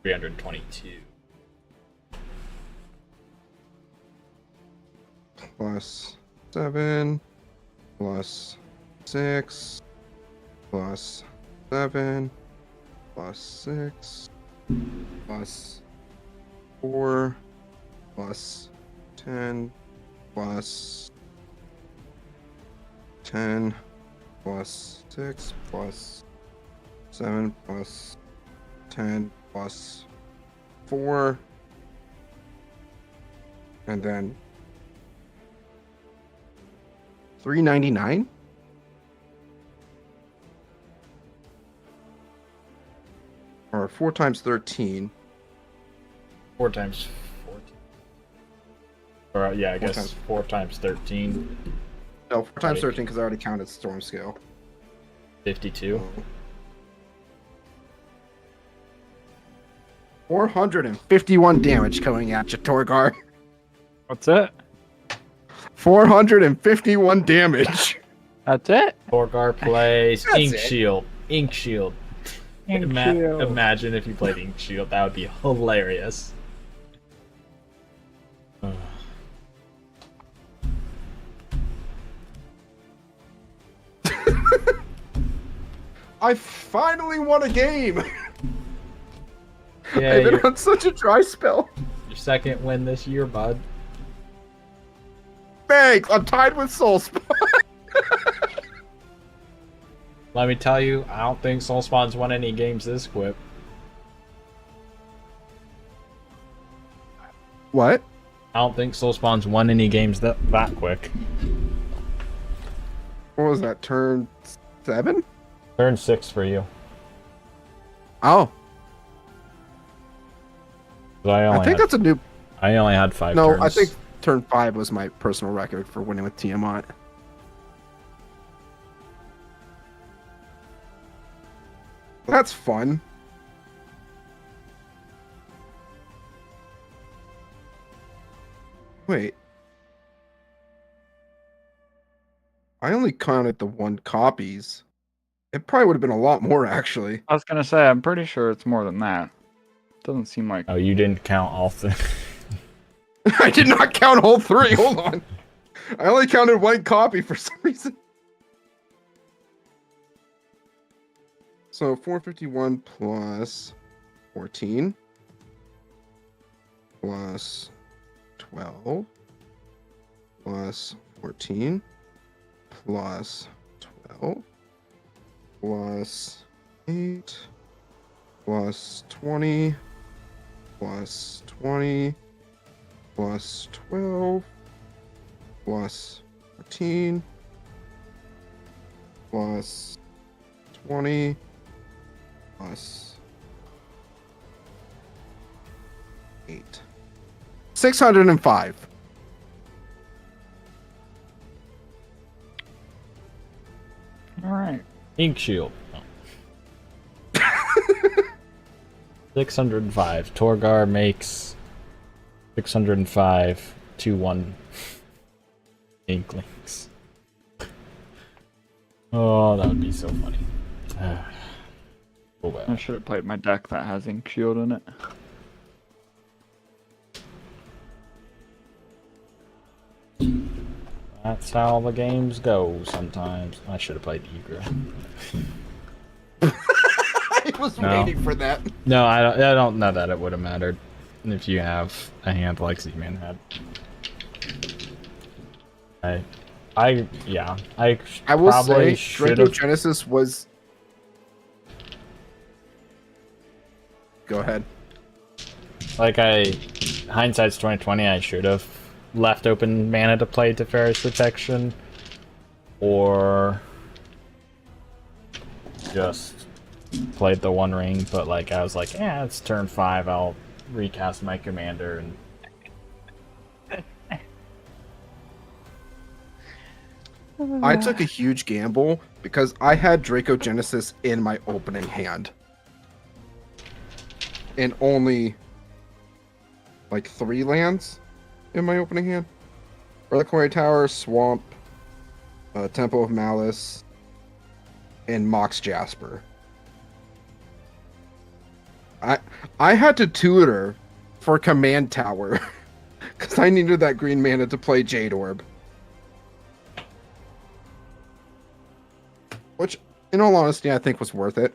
322. Plus 7 plus 6 plus 7 plus 6 plus 4 plus 10 plus 10 plus 6 plus 7 plus 10 plus 4 and then 399 or 4 times 13. 4 times 14. Or, yeah, I Four guess times- 4 times 13. No, 4 times Right. 13 because I already counted storm scale. 52. 451 damage coming at you, Torgar. What's it? 451 damage. That's it? Torgar plays That's Ink it. Shield. Ink Shield. Imagine if you played Ink Shield. That would be hilarious. Ugh. I finally won a game. Yeah, I've been your on such a dry spell. second win this year, bud. Thanks. I'm tied with Soul Spawn. Let me tell you, I don't think Soul Spawn's won any games this quick. What? I don't think Soul Spawn's won any games that quick. What was that? Turn 7? Turn 6 for you. Oh, I I think that's a new. I only had 5 No, turns. I think turn 5 was my personal record for winning with Tiamat. That's fun. Wait. I only counted the 1 copies. It probably would have been a lot more, actually. I was gonna say, I'm pretty sure it's more than that. Doesn't seem like. Oh, you didn't count all the. I did not count all 3. Hold on. I only counted 1 copy for some reason. So 451 plus 14 plus 12 plus 14 plus 12 plus 8 plus 20 plus 20 plus 12 plus 14 plus 20 plus 8. 605. All right. Ink shield. No. 605. Torgar makes 605 2-1 Inklings. Oh, that would be so funny. Oh I well. should have played my deck that has Ink Shield in it. That's how the games go sometimes. I should have played Eager. I was No. waiting for that. No, I don't know that it would have mattered if you have a hand like Z-Man had. Yeah, I I will probably say, should Draco have. Genesis was. Go ahead. Like hindsight's 2020. I should have left open mana to play Teferi's Protection, or just played the One Ring. But like I was like, yeah, it's turn 5. I'll recast my commander and. I took a huge gamble because I had Draco Genesis in my opening hand. And only like 3 lands in my opening hand. Reliquary Tower, Swamp, Temple of Malice, and Mox Jasper. I had to tutor for Command Tower because I needed that green mana to play Jade Orb. Which, in all honesty, I think was worth it.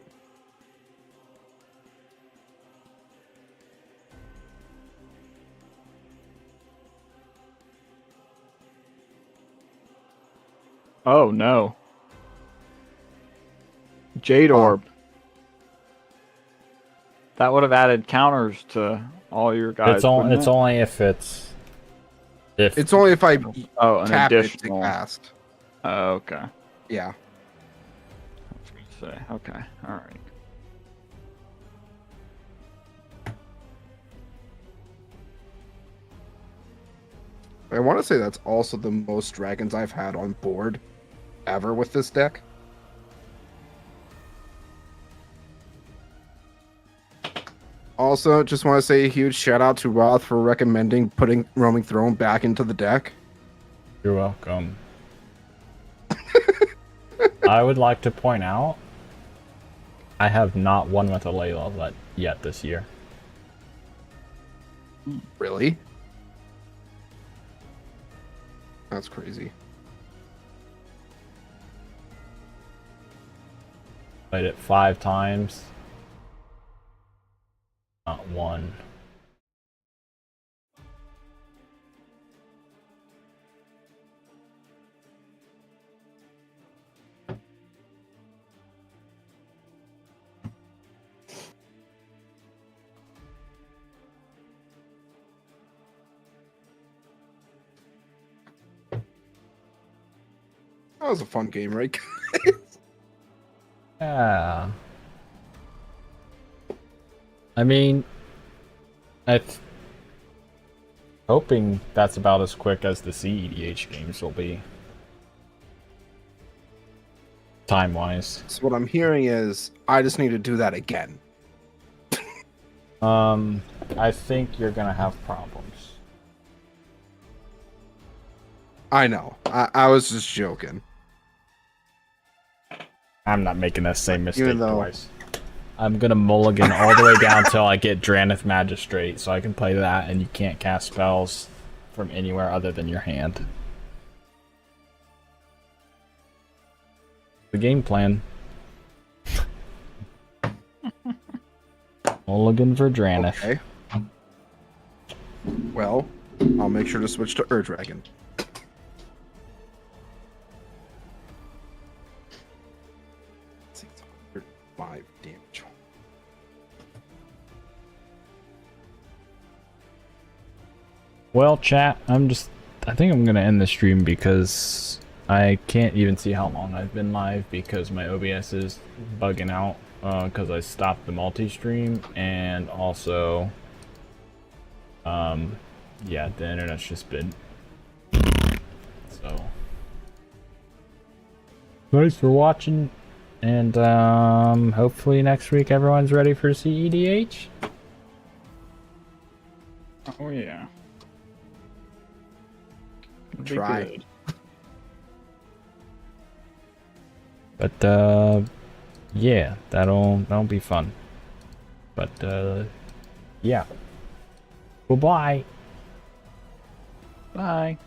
Oh no. Jade Orb. That would have added counters to all your guys. It's only wouldn't it? only if it's It's only if I Oh, an tap it to additional. cast. Oh, okay. Yeah. I was gonna say, okay, alright. I want to say that's also the most dragons I've had on board ever with this deck. Also, just want to say a huge shout out to Roth for recommending putting Roaming Throne back into the deck. You're welcome. I would like to point out, I have not won with a Layla yet this year. Really? That's crazy. Played it 5 times. Not one. That was a fun game, right? Yeah. I mean, I'm hoping that's about as quick as the CEDH games will be. Time-wise. So what I'm hearing is I just need to do that again. I think you're gonna have problems. I know. I was just joking. I'm not making that same mistake Even though- twice. I'm gonna mulligan all the way down till I get Dranith Magistrate, so I can play that, and you can't cast spells from anywhere other than your hand. The game plan. Mulligan for Dranith. Okay. Well, I'll make sure to switch to Ur-Dragon. Let's see, it's 105 damage. Well, chat, I think I'm gonna end the stream because I can't even see how long I've been live because my OBS is bugging out because I stopped the multi-stream, and also yeah, the internet's just been so. Thanks for watching, and hopefully next week everyone's ready for CEDH. Oh yeah. It'll be Try. good. But yeah, that'll be fun. But yeah. Goodbye. Bye.